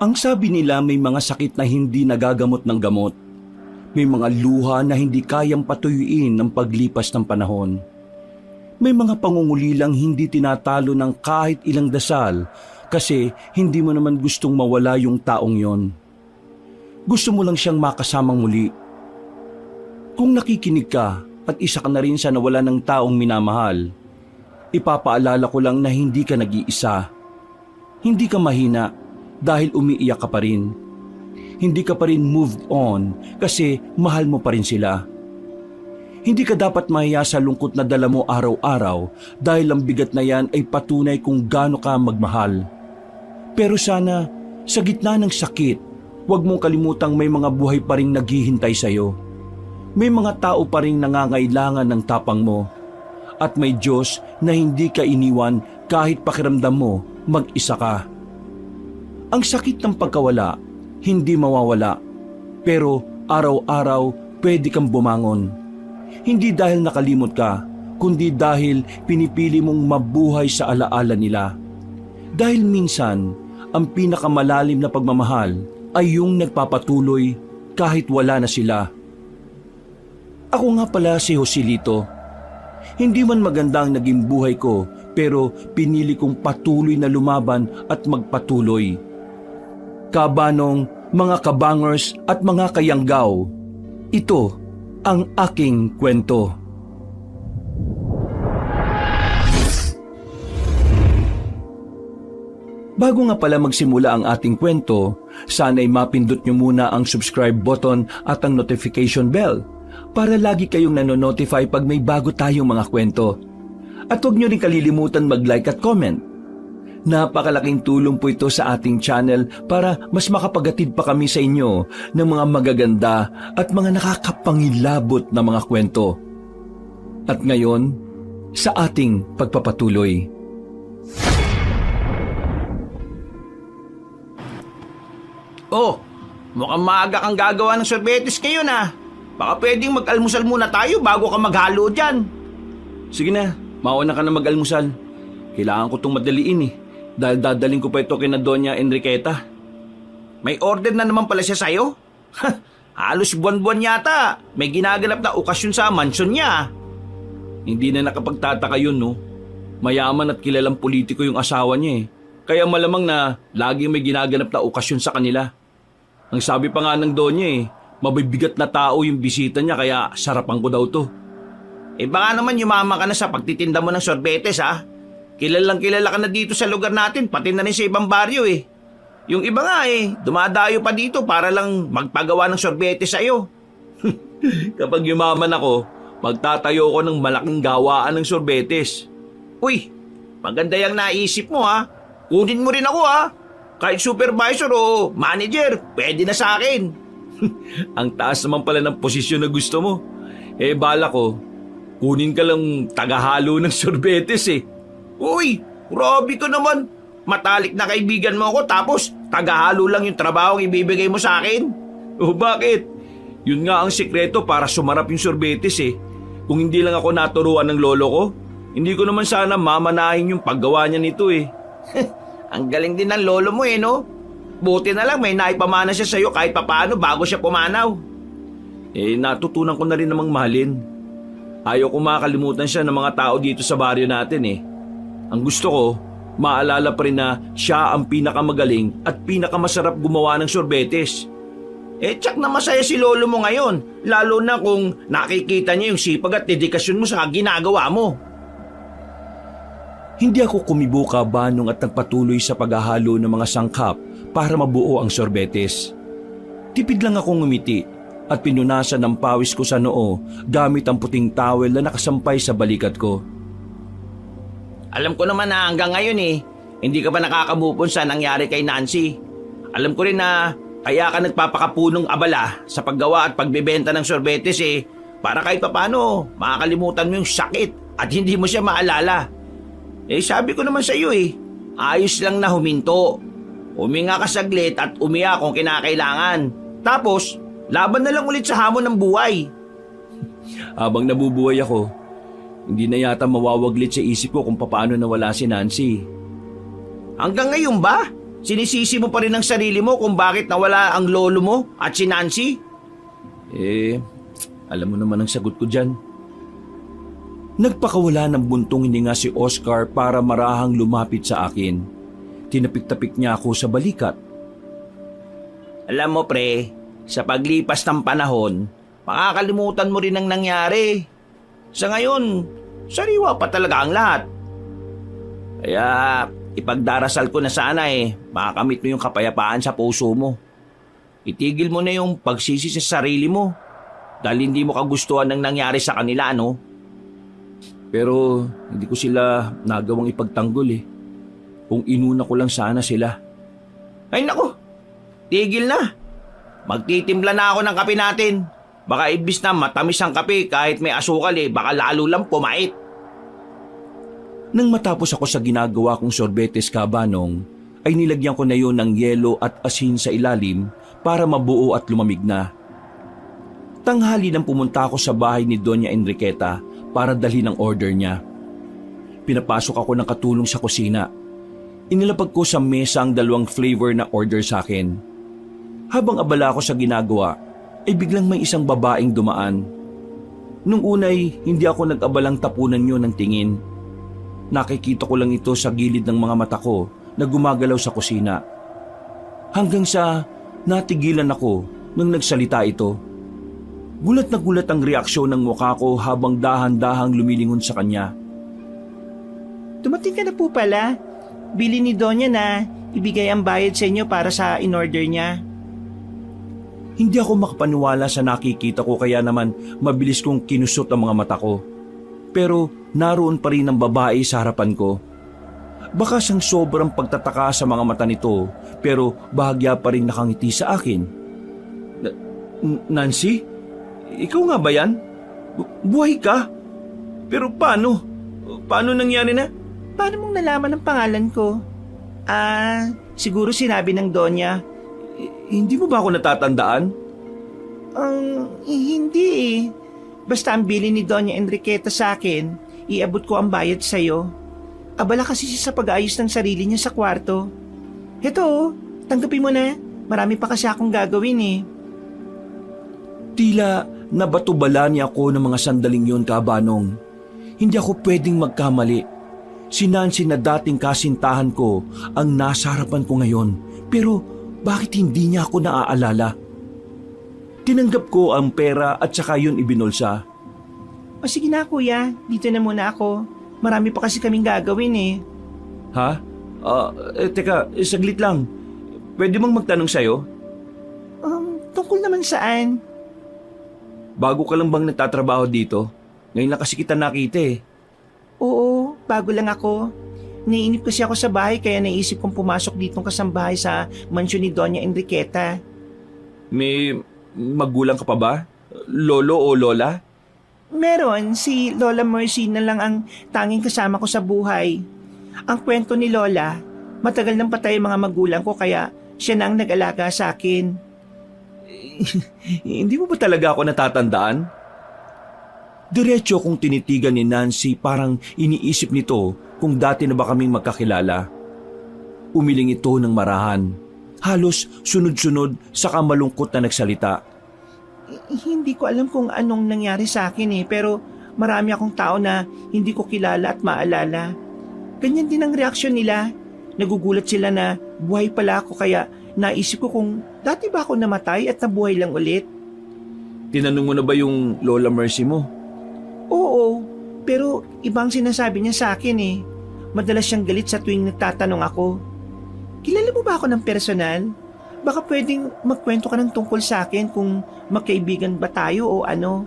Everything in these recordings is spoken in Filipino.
Ang sabi nila may mga sakit na hindi nagagamot ng gamot. May mga luha na hindi kayang patuyuin ng paglipas ng panahon. May mga pangungulilang hindi tinatalo ng kahit ilang dasal kasi hindi mo naman gustong mawala yung taong yon. Gusto mo lang siyang makasamang muli. Kung nakikinig ka at isa ka na rin sa nawala ng taong minamahal, ipapaalala ko lang na hindi ka nag-iisa. Hindi ka mahina dahil umiiyak ka pa rin. Hindi ka pa rin moved on kasi mahal mo pa rin sila. Hindi ka dapat mahiya sa lungkot na dala mo araw-araw dahil ang bigat na yan ay patunay kung gaano ka magmahal. Pero sana, sa gitna ng sakit, huwag mong kalimutang may mga buhay pa rin naghihintay sa'yo. May mga tao pa rin nangangailangan ng tapang mo. At may Diyos na hindi ka iniwan kahit pakiramdam mo mag-isa ka. Ang sakit ng pagkawala, hindi mawawala. Pero araw-araw pwede kang bumangon. Hindi dahil nakalimot ka, kundi dahil pinipili mong mabuhay sa alaala nila. Dahil minsan, ang pinakamalalim na pagmamahal ay yung nagpapatuloy kahit wala na sila. Ako nga pala si Joselito. Hindi man maganda ang naging buhay ko, pero pinili kong patuloy na lumaban at magpatuloy. Kabanong, mga kabangers at mga kayanggaw, ito ang aking kwento. Bago nga pala magsimula ang ating kwento, sana'y mapindot nyo muna ang subscribe button at ang notification bell para lagi kayong nanonotify pag may bago tayong mga kwento. At huwag nyo rin kalilimutan mag-like at comment. Napakalaking tulong po ito sa ating channel para mas makapagatid pa kami sa inyo ng mga magaganda at mga nakakapangilabot na mga kwento. At ngayon, sa ating pagpapatuloy. Oh, mukhang maaga kang gagawa ng sorbetes ngayon ah. Baka pwedeng mag-almusal muna tayo bago ka maghalo dyan. Sige na, mauna ka na mag-almusal. Kailangan ko itong madaliin dahil dadaling ko pa ito kina Doña Enriqueta. May order na naman pala siya sa'yo? Halos buwan-buwan yata. May ginaganap na okasyon sa mansyon niya. Hindi na nakapagtataka yun, no? Mayaman at kilalang politiko yung asawa niya Kaya malamang na laging may ginaganap na okasyon sa kanila. Ang sabi pa nga ng Doña mabibigat na tao yung bisita niya kaya sarapan ko daw to. Baka naman yumama ka na sa pagtitinda mo ng sorbetes ha. Kilalang kilala ka na dito sa lugar natin, pati na rin sa ibang baryo Yung iba nga dumadayo pa dito para lang magpagawa ng sorbetes sa'yo. Kapag yumaman ako, magtatayo ko ng malaking gawaan ng sorbetes. Uy, maganda yung naisip mo ha. Kunin mo rin ako ha. Kahit supervisor o manager, pwede na sa akin. Ang taas naman pala ng posisyon na gusto mo. Bala ko, kunin ka lang tagahalo ng sorbetes Uy, grabe ka naman. Matalik na kaibigan mo ako tapos tagahalo lang yung trabaho ang ibibigay mo sa akin. O bakit? Yun nga ang sikreto para sumarap yung sorbetes Kung hindi lang ako naturuan ng lolo ko, hindi ko naman sana mamanahin yung paggawa niya nito Ang galing din ng lolo mo no? Buti na lang may naipamana siya sa'yo kahit papaano bago siya pumanaw. Natutunan ko na rin namang mahalin. Ayaw ko makalimutan siya ng mga tao dito sa baryo natin Ang gusto ko, maalala pa rin na siya ang pinakamagaling at pinakamasarap gumawa ng sorbetes. Tsak na masaya si lolo mo ngayon, lalo na kung nakikita niya yung sipag at dedikasyon mo sa ginagawa mo. Hindi ako kumibuka banong at nagpatuloy sa paghahalo ng mga sangkap para mabuo ang sorbetes. Tipid lang akong ngumiti at pinunasan ng pawis ko sa noo gamit ang puting towel na nakasampay sa balikat ko. Alam ko naman na hanggang ngayon hindi ka pa nakaka-move on sa nangyari kay Nancy. Alam ko rin na kaya ka nagpapakapunong abala sa paggawa at pagbebenta ng sorbetes para kahit papano makakalimutan mo yung sakit at hindi mo siya maalala. Sabi ko naman sa iyo ayos lang na huminto. Huminga ka saglit at umiyak kung kinakailangan. Tapos, laban na lang ulit sa hamon ng buhay. Habang nabubuhay ako, hindi na yata mawawaglit sa isip ko kung paano nawala si Nancy. Hanggang ngayon ba? Sinisisi mo pa rin ang sarili mo kung bakit nawala ang lolo mo at si Nancy? Alam mo naman ang sagot ko dyan. Nagpakawala ng buntong hininga si Oscar para marahang lumapit sa akin. Tinapik-tapik niya ako sa balikat. Alam mo pre, sa paglipas ng panahon, makakalimutan mo rin ang nangyari. Sa ngayon, sariwa pa talaga ang lahat. Kaya ipagdarasal ko na sana makakamit mo yung kapayapaan sa puso mo. Itigil mo na yung pagsisi sa sarili mo dahil hindi mo kagustuhan ng nangyari sa kanila, no? Pero hindi ko sila nagawang ipagtanggol Kung inuna ko lang sana sila. Ay nako, tigil na. Magtitimpla na ako ng kape natin. Baka ibis na matamis ang kape kahit may asukal baka lalo lang pumait. Nang matapos ako sa ginagawa kong sorbetes kabanong, ay nilagyan ko na yon ng yelo at asin sa ilalim para mabuo at lumamig na. Tanghali nang pumunta ako sa bahay ni Doña Enriqueta para dalhin ang order niya. Pinapasok ako ng katulong sa kusina. Inilapag ko sa mesa ang 2 flavor na order sa akin. Habang abala ako sa ginagawa, ay biglang may isang babaeng dumaan. Nung unay, hindi ako nag-abalang tapunan yun ng tingin. Nakikita ko lang ito sa gilid ng mga mata ko na gumagalaw sa kusina. Hanggang sa natigilan ako nang nagsalita ito. Gulat na gulat ang reaksyon ng mukha ko habang dahan-dahang lumilingon sa kanya. Dumating ka na po pala. Bili ni Donya na ibigay ang bayad sa inyo para sa in-order niya. Hindi ako makapaniwala sa nakikita ko kaya naman mabilis kong kinusot ang mga mata ko. Pero naroon pa rin ang babae sa harapan ko. Baka sang sobrang pagtataka sa mga mata nito pero bahagya pa rin nakangiti sa akin. Nancy? Ikaw nga ba yan? Buhay ka? Pero paano? Paano nangyari na? Paano mong nalaman ang pangalan ko? Siguro sinabi ng Donya. Hindi mo ba ako natatandaan? Hindi. Basta ang bili ni Doña Enriqueta sa akin, iabot ko ang bayad sa'yo. Abala kasi siya sa pag-aayos ng sarili niya sa kwarto. Heto, tanggapin mo na. Marami pa kasi akong gagawin Tila nabatubala niya ako ng mga sandaling yon kabanong. Hindi ako pwedeng magkamali. Si Nancy na dating kasintahan ko ang nasa harapan ko ngayon. Pero bakit hindi niya ako naaalala? Tinanggap ko ang pera at saka yun ibinulsa. O sige na kuya, dito na muna ako. Marami pa kasi kaming gagawin Ha? Teka, saglit lang. Pwede bang magtanong sa'yo? Tungkol naman saan? Bago ka lang bang nagtatrabaho dito? Ngayon lang kasi kita nakita Oo, bago lang ako. Naiinip kasi ako sa bahay kaya naisip kong pumasok ditong kasambahay sa mansyon ni Doña Enriqueta. May magulang ka pa ba? Lolo o lola? Meron, si Lola Mercy na lang ang tanging kasama ko sa buhay. Ang kwento ni Lola, matagal nang patay ang mga magulang ko kaya siya na ang nag-alaga sa akin. Hindi mo ba talaga ako natatandaan? Diretso kong tinitigan ni Nancy parang iniisip nito kung dati na ba kaming magkakilala. Umiling ito ng marahan. Halos sunod-sunod saka malungkot na nagsalita. Hindi ko alam kung anong nangyari sa akin pero marami akong tao na hindi ko kilala at maalala. Ganyan din ang reaksyon nila. Nagugulat sila na buhay pala ako kaya naisip ko kung dati ba ako namatay at nabuhay lang ulit. Tinanong mo na ba yung Lola Mercy mo? Oo, pero ibang sinasabi niya sa akin Madalas siyang galit sa tuwing nagtatanong ako. Kilala mo ba ako ng personal? Baka pwedeng magkwento ka ng tungkol sa akin kung magkaibigan ba tayo o ano?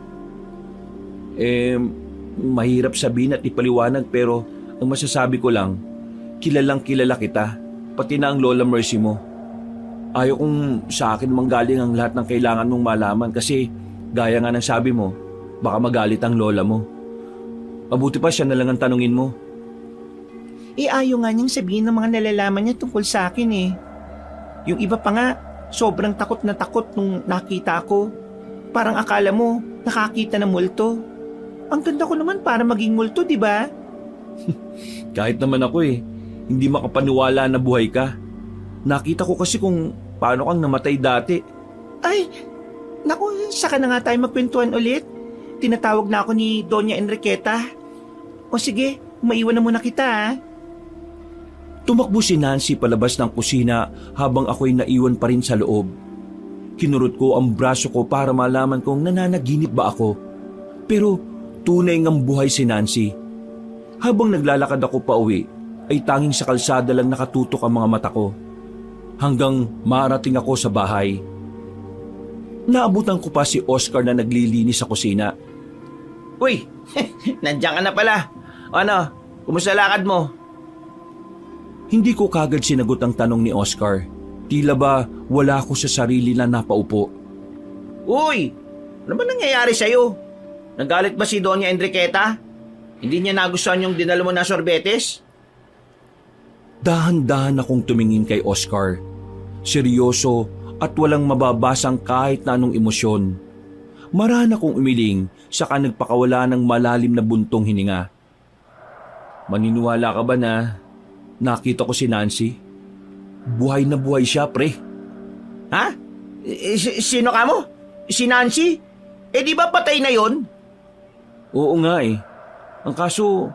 Mahirap sabihin at ipaliwanag pero ang masasabi ko lang, kilalang kilala kita, pati na ang Lola Mercy mo. Ayaw kong sa akin manggaling ang lahat ng kailangan mong malaman kasi gaya nga ng sabi mo, baka magalit ang lola mo. Mabuti pa siya na lang ang tanungin mo. Ayaw nga niyang sabihin ng mga nalalaman niya tungkol sa akin Yung iba pa nga, sobrang takot na takot nung nakita ko. Parang akala mo, nakakita ng multo. Ang ganda ko naman para maging multo, di ba? Kahit naman ako hindi makapaniwala na buhay ka. Nakita ko kasi kung paano kang namatay dati. Ay, naku, saka na nga tayo magkwentuhan ulit. Tinatawag na ako ni Doña Enriqueta. O sige, maiwan na muna kita ha. Tumakbo si Nancy palabas ng kusina habang ako'y naiwan pa rin sa loob. Kinurot ko ang braso ko para malaman kung nananaginip ba ako. Pero tunay ngang buhay si Nancy. Habang naglalakad ako pa uwi, ay tanging sa kalsada lang nakatutok ang mga mata ko. Hanggang marating ako sa bahay. Naabutan ko pa si Oscar na naglilinis sa kusina. Uy, nandiyan ka na pala. Ano, kumusta lakad mo? Hindi ko kagad sinagot ang tanong ni Oscar. Tila ba wala ako sa sarili na napaupo. Uy, ano ba nangyayari sa'yo? Nagalit ba si Doña Enriqueta? Hindi niya nagustuhan yung dinala mo na sorbetes? Dahan-dahan akong tumingin kay Oscar. Seryoso at walang mababasang kahit na anong emosyon. Marahan akong umiling saka nagpakawala ng malalim na buntong hininga. Maniniwala ka ba na nakita ko si Nancy? Buhay na buhay siya, pre. Ha? Sino ka mo? Si Nancy? Eh di ba patay na yon? Oo nga eh. Ang kaso,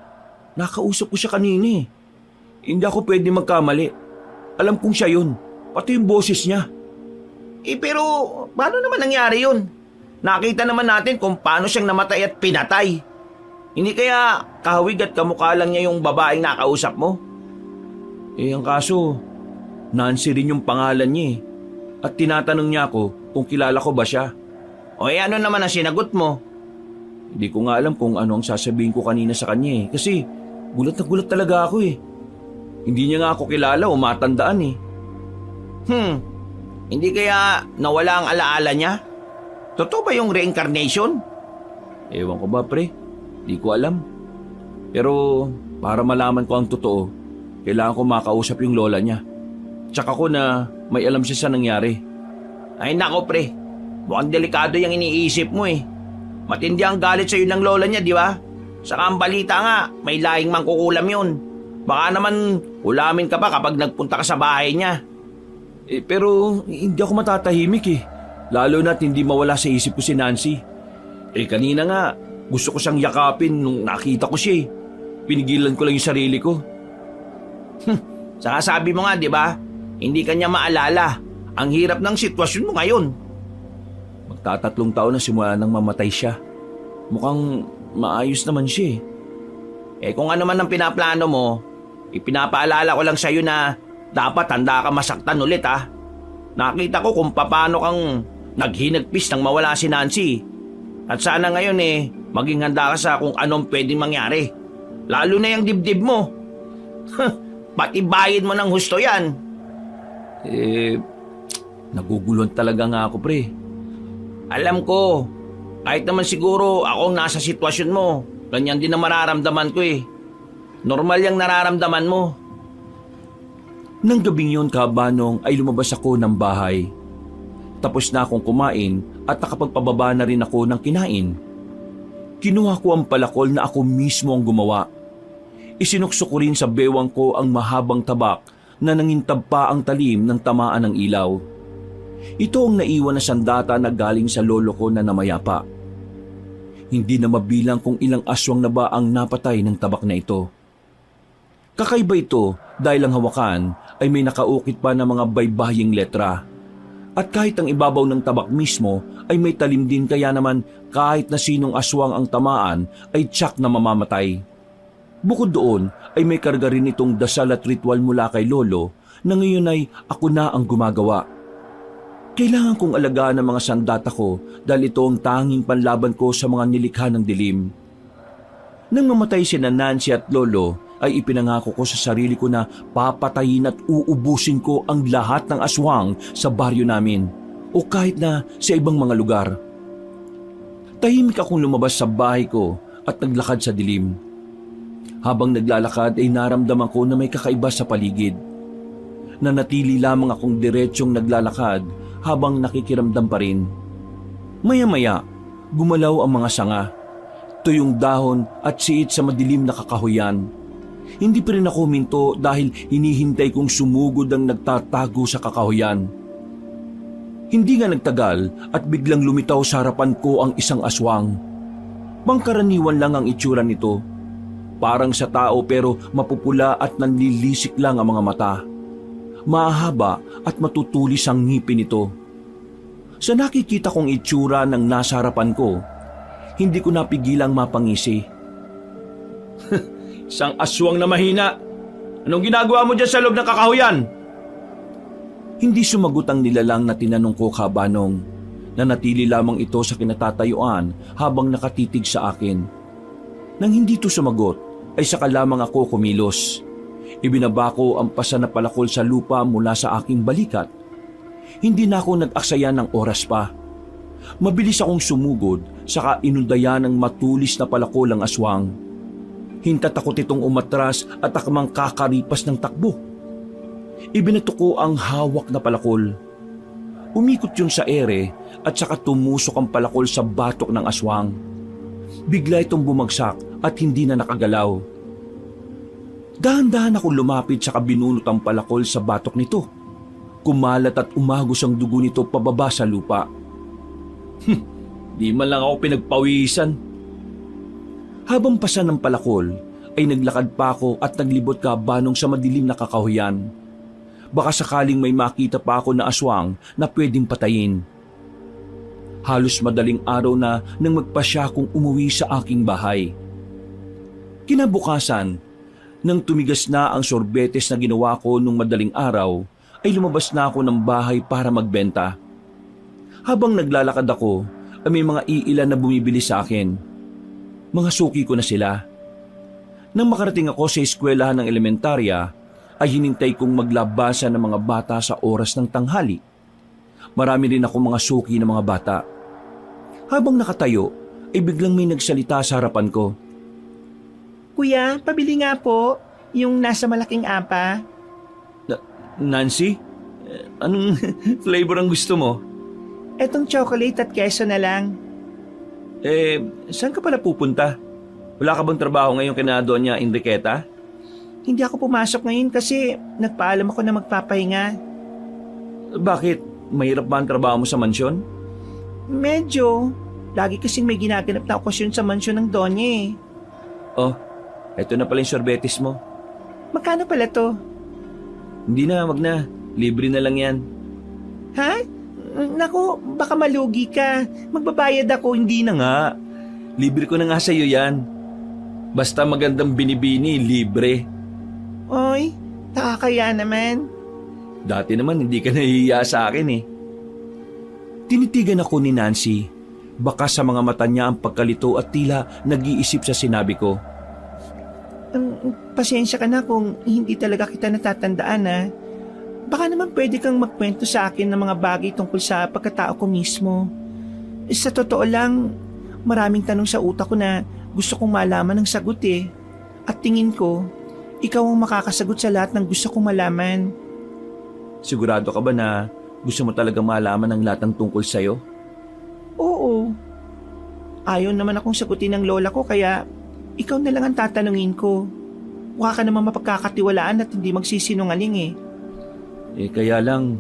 nakausap ko siya kanina eh. Hindi ako pwede magkamali. Alam kong siya yun. Pati yung boses niya. Eh pero, paano naman nangyari yun? Nakita naman natin kung paano siyang namatay at pinatay. Hindi kaya kahawig at kamukha lang niya yung babaeng nakausap mo? Eh ang kaso, Nancy rin yung pangalan niya eh. At tinatanong niya ako kung kilala ko ba siya. O eh ano naman ang sinagot mo? Hindi ko nga alam kung ano ang sasabihin ko kanina sa kanya eh. Kasi gulat na gulat talaga ako eh. Hindi niya nga ako kilala o matandaan eh. Hindi kaya nawala ang alaala niya? Totoo ba yung reincarnation? Ewan ko ba pre, di ko alam. Pero para malaman ko ang totoo, kailangan ko makausap yung lola niya. Tsaka ko na may alam siya sa nangyari. Ay nako pre, mukhang delikado yung iniisip mo eh. Matindi ang galit sa'yo ng lola niya, di ba? Saka ang balita nga, may lahing mangkukulam yun. Baka naman ulamin ka pa kapag nagpunta ka sa bahay niya. Eh pero hindi ako matatahimik eh. Lalo na't hindi mawala sa isip ko si Nancy. Eh kanina nga, gusto ko siyang yakapin nung nakita ko siya eh. Pinigilan ko lang yung sarili ko. Saka sabi mo nga, di ba? Hindi kanya maalala. Ang hirap ng sitwasyon mo ngayon. Magtatatlong taon na simula nang mamatay siya. Mukhang maayos naman siya eh. Eh kung ano man ang pinaplano mo, ipinapaalala ko lang sa'yo na dapat handa ka masaktan ulit ha. Nakita ko kung paano kang naghinagpis nang mawala si Nancy. At sana ngayon eh, maging handa ka sa kung anong pwedeng mangyari. Lalo na yung dibdib mo. Pati bayad mo ng husto yan. Eh, naguguluhan talaga nga ako pre. Alam ko, kahit naman siguro ako ang nasa sitwasyon mo, ganyan din ang mararamdaman ko eh. Normal yung nararamdaman mo. Nang gabing yun kabanong ay lumabas ako ng bahay. Tapos na akong kumain at nakapagpababa na rin ako ng kinain. Kinuha ko ang palakol na ako mismo ang gumawa. Isinukso ko rin sa bewang ko ang mahabang tabak na nangintab pa ang talim ng tamaan ng ilaw. Ito ang naiwan na sandata na galing sa lolo ko na namayapa. Hindi na mabilang kung ilang aswang na ba ang napatay ng tabak na ito. Kakaiba ito dahil ang hawakan ay may nakaukit pa na mga baybaying letra. At kahit ang ibabaw ng tabak mismo ay may talim din kaya naman kahit na sinong aswang ang tamaan ay tiyak na mamamatay. Bukod doon ay may karga rin itong dasal at ritual mula kay lolo na ngayon ay ako na ang gumagawa. Kailangan kong alagaan ang mga sandata ko dahil ito ang tanging panlaban ko sa mga nilikha ng dilim. Nang mamatay sina Nancy at lolo, ay ipinangako ko sa sarili ko na papatayin at uubusin ko ang lahat ng aswang sa baryo namin o kahit na sa ibang mga lugar. Tahimik akong lumabas sa bahay ko at naglakad sa dilim. Habang naglalakad ay naramdaman ko na may kakaiba sa paligid. Nanatili lamang akong diretsyong naglalakad habang nakikiramdam pa rin. Maya-maya, gumalaw ang mga sanga, tuyong dahon at siit sa madilim na kakahuyan. Hindi pa rin ako huminto dahil hinihintay kong sumugod ang nagtatago sa kakahuyan. Hindi nga nagtagal at biglang lumitaw sa harapan ko ang isang aswang. Pangkaraniwan lang ang itsura nito. Parang sa tao pero mapupula at nanlilisik lang ang mga mata. Mahaba at matutulis ang ngipin nito. Sa nakikita kong itsura ng nasa harapan ko, hindi ko napigilang mapangisi. Isang aswang na mahina. Anong ginagawa mo dyan sa loob ng kakahuyan? Hindi sumagot ang nilalang na tinanong ko, Kabanong. Nanatili lamang ito sa kinatatayuan habang nakatitig sa akin. Nang hindi ito sumagot, ay saka lamang ako kumilos. Ibinaba ko ang pasa na palakol sa lupa mula sa aking balikat. Hindi na ako nag-aksaya ng oras pa. Mabilis akong sumugod, saka inundayan ng matulis na palakol ang aswang. Hintat ako itong umatras at akmang kakaripas ng takbo. Ibinato ko ang hawak na palakol. Umikot yun sa ere at saka tumusok ang palakol sa batok ng aswang. Bigla itong bumagsak at hindi na nakagalaw. Dahan-dahan akong lumapit saka binunot ang palakol sa batok nito. Kumalat at umagos ang dugo nito pababa sa lupa. Di man lang ako pinagpawisan. Habang pasa ng palakol, ay naglakad pa ako at naglibot Kabanong sa madilim na kakahuyan. Baka sakaling may makita pa ako na aswang na pwedeng patayin. Halos madaling araw na nang magpasya akong umuwi sa aking bahay. Kinabukasan, nang tumigas na ang sorbetes na ginawa ko nung madaling araw, ay lumabas na ako ng bahay para magbenta. Habang naglalakad ako, ay may mga iilan na bumibili sa akin. Mga suki ko na sila. Nang makarating ako sa eskwelahan ng elementarya, ay hinintay kong maglabasan ng mga bata sa oras ng tanghali. Marami rin ako mga suki ng mga bata. Habang nakatayo, ay biglang may nagsalita sa harapan ko. Kuya, pabili nga po yung nasa malaking apa. Nancy? Anong flavor ang gusto mo? Etong chocolate at queso na lang. Saan ka pala pupunta? Wala ka bang trabaho ngayong kina Doña Enriqueta? Hindi ako pumasok ngayon kasi nagpaalam ako na magpapahinga. Bakit? Mahirap ba ang trabaho mo sa mansyon? Medyo. Lagi kasing may ginaganap na okasyon sa mansyon ng Donya eh. Oh, eto na pala yung sorbetes mo. Magkano pala to? Hindi na, wag na. Libre na lang yan. Ha? Naku, baka malugi ka. Magbabayad ako. Hindi na nga. Libre ko na nga sa'yo yan. Basta magandang binibini, libre. Oy, nakakaya naman. Dati naman hindi ka nahihiya sa akin eh. Tinitigan ako ni Nancy. Baka sa mga mata niya ang pagkalito at tila nag-iisip sa sinabi ko. Pasensya ka na kung hindi talaga kita natatandaan ha. Baka naman pwede kang magkwento sa akin ng mga bagay tungkol sa pagkatao ko mismo. Sa totoo lang, maraming tanong sa utak ko na gusto kong malaman ng sagot eh. At tingin ko, ikaw ang makakasagot sa lahat ng gusto kong malaman. Sigurado ka ba na gusto mo talaga malaman ang lahat ng tungkol sa'yo? Oo. Ayaw naman akong sagutin ng lola ko kaya ikaw na lang ang tatanungin ko. Mukha ka naman mapagkakatiwalaan at hindi magsisinungaling eh. Kaya lang,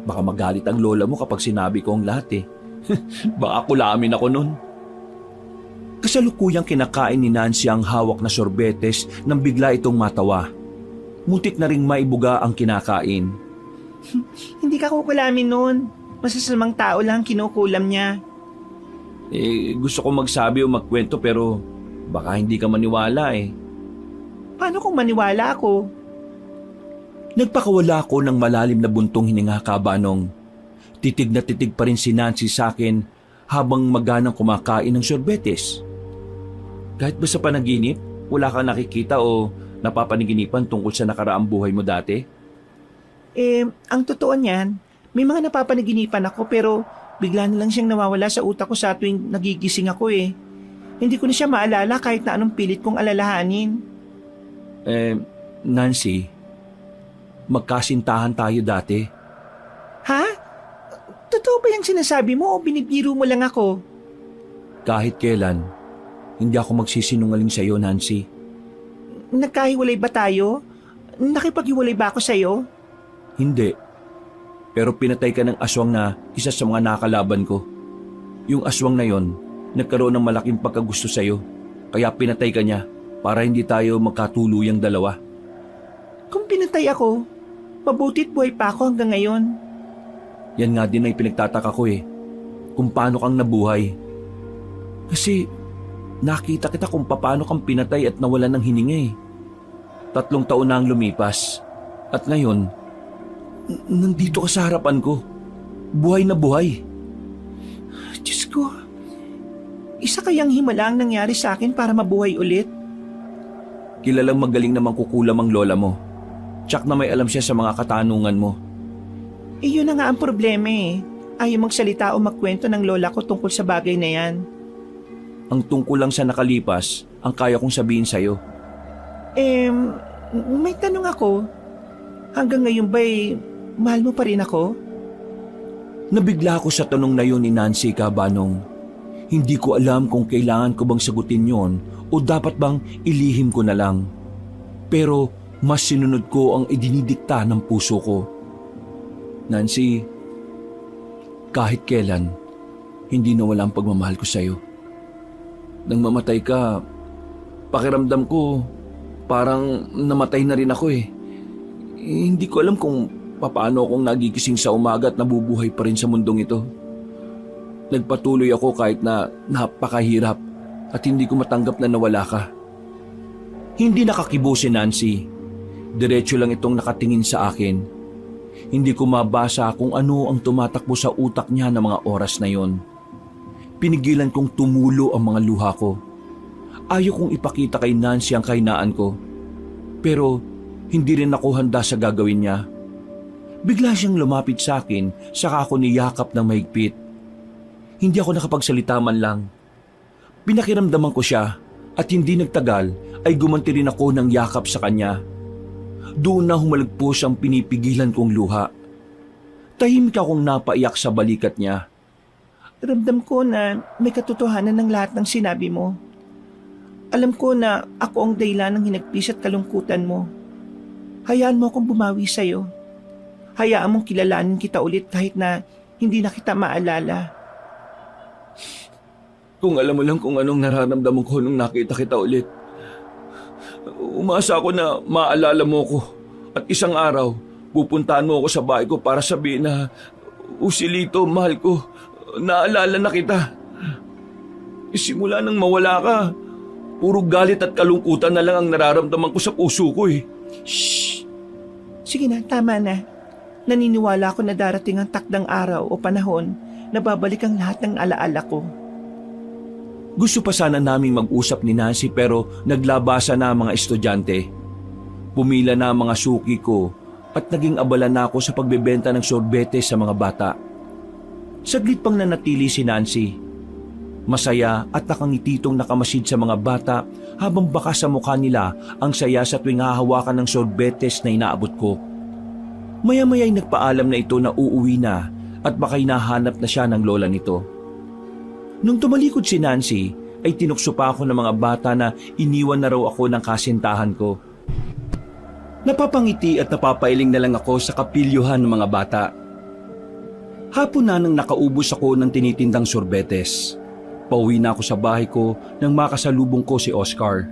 baka magalit ang lola mo kapag sinabi ko ang lahat eh. Baka kulamin ako nun. Kasalukuyang kinakain ni Nancy ang hawak na sorbetes nang bigla itong matawa. Muntik na ring maibuga ang kinakain. Hindi ka kukulamin nun. Masasamang tao lang kinukulam niya. Gusto ko magsabi o magkwento pero baka hindi ka maniwala eh. Paano kung maniwala ako? Nagpakawala ako ng malalim na buntong hininga, Kabanong. Titig na titig pa rin si Nancy sa akin habang maganang kumakain ng sorbetes. Kahit ba sa panaginip, wala kang nakikita o napapaniginipan tungkol sa nakaraang buhay mo dati? Ang totoo niyan, may mga napapanaginipan ako pero bigla na lang siyang nawawala sa utak ko sa tuwing nagigising ako eh. Hindi ko na siya maalala kahit na anong pilit kong alalahanin. Nancy, magkasintahan tayo dati. Ha? Totoo ba yung sinasabi mo o binibiro mo lang ako? Kahit kailan, hindi ako magsisinungaling sa iyo, Nancy. nagkahiwalay ba tayo? Nakipaghiwalay ba ako sa'yo? Hindi. Pero pinatay ka ng aswang na isa sa mga nakalaban ko. Yung aswang na yon, nagkaroon ng malaking pagkagusto sa'yo. Kaya pinatay ka niya para hindi tayo magkatuluyang dalawa. Kung pinatay ako, mabutit buhay pa ako hanggang ngayon. Yan nga din ay pinagtataka ko eh. Kung paano kang nabuhay. Kasi nakita kita kung paano kang pinatay at nawalan ng hininga eh. 3 taon na ang lumipas. At ngayon, nandito ka sa harapan ko. Buhay na buhay. Diyos ko, isa kayang himala ang nangyari sa akin para mabuhay ulit? Kilalang magaling namang kukulam ang lola mo. Tsak na may alam siya sa mga katanungan mo. Yun na nga ang problema eh. Ayaw magsalita o magkwento ng lola ko tungkol sa bagay na yan. Ang tungkol lang sa nakalipas, ang kaya kong sabihin sa'yo. May tanong ako. Hanggang ngayon ba'y mahal mo pa rin ako? Nabigla ako sa tanong na yun ni Nancy Cabanong. Hindi ko alam kung kailangan ko bang sagutin yon o dapat bang ilihim ko na lang. Pero mas sinunod ko ang idinidikta ng puso ko. Nancy, kahit kailan, hindi nawala ang pagmamahal ko sa'yo. Nang mamatay ka, pakiramdam ko parang namatay na rin ako eh. Hindi ko alam kung paano akong nagigising sa umaga at nabubuhay pa rin sa mundong ito. Nagpatuloy ako kahit na napakahirap at hindi ko matanggap na nawala ka. Hindi nakakibo si Nancy. Diretso lang itong nakatingin sa akin. Hindi ko mabasa kung ano ang tumatakbo sa utak niya ng mga oras na yon. Pinigilan kong tumulo ang mga luha ko. Ayaw kong ipakita kay Nancy ang kahinaan ko. Pero hindi rin ako handa sa gagawin niya. Bigla siyang lumapit sa akin, saka ako niyakap ng mahigpit. Hindi ako nakapagsalita man lang. Pinakiramdaman ko siya at hindi nagtagal ay gumanti rin ako ng yakap sa kanya. Doon na humalagpos ang pinipigilan kong luha. Tahimik akong napaiyak sa balikat niya. Ramdam ko na may katotohanan ng lahat ng sinabi mo. Alam ko na ako ang dahilan ng hinagpis at kalungkutan mo. Hayaan mo akong bumawi sa'yo. Hayaan mong kilalanin kita ulit kahit na hindi na kita maalala. Kung alam mo lang kung anong nararamdaman ko nung nakita kita ulit. Umasa ako na maalala mo ko at isang araw pupuntahan mo ako sa bahay ko para sabihin na, Usilito, mahal ko, naalala na kita. Simula nang mawala ka, puro galit at kalungkutan na lang ang nararamdaman ko sa puso ko eh. Shh! Sige na, tama na. Naniniwala ako na darating ang takdang araw o panahon na babalik ang lahat ng alaala ko. Gusto pa sana naming mag-usap ni Nancy pero naglabasa na ang mga estudyante. Pumila na ang mga suki ko at naging abala na ako sa pagbebenta ng sorbetes sa mga bata. Saglit pang nanatili si Nancy. Masaya at nakangititong nakamasid sa mga bata habang baka sa mukha nila ang saya sa tuwing hahawakan ng sorbetes na inaabot ko. Maya-maya'y nagpaalam na ito na uuwi na at baka hinahanap na siya ng lola nito. Nung tumalikod si Nancy, ay tinukso pa ako ng mga bata na iniwan na raw ako ng kasintahan ko. Napapangiti at napapailing na lang ako sa kapilyuhan ng mga bata. Hapon na nang nakaubos ako ng tinitindang sorbetes. Pauwi na ako sa bahay ko nang makasalubong ko si Oscar.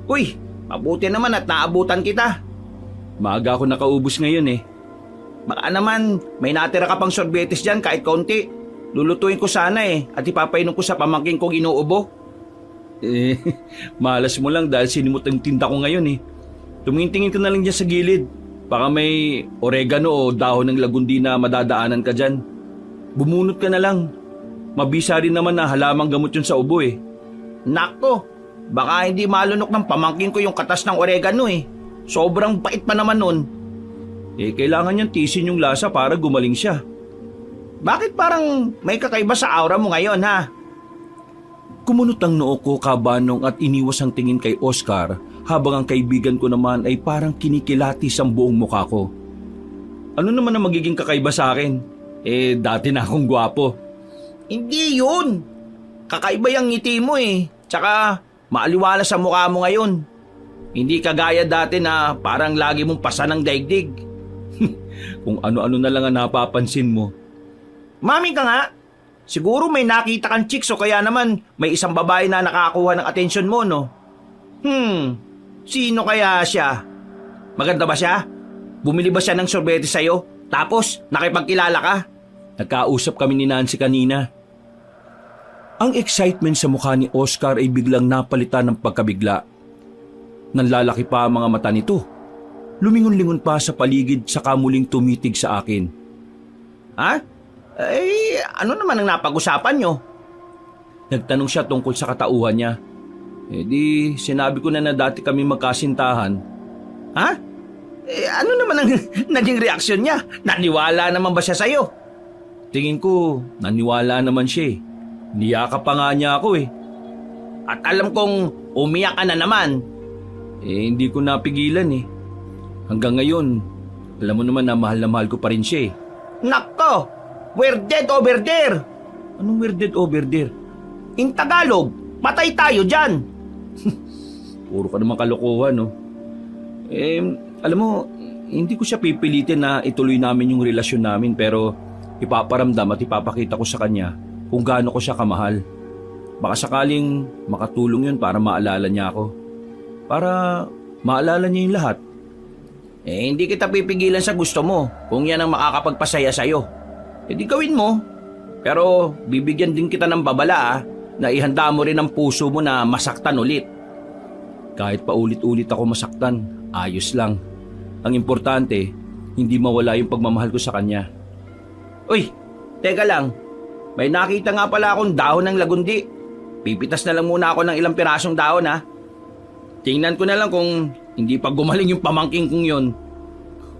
Uy, mabuti naman at naabutan kita. Maaga ako nakaubos ngayon eh. Baka naman may natira ka pang sorbetes dyan kahit konti. Lulutuin ko sana eh at ipapainom ko sa pamangking kong inuubo. Malas mo lang dahil sinimot ang tinda ko ngayon eh. Tumingin-tingin ka na lang dyan sa gilid. Baka may oregano o dahon ng lagundi na madadaanan ka dyan. Bumunot ka na lang. Mabisa rin naman na halamang gamot yun sa ubo eh. Nako, baka hindi malunok ng pamangking ko yung katas ng oregano eh. Sobrang pait pa naman nun. Kailangan niyang tisin yung lasa para gumaling siya. Bakit parang may kakaiba sa aura mo ngayon ha? Kumunot ang noo ko kabanong at iniwas ang tingin kay Oscar habang ang kaibigan ko naman ay parang kinikilatis ang buong mukha ko. Ano naman ang magiging kakaiba sa akin? Dati na akong gwapo. Hindi yun. Kakaiba yung ngiti mo eh. Tsaka maaliwala sa mukha mo ngayon. Hindi kagaya dati na parang lagi mong pasa ng daigdig. Kung ano-ano na lang ang napapansin mo. Mami ka nga. Siguro may nakita kang chicks o kaya naman may isang babae na nakakuha ng atensyon mo, no? Sino kaya siya? Maganda ba siya? Bumili ba siya ng sorbete sa'yo? Tapos, nakipagkilala ka? Nagkausap kami ni Nancy kanina. Ang excitement sa mukha ni Oscar ay biglang napalitan ng pagkabigla. Nanlalaki pa ang mga mata nito. Lumingon-lingon pa sa paligid saka muling tumitig sa akin. Ha? Ano naman ang napag-usapan nyo? Nagtanong siya tungkol sa katauhan niya. Di sinabi ko na dati kami magkasintahan. Ha? Ano naman ang naging reaksyon niya? Naniwala naman ba siya sa'yo? Tingin ko, naniwala naman siya eh. Niyakap pa nga niya ako eh. At alam kong umiyak ka na naman. Hindi ko napigilan eh. Hanggang ngayon, alam mo naman na mahal ko pa rin siya eh. Nako! We're dead over there! Anong we're dead over there? In Tagalog, patay tayo dyan! Puro ka naman kalokohan, no? Alam mo, hindi ko siya pipilitin na ituloy namin yung relasyon namin pero ipaparamdam at ipapakita ko sa kanya kung gaano ko siya kamahal. Baka sakaling makatulong yun para maalala niya ako. Para maalala niya yung lahat. Hindi kita pipigilan sa gusto mo kung yan ang makakapagpasaya sa'yo. Di gawin mo. Pero bibigyan din kita ng babala na ihanda mo rin ang puso mo na masaktan ulit. Kahit pa ulit-ulit ako masaktan, ayos lang. Ang importante, hindi mawala yung pagmamahal ko sa kanya. Uy, teka lang. May nakita nga pala akong dahon ng lagundi. Pipitas na lang muna ako ng ilang pirasong dahon ha. Tingnan ko na lang kung hindi pa gumaling yung pamangking kong yon.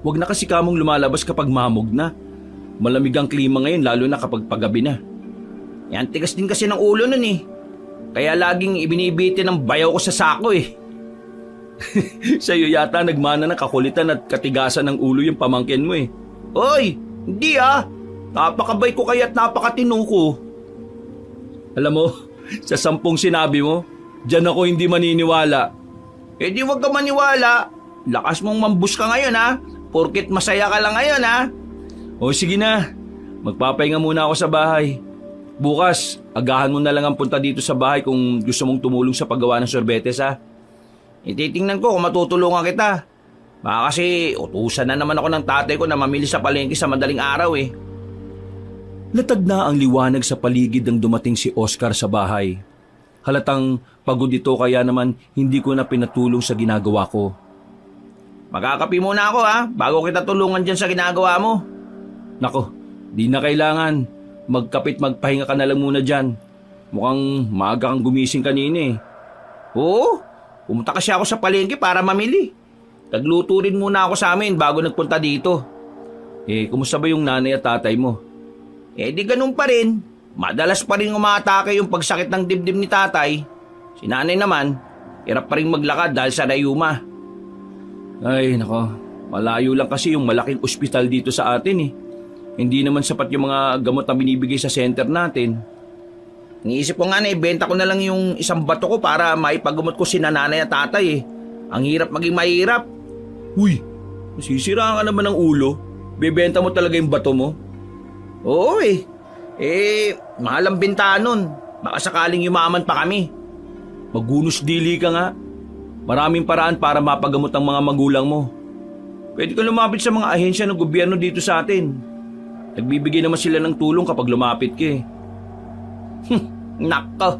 Huwag na kasi kamong lumalabas kapag mamog na. Malamig ang klima ngayon lalo na kapag paggabi na. Yan, tigas din kasi ng ulo nun eh. Kaya laging ibinibitin ng bayaw ko sa sako eh. Sa'yo yata nagmana ng kakulitan at katigasan ng ulo yung pamangkin mo eh. Hoy, hindi ah. Napakabay ko kaya't napakatino ko. Alam mo, sa 10 sinabi mo, diyan ako hindi maniniwala. Di wag ka maniwala. Lakas mong mambus ka ngayon ha. Porket masaya ka lang ngayon ha. O sige na, magpapahinga muna ako sa bahay. Bukas, agahan mo na lang ang punta dito sa bahay kung gusto mong tumulong sa paggawa ng sorbetes ha. Ititingnan ko kung matutulungan kita. Baka kasi utusan na naman ako ng tatay ko na mamili sa palengke sa madaling araw eh. Latag na ang liwanag sa paligid nang dumating si Oscar sa bahay. Halatang pagod ito kaya naman hindi ko na pinatulong sa ginagawa ko. Magkakapi muna ako ha, bago kita tulungan dyan sa ginagawa mo. Nako, di na kailangan. Magkapit magpahinga ka na lang muna dyan. Mukhang maaga kang gumising kanina eh. Oo, pumunta kasi ako sa palengke para mamili. Nagluto rin muna ako sa amin bago nagpunta dito. Kumusta ba yung nanay at tatay mo? Di ganun pa rin. Madalas pa rin umatake yung pagsakit ng dibdib ni tatay. Si nanay naman, hirap pa rin maglakad dahil sa rayuma. Ay, nako. Malayo lang kasi yung malaking ospital dito sa atin eh. Hindi naman sapat yung mga gamot na binibigay sa center natin. Niisip ko nga na ibenta ko na lang yung isang bato ko para maipagamot ko si nanay at tatay eh. Ang hirap maging mahirap. Uy, masisiraan ka naman ng ulo. Bebenta mo talaga yung bato mo? Oo eh. Mahal ang binta nun. Baka sakaling yumaman pa kami. Magunos dili ka nga. Maraming paraan para mapagamot ang mga magulang mo. Pwede ka lumapit sa mga ahensya ng gobyerno dito sa atin. Nagbibigay naman sila ng tulong kapag lumapit ka eh. Nako,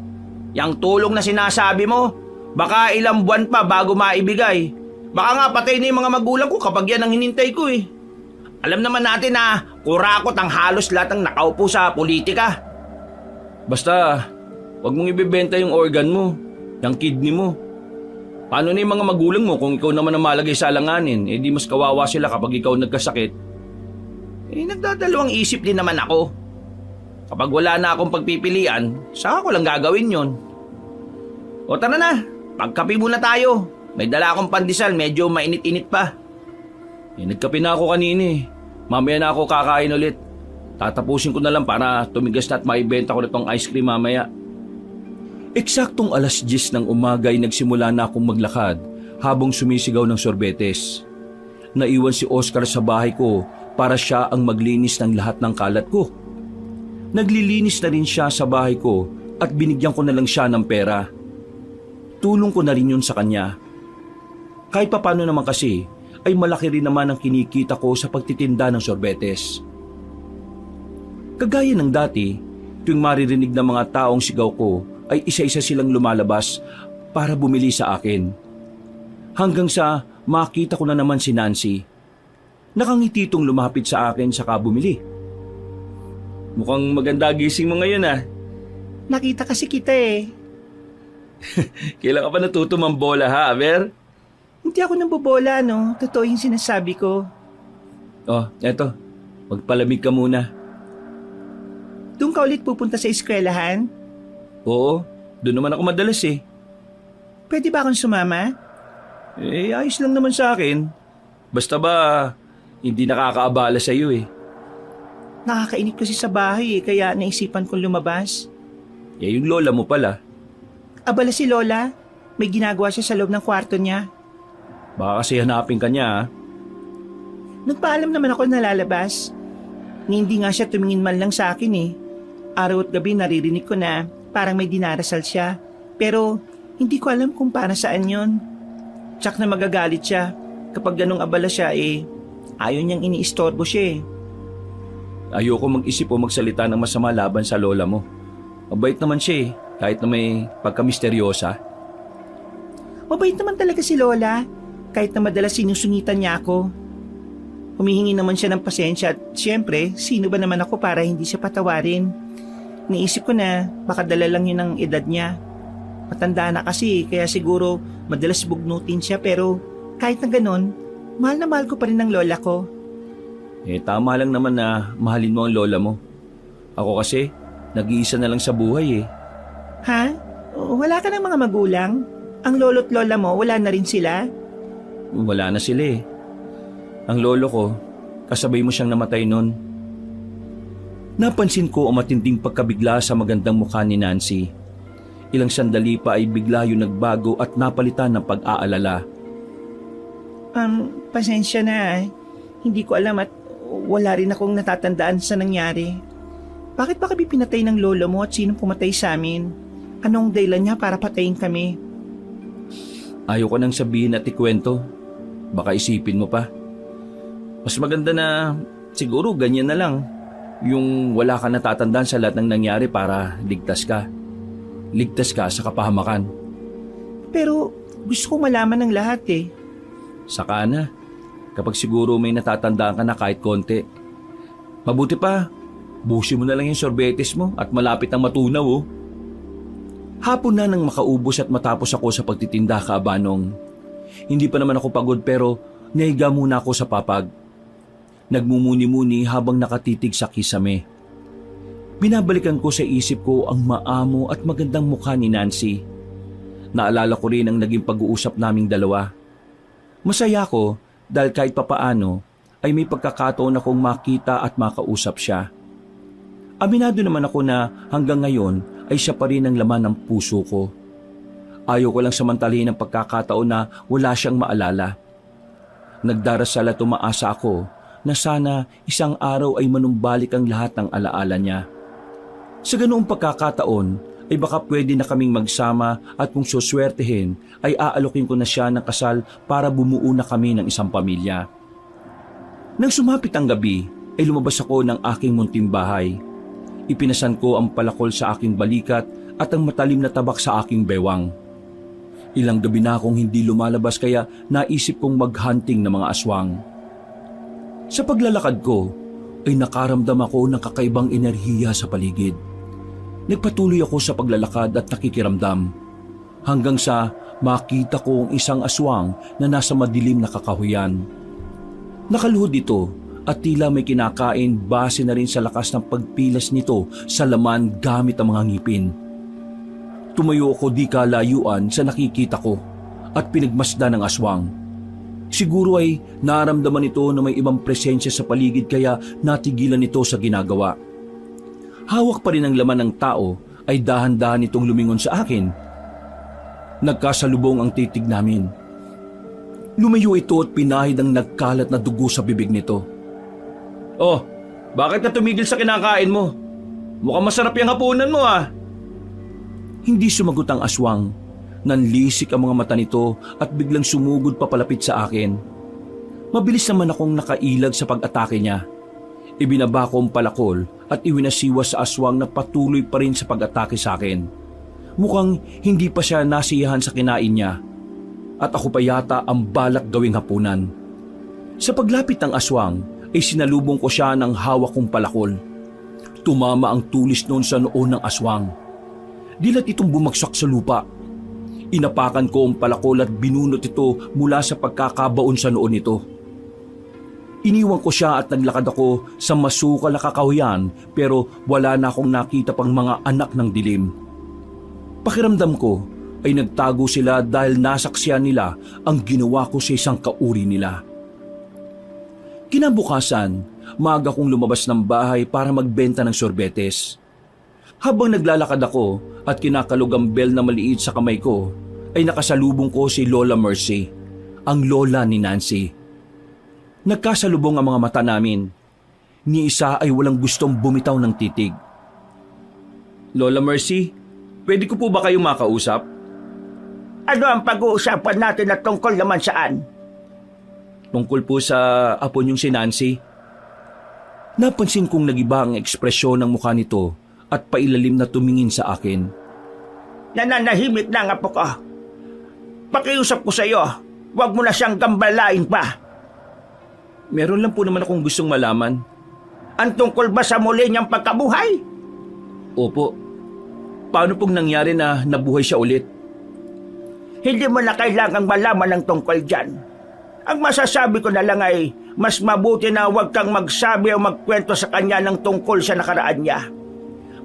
yung tulong na sinasabi mo, baka ilang buwan pa bago maibigay. Baka nga patay na yung mga magulang ko kapag yan ang hinintay ko eh. Alam naman natin na kurakot ang halos lahat ng nakaupo sa politika. Basta, wag mong ibebenta yung organ mo, yung kidney mo. Paano na yung mga magulang mo kung ikaw naman ang malagay sa alanganin, di mas kawawa sila kapag ikaw nagkasakit? Nagdadalawang isip din naman ako. Kapag wala na akong pagpipilian, saka ko lang gagawin yon. O tara na, pagkape muna tayo. May dala akong pandesal, medyo mainit-init pa. Nagkape na ako kanina eh. Mamaya na ako kakain ulit. Tatapusin ko na lang para tumigas na at maibenta ko na tong ice cream mamaya. Eksaktong 10:00 ng umaga ay nagsimula na akong maglakad habang sumisigaw ng sorbetes. Naiwan si Oscar sa bahay ko para siya ang maglinis ng lahat ng kalat ko. Naglilinis na rin siya sa bahay ko at binigyan ko na lang siya ng pera. Tulong ko na rin yun sa kanya. Kahit papano naman kasi ay malaki rin naman ang kinikita ko sa pagtitinda ng sorbetes. Kagaya ng dati, tuwing maririnig ng mga taong sigaw ko ay isa-isa silang lumalabas para bumili sa akin. Hanggang sa makita ko na naman si Nancy. Nakangiti itong lumapit sa akin saka bumili. Mukhang maganda gising mo ngayon ah. Nakita kasi kita eh. Kailan ka pa natuto mambola ha, Aber? Hindi ako nambobola, no? Totoo yung sinasabi ko. Oh, eto. Magpalamig ka muna. Doon ka ulit pupunta sa eskwelahan? Oo, doon naman ako madalas eh. Pwede ba akong sumama? Eh, ayos lang naman sa akin. Basta ba, hindi nakakaabala sa iyo eh. Nakakainip kasi sa bahay eh, kaya naisipan kong lumabas. Eh, yung lola mo pala. Abala si Lola. May ginagawa siya sa loob ng kwarto niya. Baka kasi hanapin ka niya ah. Nagpaalam naman ako na lalabas. Ni hindi nga siya tumingin man lang sa akin eh. Araw at gabi naririnig ko na parang may dinarasal siya. Pero hindi ko alam kung para saan yon. Tsak na magagalit siya. Kapag ganong abala siya eh, ayaw niyang iniistorbo siya eh. Ayoko mag-isip o magsalita ng masama laban sa lola mo. Mabait naman siya eh, kahit na may pagka-misteryosa. Mabait naman talaga si Lola, kahit na madalas sinusungitan niya ako. Humihingi naman siya ng pasensya at siyempre, sino ba naman ako para hindi siya patawarin? Naisip ko na baka dala lang yun ang edad niya. Matanda na kasi kaya siguro madalas bugnutin siya pero kahit na ganon, mahal na mahal ko pa rin ang lola ko. Eh tama lang naman na mahalin mo ang lola mo. Ako kasi, nag-iisa na lang sa buhay eh. Ha? Wala ka ng mga magulang? Ang lolo't lola mo, wala na rin sila? Wala na sila eh. Ang lolo ko, kasabay mo siyang namatay nun. Napansin ko ang matinding pagkabigla sa magandang mukha ni Nancy. Ilang sandali pa ay bigla yung nagbago at napalitan ng pag-aalala. Pasensya na eh. Hindi ko alam at wala rin akong natatandaan sa nangyari. Bakit ba kami pinatay ng lolo mo at sinong pumatay sa amin? Anong dahilan niya para patayin kami? Ayoko nang sabihin at ikwento. Baka isipin mo pa. Mas maganda na siguro ganyan na lang. Yung wala ka natatandaan sa lahat ng nangyari para ligtas ka. Ligtas ka sa kapahamakan. Pero gusto ko malaman ng lahat eh. Saka na. Kapag siguro may natatandaan ka na kahit konti. Mabuti pa, busin mo na lang yung sorbetes mo at malapit ang matunaw oh. Hapon na nang makaubos at matapos ako sa pagtitinda kaabanong. Hindi pa naman ako pagod pero nahiga muna ako sa papag. Nagmumuni-muni habang nakatitig sa kisame. Binabalikan ko sa isip ko ang maamo at magandang mukha ni Nancy. Naalala ko rin ang naging pag-uusap naming dalawa. Masaya ko dahil kahit papaano ay may pagkakataon akong makita at makausap siya. Aminado naman ako na hanggang ngayon ay siya pa rin ang laman ng puso ko. Ayaw ko lang samantalihin ang pagkakataon na wala siyang maalala. Nagdarasal at umaasa ako na sana isang araw ay manumbalik ang lahat ng alaala niya. Sa ganoong pagkakataon ay baka pwede na kaming magsama at kung suswertehin ay aalokin ko na siya ng kasal para bumuo na kami ng isang pamilya. Nang sumapit ang gabi ay lumabas ako ng aking munting bahay. Ipinasan ko ang palakol sa aking balikat at ang matalim na tabak sa aking bewang. Ilang gabi na akong hindi lumalabas kaya naisip kong maghunting ng mga aswang. Sa paglalakad ko ay nakaramdam ako ng kakaibang enerhiya sa paligid. Nagpatuloy ako sa paglalakad at nakikiramdam hanggang sa makita ko ang isang aswang na nasa madilim na kakahuyan. Nakaluhod ito at tila may kinakain base na rin sa lakas ng pagpilas nito sa laman gamit ang mga ngipin. Tumayo ako di kalayuan sa nakikita ko at pinagmasdan ng aswang. Siguro ay naramdaman ito na may ibang presensya sa paligid kaya natigilan ito sa ginagawa. Hawak pa rin ang laman ng tao ay dahan-dahan itong lumingon sa akin. Nagkasalubong ang titig namin. Lumayo ito at pinahid ang nagkalat na dugo sa bibig nito. Oh, bakit na tumigil sa kinakain mo? Mukhang masarap yung hapunan mo ah. Hindi sumagot ang aswang. Nanlisik ang mga mata nito at biglang sumugod papalapit sa akin. Mabilis naman akong nakailag sa pag-atake niya. Ibinaba ko ang palakol at iwinasiwas sa aswang na patuloy pa rin sa pag-atake sa akin. Mukhang hindi pa siya nasiyahan sa kinain niya. At ako pa yata ang balak gawing hapunan. Sa paglapit ng aswang ay sinalubong ko siya ng hawak kong palakol. Tumama ang tulis noon sa noo ng aswang. Dilat itong bumagsak sa lupa. Inapakan ko ang palakol at binunot ito mula sa pagkakabaon sa noo nito. Iniwan ko siya at naglakad ako sa masukal na kakahuyan pero wala na akong nakita pang mga anak ng dilim. Pakiramdam ko ay nagtago sila dahil nasaksihan nila ang ginawa ko sa isang kauri nila. Kinabukasan, maaga kong lumabas ng bahay para magbenta ng sorbetes. Habang naglalakad ako at kinakalog ang bell na maliit sa kamay ko, ay nakasalubong ko si Lola Mercy, ang lola ni Nancy. Nagkasalubong ang mga mata namin. Ni isa ay walang gustong bumitaw ng titig. Lola Mercy, pwede ko po ba kayong makausap? Ano ang pag-uusapan natin at tungkol naman saan? Tungkol po sa apo niyong si Nancy. Napansin kong nagiba ang ekspresyon ng mukha nito at pailalim na tumingin sa akin. Nananahimik na nga po ko. Pakiusap ko sa iyo, huwag mo na siyang gambalain pa. Meron lang po naman akong gustong malaman. Ang tungkol ba sa muli niyang pagkabuhay? Opo. Paano pong nangyari na nabuhay siya ulit? Hindi mo na kailangang malaman ang tungkol dyan. Ang masasabi ko na lang ay mas mabuti na huwag kang magsabi o magkwento sa kanya ng tungkol sa nakaraan niya.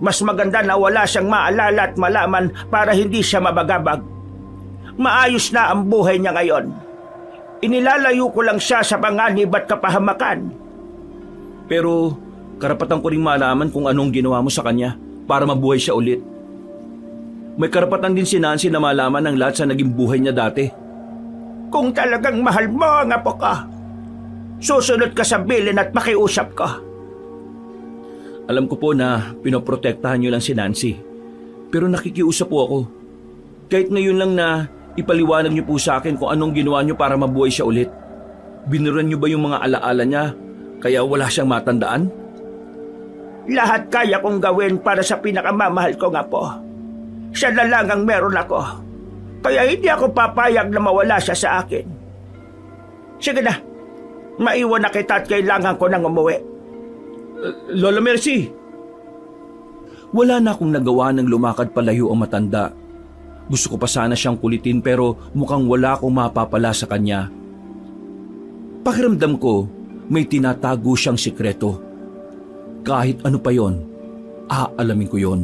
Mas maganda na wala siyang maalala at malaman para hindi siya mabagabag. Maayos na ang buhay niya ngayon. Inilalayo ko lang siya sa panganib at kapahamakan. Pero karapatan ko ring malaman kung anong ginawa mo sa kanya para mabuhay siya ulit. May karapatan din si Nancy na malaman ang lahat sa naging buhay niya dati. Kung talagang mahal mo ang apo ka, susunod ka sa bilin at makiusap ka. Alam ko po na pinoprotektahan niyo lang si Nancy. Pero nakikiusap po ako. Kahit ngayon lang na ipaliwanag niyo po sa akin kung anong ginawa niyo para mabuhay siya ulit. Binuran niyo ba yung mga alaala niya kaya wala siyang matandaan? Lahat kaya kong gawin para sa pinakamamahal kong apo. Siya na lang ang meron ako. Kaya hindi ako papayag na mawala siya sa akin. Sige na, maiwan na kita at kailangan ko nang umuwi. Lola Mercy! Wala na akong nagawa ng lumakad palayo ang matanda. Gusto ko pa sana siyang kulitin pero mukhang wala akong mapapala sa kanya. Pakiramdam ko, may tinatago siyang sikreto. Kahit ano pa yon, aalamin ko yon.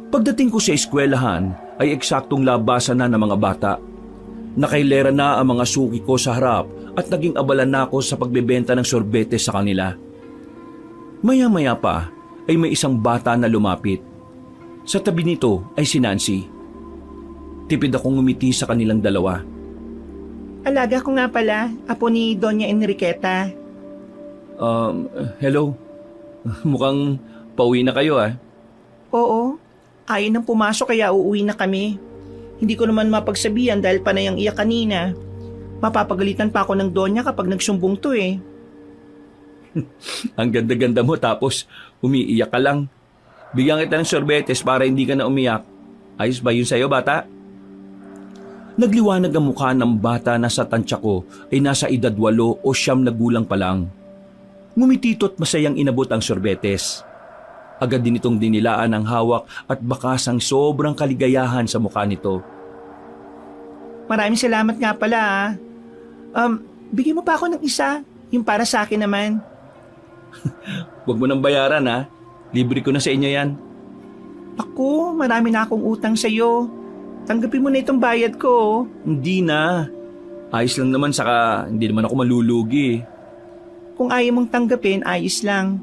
Pagdating ko sa eskwelahan ay eksaktong labasan na ng mga bata. Nakailera na ang mga suki ko sa harap at naging abala na ako sa pagbebenta ng sorbetes sa kanila. Maya-maya pa ay may isang bata na lumapit. Sa tabi nito ay si Nancy. Tipid akong ngumiti sa kanilang dalawa. Alaga ko nga pala, apo ni Doña Enriqueta. Hello. Mukhang pauwi na kayo ah. Oo, ayaw nang pumasok kaya uuwi na kami. Hindi ko naman mapagsabihan dahil panay ang iyak kanina. Mapapagalitan pa ako ng Donya kapag nagsumbong to eh. Ang ganda-ganda mo tapos umiiyak ka lang. Bigyan kita ng sorbetes para hindi ka na umiyak. Ayos ba yun sa'yo, bata? Nagliwanag ang mukha ng bata na sa tansya ko ay nasa edad 8 o 9 na gulang pa lang. Ngumitito't masayang inabot ang sorbetes. Agad din itong dinilaan ang hawak at bakasang sobrang kaligayahan sa mukha nito. Maraming salamat nga pala ah. Bigyan mo pa ako ng isa, yung para sa akin naman. Huwag mo nang bayaran ha. Libre ko na sa inyo yan. Ako, marami na akong utang sa'yo. Tanggapin mo na itong bayad ko. Hindi na. Ayos lang naman saka hindi naman ako malulugi. Kung ayaw mong tanggapin, ayos lang.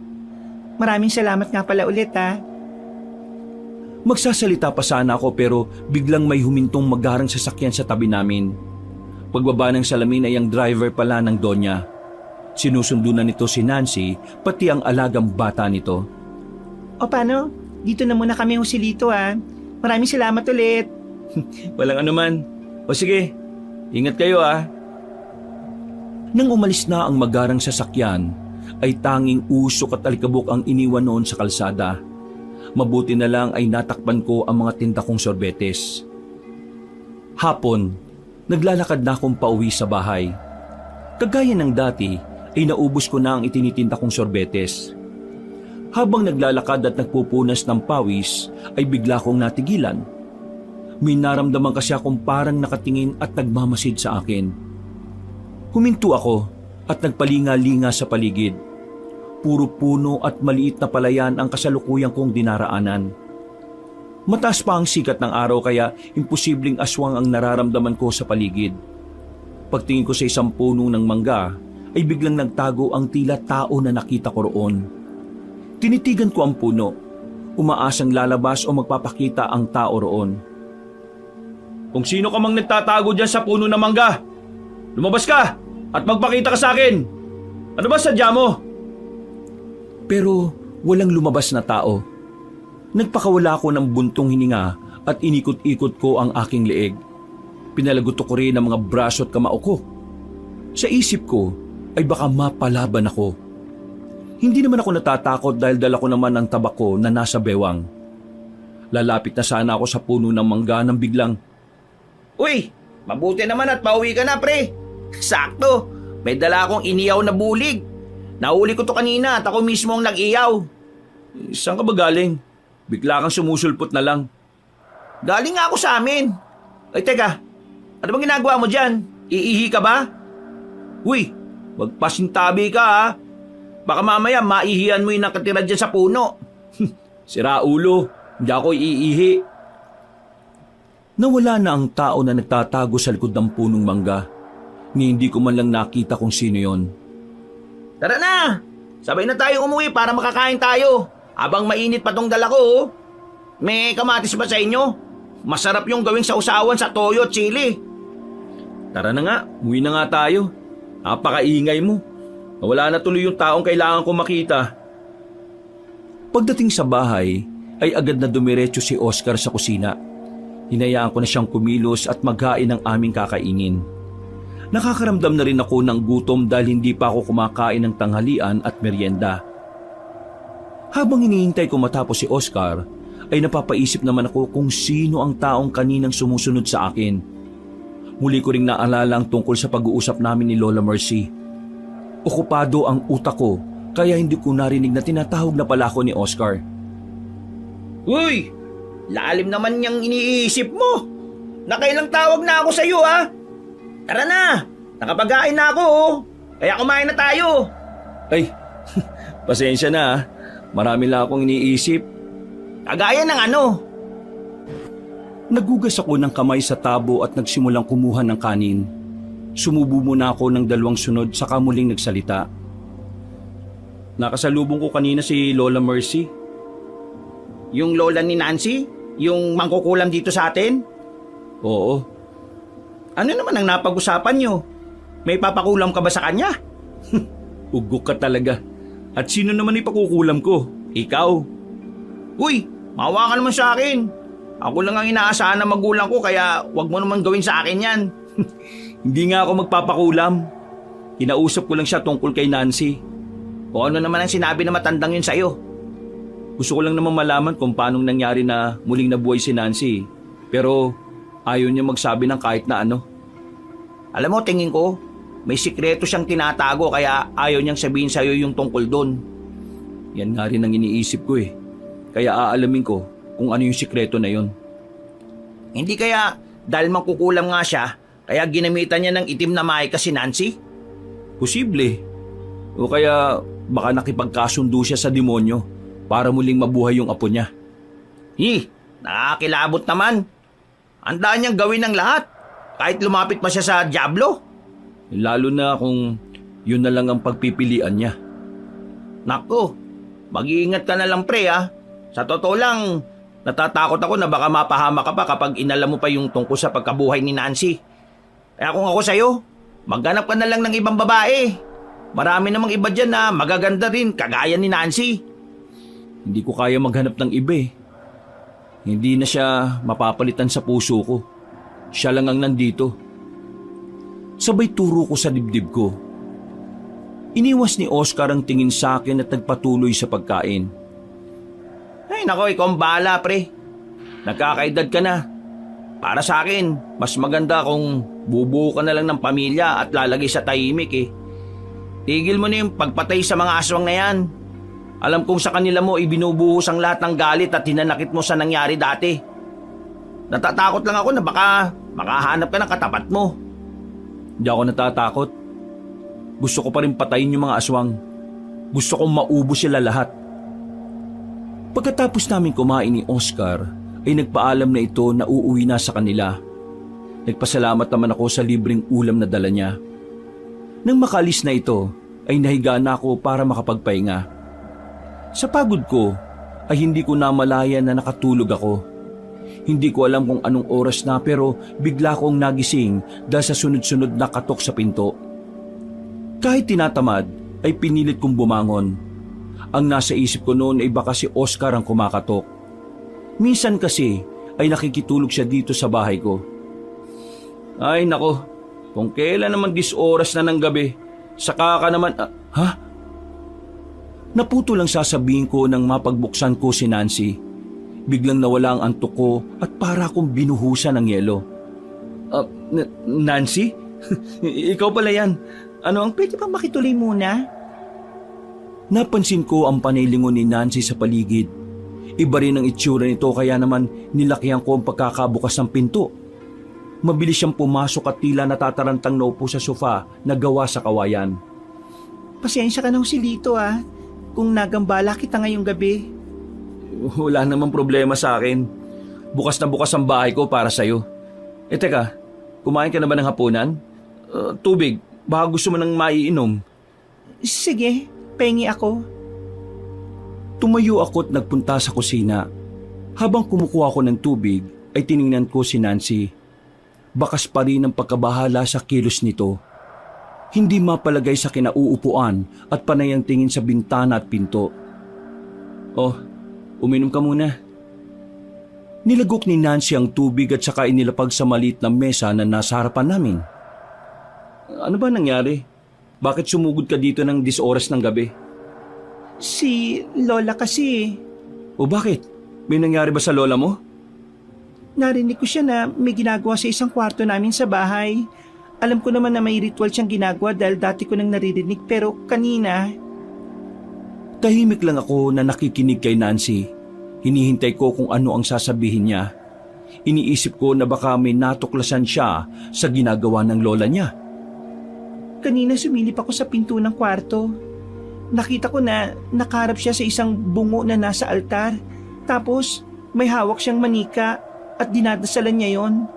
Maraming salamat nga pala ulit ha. Magsasalita pa sana ako pero biglang may humintong magarang sasakyan sa tabi namin. Pagbaba ng salamin ay ang driver pala ng Donya. Sinusundo na nito si Nancy, pati ang alagang bata nito. O paano? Dito na muna kami, Joselito ha. Maraming salamat ulit. Walang anuman. O sige, ingat kayo ah. Nang umalis na ang magarang sasakyan, ay tanging usok at alikabok ang iniwan noon sa kalsada. Mabuti na lang ay natakpan ko ang mga tinda kong sorbetes. Hapon, naglalakad na akong pauwi sa bahay. Kagaya ng dati, ay naubos ko na ang itinitinda kong sorbetes. Habang naglalakad at nagpupunas ng pawis, ay bigla kong natigilan. May naramdaman kasi akong parang nakatingin at nagmamasid sa akin. Huminto ako at nagpalinga-linga sa paligid. Puro puno at maliit na palayan ang kasalukuyang kong dinaraanan. Mataas pa ang sikat ng araw kaya imposibleng aswang ang nararamdaman ko sa paligid. Pagtingin ko sa isang puno ng mangga ay biglang nagtago ang tila tao na nakita ko roon. Tinitigan ko ang puno, umaasang lalabas o magpapakita ang tao roon. Kung sino ka mang nagtatago dyan sa puno ng mangga, lumabas ka at magpakita ka sa akin. Ano ba sadya mo? Pero walang lumabas na tao. Nagpakawala ko ng buntong hininga at inikot-ikot ko ang aking leeg. Pinalagutok ko rin ang mga braso at kamao ko. Sa isip ko ay baka mapalaban ako. Hindi naman ako natatakot dahil dala ko naman ang tabako na nasa bewang. Lalapit na sana ako sa puno ng mangga nang biglang, Uy, mabuti naman at pauwi ka na pre. Sakto, may dala akong iniyaw na bulig. Nahuli ko to kanina at ako mismo ang nag-iyaw. saan ka ba galing? Bigla kang sumusulpot na lang. Galing nga ako sa amin. Ay teka, ano bang ginagawa mo dyan? Iihi ka ba? Uy, magpasintabi ka ha. Baka mamaya maihihan mo yung nakatira dyan sa puno. Sira ulo, hindi ako iihi. Nawala na ang tao na nagtatago sa likod ng punong mangga. Ni hindi ko man lang nakita kung sino yon. Tara na! Sabay na tayo umuwi para makakain tayo. Habang mainit pa tong dala ko. Oh. May kamatis ba sa inyo? Masarap yung gawing sausawan sa toyo at chili. Tara na nga, umuwi na nga tayo. Napakaingay mo. Nawala na tuloy yung taong kailangan kong makita. Pagdating sa bahay, ay agad na dumiretso si Oscar sa kusina. Hinayaan ko na siyang kumilos at maghain ng aming kakainin. Nakakaramdam na rin ako ng gutom dahil hindi pa ako kumakain ng tanghalian at merienda. Habang hinihintay ko matapos si Oscar, ay napapaisip naman ako kung sino ang taong kaninang sumusunod sa akin. Muli ko ring naalala ang tungkol sa pag-uusap namin ni Lola Mercy. Okupado ang utak ko kaya hindi ko narinig na tinatawag na pala ako ni Oscar. Uy! Lalim naman niyang iniisip mo. Nakailang tawag na ako sa iyo ha. Tara na! Nakapagkain na ako oh. Kaya kumain na tayo. Ay, pasensya na ah. Marami lang akong iniisip. Kagaya ng ano? Nagugas ako ng kamay sa tabo at nagsimulang kumuha ng kanin. Sumubo muna ako ng 2 sunod saka muling nagsalita. Nakasalubong ko kanina si Lola Mercy. Yung lola ni Nancy? Yung mangkukulam dito sa atin? Oo. Ano naman ang napag-usapan nyo? May papakulam ka ba sa kanya? Ugok ka talaga. At sino naman ipakukulam ko? Ikaw? Uy, maawa ka naman sa akin. Ako lang ang inaasahan ng magulang ko kaya wag mo naman gawin sa akin yan. Hindi nga ako magpapakulam. Kinausap ko lang siya tungkol kay Nancy. O ano naman ang sinabi na matandang yun sa'yo? Gusto ko lang naman malaman kung paanong nangyari na muling nabuhay si Nancy. Pero ayaw niya magsabi ng kahit na ano. Alam mo, tingin ko, may sikreto siyang tinatago kaya ayaw niyang sabihin sa'yo yung tungkol doon. Yan nga rin ang iniisip ko eh. Kaya aalamin ko kung ano yung sikreto na yon. Hindi kaya dahil mangkukulam nga siya, kaya ginamitan niya ng itim na maika si Nancy? Posible. O kaya baka nakipagkasundo siya sa demonyo para muling mabuhay yung apo niya. Nakakilabot naman. Handaan niyang gawin ng lahat, kahit lumapit pa siya sa Diablo. Lalo na kung yun na lang ang pagpipilian niya. Nako, mag-iingat ka na lang pre ha. Sa totoo lang, natatakot ako na baka mapahama ka pa kapag inalam mo pa yung tungkol sa pagkabuhay ni Nancy. Kaya kung ako sa'yo, maghanap ka na lang ng ibang babae. Marami namang iba dyan na magaganda rin, kagaya ni Nancy. Hindi ko kaya maghanap ng iba eh. Hindi na siya mapapalitan sa puso ko. Siya lang ang nandito. Sabay turo ko sa dibdib ko. Iniwas ni Oscar ang tingin sa akin at nagpatuloy sa pagkain. Ay nako, ikaw ang bahala pre. Nagkakaedad ka na. Para sa akin, mas maganda kung bubuo ka na lang ng pamilya at lalagay sa tahimik eh. Tigil mo na yung pagpatay sa mga aswang na yan. Alam kong sa kanila mo ibinubuhos ang lahat ng galit at hinanakit mo sa nangyari dati. Natatakot lang ako na baka makahanap ka ng katapat mo. Hindi ako natatakot. Gusto ko pa rin patayin yung mga aswang. Gusto kong maubos sila lahat. Pagkatapos namin kumain ni Oscar, ay nagpaalam na ito na uuwi na sa kanila. Nagpasalamat naman ako sa libreng ulam na dala niya. Nang makalis na ito, ay nahiga na ako para makapagpahinga. Sa pagod ko, ay hindi ko namalaya na nakatulog ako. Hindi ko alam kung anong oras na pero bigla kong nagising dahil sa sunod-sunod na katok sa pinto. Kahit tinatamad, ay pinilit kong bumangon. Ang nasa isip ko noon ay baka si Oscar ang kumakatok. Minsan kasi ay nakikitulog siya dito sa bahay ko. Ay nako, kung kailan naman 10 oras na ng gabi, saka ka naman... ha? Naputo lang sasabihin ko nang mapagbuksan ko si Nancy. Biglang nawala ang antok ko at para akong binuhusan ng yelo. Nancy? Ikaw pala yan. Ano ang... Pwede bang makituloy muna? Napansin ko ang panaylingon ni Nancy sa paligid. Iba rin ang itsura nito kaya naman nilakihan ko ang pagkakabukas ng pinto. Mabilis siyang pumasok at tila natatarantang naupo sa sofa na gawa sa kawayan. Pasensya ka na Joselito kung nagambala kita ngayong gabi. Wala namang problema sa akin. Bukas na bukas ang bahay ko para sa'yo. Teka, kumain ka na ba ng hapunan? Tubig, baka gusto mo nang maiinom. Sige, pengi ako. Tumayo ako at nagpunta sa kusina. Habang kumukuha ko ng tubig, ay tiningnan ko si Nancy. Bakas pa rin ang pagkabahala sa kilos nito. Hindi mapalagay sa kinauupuan at panay ang tingin sa bintana at pinto. Oh, uminom ka muna. Nilagok ni Nancy ang tubig at saka inilapag sa maliit na mesa na nasa harapan namin. Ano ba nangyari? Bakit sumugod ka dito ng 10 oras ng gabi? Si Lola kasi. O bakit? May nangyari ba sa lola mo? Narinig ko siya na may ginagawa sa isang kwarto namin sa bahay. Alam ko naman na may ritual siyang ginagawa dahil dati ko nang naririnig pero kanina... Tahimik lang ako na nakikinig kay Nancy. Hinihintay ko kung ano ang sasabihin niya. Iniisip ko na baka may natuklasan siya sa ginagawa ng lola niya. Kanina sumilip ako sa pinto ng kwarto. Nakita ko na nakaharap siya sa isang bungo na nasa altar. Tapos may hawak siyang manika at dinadasalan niya yon.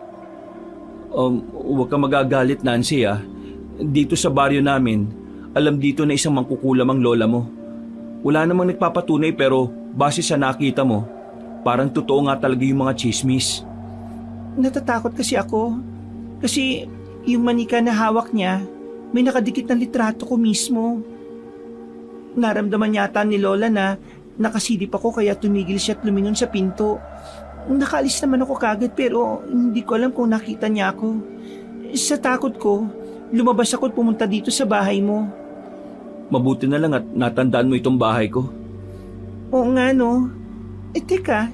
Huwag ka magagalit Nancy Dito sa baryo namin, alam dito na isang mangkukulam ang lola mo. Wala namang nagpapatunay pero base sa nakita mo, parang totoo nga talaga yung mga chismis. Natatakot kasi ako. Kasi yung manika na hawak niya, may nakadikit na litrato ko mismo. Naramdaman yata ni Lola na nakasilip ako kaya tumigil siya at lumingon sa pinto. Nakaalis naman ako kagad pero hindi ko alam kung nakita niya ako. Sa takot ko, lumabas ako at pumunta dito sa bahay mo. Mabuti na lang at natandaan mo itong bahay ko. Oo nga no. Teka,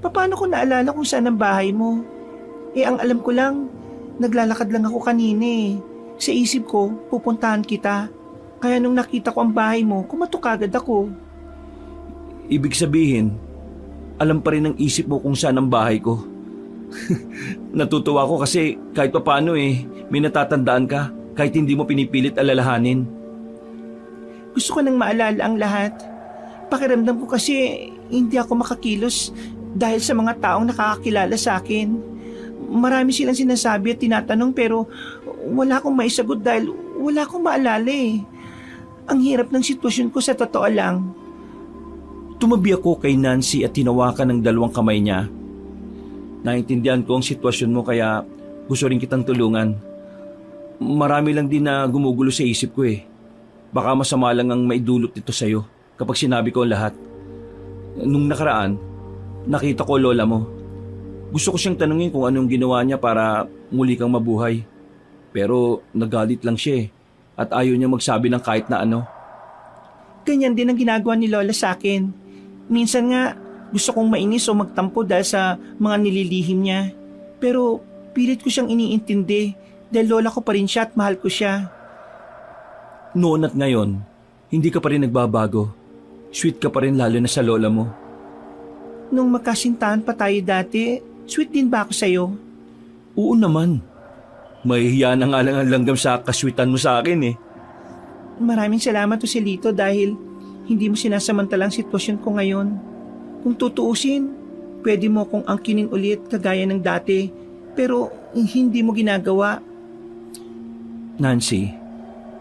paano ko naalala kung saan ang bahay mo? Ang alam ko lang, naglalakad lang ako kanina. Sa isip ko, pupuntahan kita. Kaya nung nakita ko ang bahay mo, kumatok agad ako. Ibig sabihin, alam pa rin ng isip mo kung saan ang bahay ko. Natutuwa ko kasi kahit papaano may natatandaan ka kahit hindi mo pinipilit alalahanin. Gusto ko nang maalala ang lahat. Pakiramdam ko kasi hindi ako makakilos dahil sa mga taong nakakakilala sa akin. Marami silang sinasabi at tinatanong pero wala akong maisagot dahil wala akong maalala. Ang hirap ng sitwasyon ko sa totoo lang. Tumabi ako kay Nancy at tinawakan ng 2 kamay niya. Naintindihan ko ang sitwasyon mo kaya gusto rin kitang tulungan. Marami lang din na gumugulo sa isip ko eh. Baka masama lang ang maidulot nito sa'yo kapag sinabi ko ang lahat. Nung nakaraan, nakita ko lola mo. Gusto ko siyang tanungin kung anong ginawa niya para muli kang mabuhay. Pero nagalit lang siya at ayaw niya magsabi ng kahit na ano. Ganyan din ang ginagawa ni Lola sa akin. Minsan nga, gusto kong mainis o magtampo dahil sa mga nililihim niya. Pero pilit ko siyang iniintindi dahil lola ko pa rin siya at mahal ko siya. Noon at ngayon, hindi ka pa rin nagbabago. Sweet ka pa rin lalo na sa lola mo. Nung magkasintahan pa tayo dati, sweet din ba ako sa'yo? Oo naman. Mahihiya na nga lang ang langgam sa kaswitan mo sa akin eh. Maraming salamat Joselito dahil hindi mo sinasamantalang sitwasyon ko ngayon. Kung tutuusin, pwede mo akong angkinin ulit kagaya ng dati, pero hindi mo ginagawa. Nancy,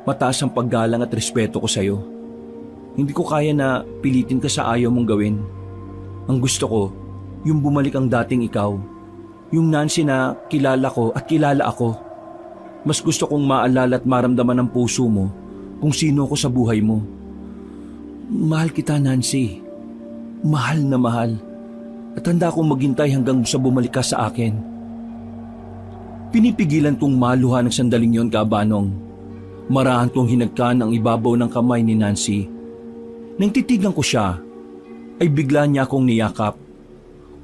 mataas ang paggalang at respeto ko sa'yo. Hindi ko kaya na pilitin ka sa ayaw mong gawin. Ang gusto ko, yung bumalik ang dating ikaw. Yung Nancy na kilala ko at kilala ako. Mas gusto kong maalala at maramdaman ng puso mo kung sino ako sa buhay mo. Mahal kita, Nancy. Mahal na mahal. At handa akong maghintay hanggang sa bumalik ka sa akin. Pinipigilan kong maluha ng sandaling yon, Kabanong. Marahan kong hinagkan ang ibabaw ng kamay ni Nancy. Nang titigan ko siya, ay bigla niya akong niyakap.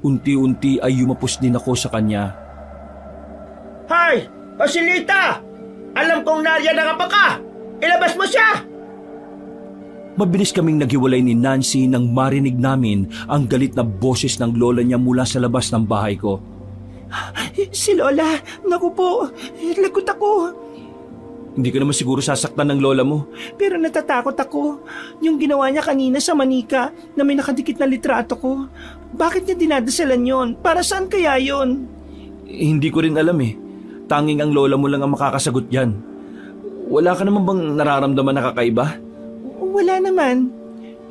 Unti-unti ay yumapos din ako sa kanya. Hay! Joselita! Alam kong nariyan na ka ka! Ilabas mo siya! Mabilis kaming naghiwalay ni Nancy nang marinig namin ang galit na boses ng lola niya mula sa labas ng bahay ko. Si Lola, naku po, lagot ako. Hindi ka naman siguro sasaktan ng lola mo. Pero natatakot ako. Yung ginawa niya kanina sa manika na may nakadikit na litrato ko. Bakit niya dinadasalan yon? Para saan kaya yon? Hindi ko rin alam eh. Tanging ang lola mo lang ang makakasagot dyan. Wala ka naman bang nararamdaman na kakaiba? Wala naman.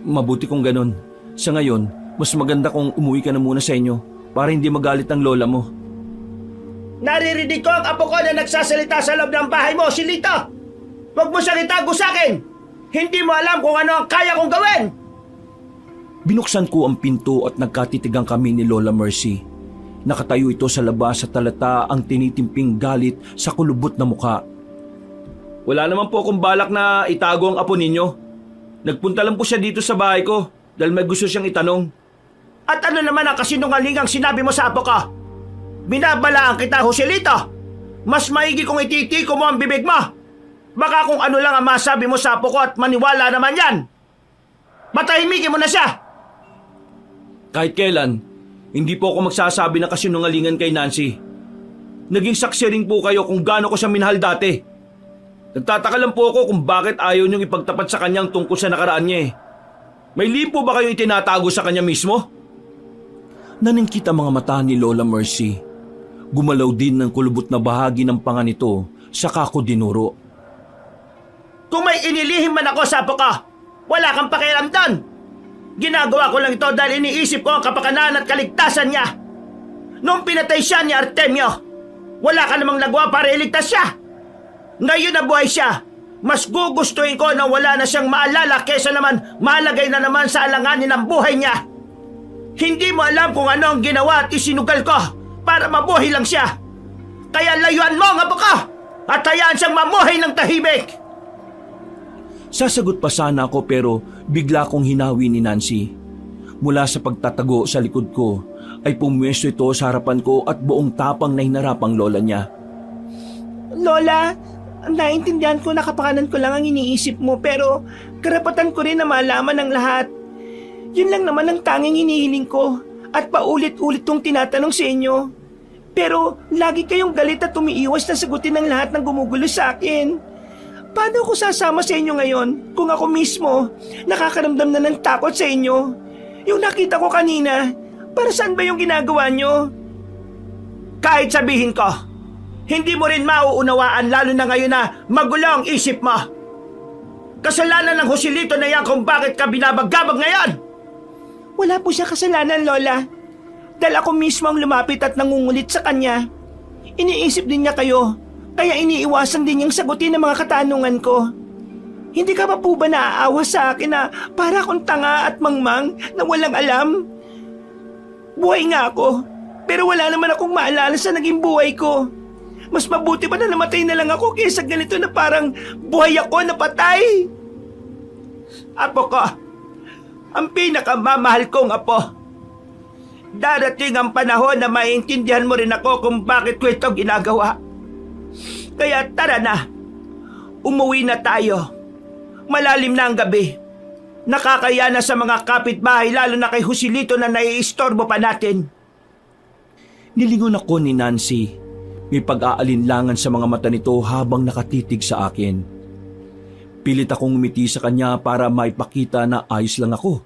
Mabuti kung ganun. Sa ngayon, mas maganda kung umuwi ka na muna sa inyo para hindi magalit ang lola mo. Naririnig ko ang apo ko na nagsasalita sa loob ng bahay mo, Joselito! Huwag mo siyang itago sa akin! Hindi mo alam kung ano ang kaya kong gawin! Binuksan ko ang pinto at nagkatitigang kami ni Lola Mercy. Nakatayo ito sa labas at talata ang tinitimping galit sa kulubot na mukha. Wala naman po akong balak na itago ang apo ninyo. Nagpunta lang po siya dito sa bahay ko dahil may gusto siyang itanong. At ano naman ang kasinungalingang sinabi mo sa apo ko? Binabalaan kita, Joselito! Mas maigi kung ititiko mo ang bibig mo! Baka kung ano lang ang masabi mo sa apo ko at maniwala naman yan! Matahimikin mo na siya! Kahit kailan, hindi po ako magsasabi ng kasinungalingan kay Nancy. Naging saksi rin po kayo kung gaano ko siya minahal dati. Nagtataka lang po ako kung bakit ayaw niyong ipagtapat sa kanyang tungkol sa nakaraan niya eh. May limpo ba kayong itinatago sa kanya mismo? Naningkit ang mga mata ni Lola Mercy. Gumalaw din ng kulubot na bahagi ng panga nito, saka ko dinuro. Kung may inilihim man ako sa apo ko, wala kang pakialam doon! Ginagawa ko lang ito dahil iniisip ko ang kapakanan at kaligtasan niya. Noong pinatay siya ni Artemio, wala ka namang nagawa para iligtas siya. Ngayon na buhay siya, mas gugustuhin ko na wala na siyang maalala kesa naman malagay na naman sa alanganin ng buhay niya. Hindi mo alam kung ano ang ginawa at isinugal ko para mabuhay lang siya. Kaya layuan mo ang apo ko at hayaan siyang mamuhay ng tahimik. Sasagot pa sana ako pero bigla kong hinawi ni Nancy. Mula sa pagtatago sa likod ko ay pumwesto ito sa harapan ko at buong tapang na hinarap ang lola niya. Lola, naintindihan ko na kapakanan ko lang ang iniisip mo pero karapatan ko rin na malaman ang lahat. Yun lang naman ang tanging hinihiling ko at paulit-ulit kong tinatanong sa inyo. Pero lagi kayong galit at umiiwas na sagutin ang lahat ng gumugulo sa akin. Paano ako sasama sa inyo ngayon kung ako mismo nakakaramdam na ng takot sa inyo? Yung nakita ko kanina, para saan ba yung ginagawa nyo? Kahit sabihin ko, hindi mo rin mauunawaan lalo na ngayon na magulo ang isip mo. Kasalanan ng Joselito na yan kung bakit ka binabagabag ngayon. Wala po siya kasalanan, Lola. Dahil ako mismo ang lumapit at nangungulit sa kanya. Iniisip din niya kayo. Kaya iniiwasan din niyang sagutin ang mga katanungan ko. Hindi ka pa po ba naaawa sa akin na para akong tanga at mangmang na walang alam? Buhay nga ako, pero wala naman akong maalala sa naging buhay ko. Mas mabuti pa na namatay na lang ako kaysa ganito na parang buhay ako na patay. Apo ko, ang pinakamamahal kong apo. Darating ang panahon na maintindihan mo rin ako kung bakit ko ito ginagawa. Kaya tara na, umuwi na tayo. Malalim na ang gabi. Nakakaya na sa mga kapitbahay lalo na kay Joselito na naiistorbo pa natin. Nilingon ako ni Nancy. May pag-aalinlangan sa mga mata nito habang nakatitig sa akin. Pilit akong umiti sa kanya para maipakita na ayos lang ako.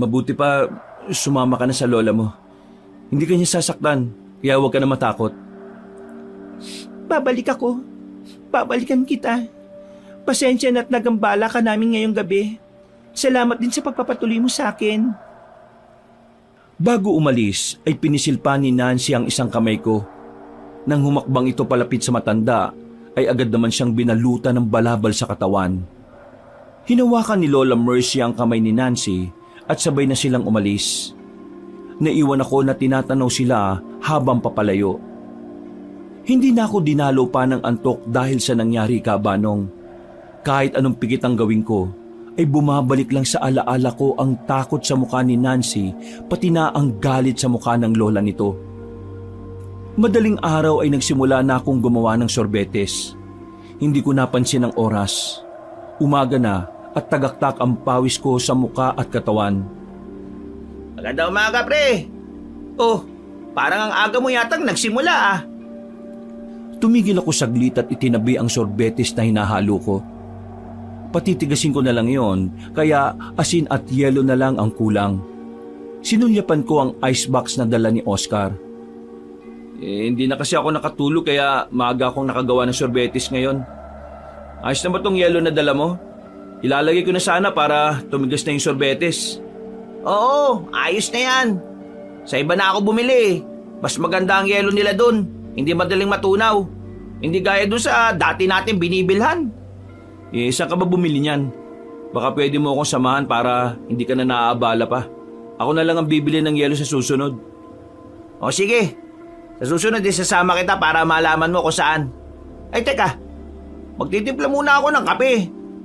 Mabuti pa sumama ka na sa lola mo. Hindi ka niya sasaktan, kaya huwag ka na matakot. Babalik ako. Babalikan kita. Pasensya na't nagambala ka namin ngayong gabi. Salamat din sa pagpapatuloy mo sa akin. Bago umalis ay pinisilpa ni Nancy ang isang kamay ko. Nang humakbang ito palapit sa matanda, ay agad naman siyang binalutan ng balabal sa katawan. Hinawakan ni Lola Mercy ang kamay ni Nancy at sabay na silang umalis. Naiwan ako na tinatanaw sila habang papalayo. Hindi na ako dinalo pa ng antok dahil sa nangyari, Kabanong. Kahit anong pikit ang gawin ko, ay bumabalik lang sa alaala ko ang takot sa mukha ni Nancy, pati na ang galit sa mukha ng lola nito. Madaling araw ay nagsimula na akong gumawa ng sorbetes. Hindi ko napansin ang oras. Umaga na at tagaktak ang pawis ko sa mukha at katawan. Maganda umaga, pre. Oh, parang ang aga mo yatang nagsimula ah. Tumigil ako saglit at itinabi ang sorbetes na hinahalo ko. Patitigasin ko na lang yon, kaya asin at yelo na lang ang kulang. Sinulyapan ko ang icebox na dala ni Oscar. Hindi na kasi ako nakatulog kaya maaga akong nakagawa ng sorbetes ngayon. Ayos na ba tong yelo na dala mo? Ilalagay ko na sana para tumigas na yung sorbetes. Oo, ayos na yan. Sa iba na ako bumili. Mas maganda ang yelo nila dun. Hindi madaling matunaw. Hindi gaya dun sa dati natin binibilhan. Saan ka ba bumili niyan? Baka pwede mo akong samahan para hindi ka na naaabala pa. Ako na lang ang bibili ng yelo sa susunod. O sige, sa susunod sasama kita para malaman mo kung saan. Ay teka, magtitimpla muna ako ng kape.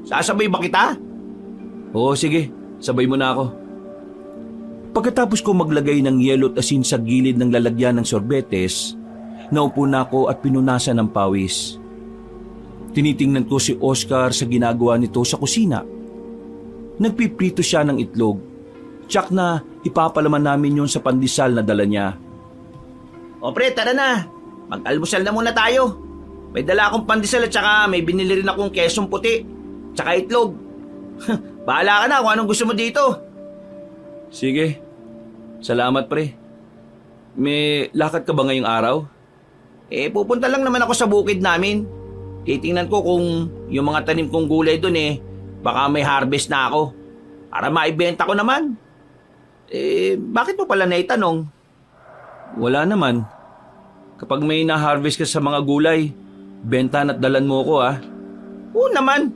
Sasabay ba kita? Oo sige, sabay mo na ako. Pagkatapos ko maglagay ng yelo at asin sa gilid ng lalagyan ng sorbetes, naupo na ako at pinunasan ng pawis. Tinitingnan ko si Oscar sa ginagawa nito sa kusina. Nagpiprito siya ng itlog. Tsak na ipapalaman namin yon sa pandesal na dala niya. O pre, tara na. Mag-almusal na muna tayo. May dala akong pandesal at saka may binili rin akong kesong puti. Tsaka itlog. Bahala ka na kung anong gusto mo dito. Sige. Salamat pre. May lakad ka ba ngayong araw? Pupunta lang naman ako sa bukid namin. Titingnan ko kung yung mga tanim kong gulay dun baka may harvest na ako. Para maibenta ko naman. Bakit mo pala naitanong? Wala naman. Kapag may na-harvest ka sa mga gulay, bentahan at dalan mo ko ah. Oo naman.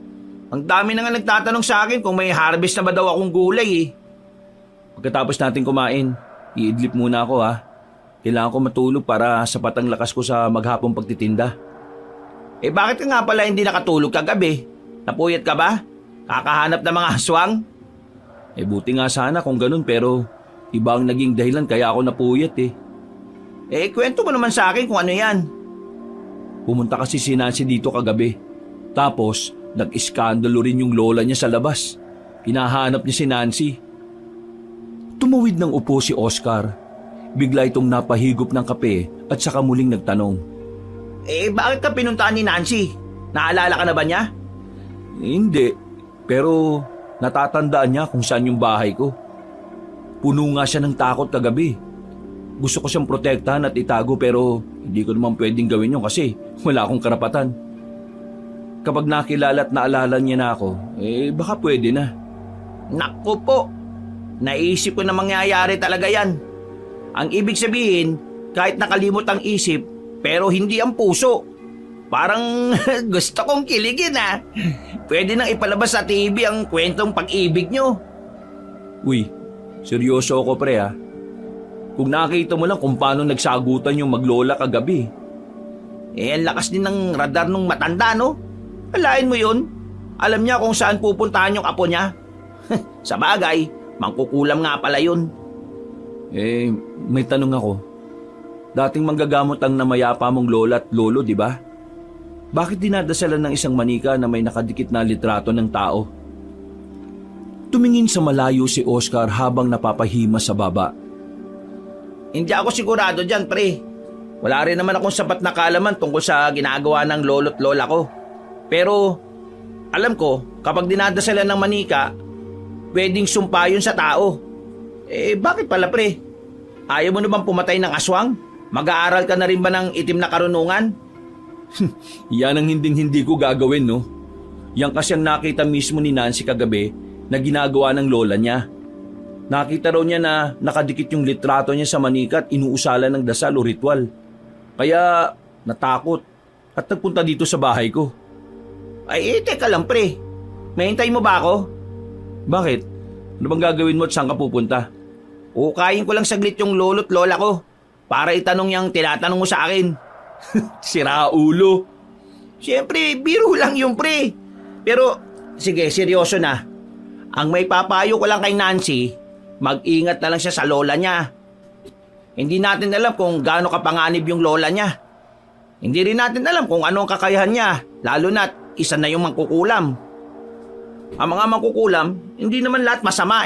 Ang dami na nga nagtatanong sa akin kung may harvest na ba daw akong gulay Pagkatapos natin kumain, iidlip muna ako ah. Kailangan ko matulog para sapat ang lakas ko sa maghapong pagtitinda. Bakit ka nga pala hindi nakatulog kagabi? Napuyat ka ba? Kakahanap ng mga aswang? Buti nga sana kung ganun pero iba ang naging dahilan kaya ako napuyat Kwento mo naman sa akin kung ano yan. Pumunta kasi si Nancy dito kagabi. Tapos nag-iskandalo rin yung lola niya sa labas. Hinahanap niya si Nancy. Tumawid ng upo si Oscar. Bigla itong napahigop ng kape at saka muling nagtanong. Bakit ka pinuntahan ni Nancy? Naalala ka na ba niya? Hindi, pero natatandaan niya kung saan yung bahay ko. Puno nga siya ng takot kagabi. Gusto ko siyang protektahan at itago pero hindi ko naman pwedeng gawin yun kasi wala akong karapatan. Kapag nakilala at naalala niya na ako, baka pwede na. Naku po, naisip ko na mangyayari talaga yan. Ang ibig sabihin, kahit nakalimot ang isip, pero hindi ang puso. Parang gusto kong kiligin Pwede nang ipalabas sa TV ang kwentong pag-ibig nyo. Uy, seryoso ako pre ha. Kung nakita mo lang kung paano nagsagutan yung maglola kagabi. Ang lakas din ng radar nung matanda, no? Alain mo yun. Alam niya kung saan pupuntahan yung apo niya. Sa bagay, mangkukulam nga pala yun. May tanong ako. Dating manggagamot ang namayapa mong lola at lolo, di ba? Bakit dinadasalan ng isang manika na may nakadikit na litrato ng tao? Tumingin sa malayo si Oscar habang napapahima sa baba. Hindi ako sigurado dyan, pre. Wala rin naman akong sapat na kaalaman tungkol sa ginagawa ng lolo't lola ko. Pero, alam ko, kapag dinadasalan ng manika, pwedeng sumpa yun sa tao. Bakit pala, pre? Ayaw mo na bang pumatay ng aswang? Mag-aaral ka na rin ba ng itim na karunungan? Yan ang hindi ko gagawin, no? Yan kasi ang nakita mismo ni Nancy kagabi na ginagawa ng lola niya. Nakita raw niya na nakadikit yung litrato niya sa manika at inuusala ng dasal o ritual. Kaya natakot at nagpunta dito sa bahay ko. Teka lang, pre. Mahintay mo ba ako? Bakit? Ano bang gagawin mo at saan ka pupunta? Ukayin ko lang saglit yung lolo't lola ko para itanong yung tinatanong mo sa akin. Sira ulo. Siyempre, biro lang yung pre. Pero, sige, seryoso na. Ang may papayo ko lang kay Nancy, mag-ingat na lang siya sa lola niya. Hindi natin alam kung gaano kapanganib yung lola niya. Hindi rin natin alam kung ano ang kakayahan niya, lalo na't isa na yung mangkukulam. Ang mga mangkukulam, hindi naman lahat masama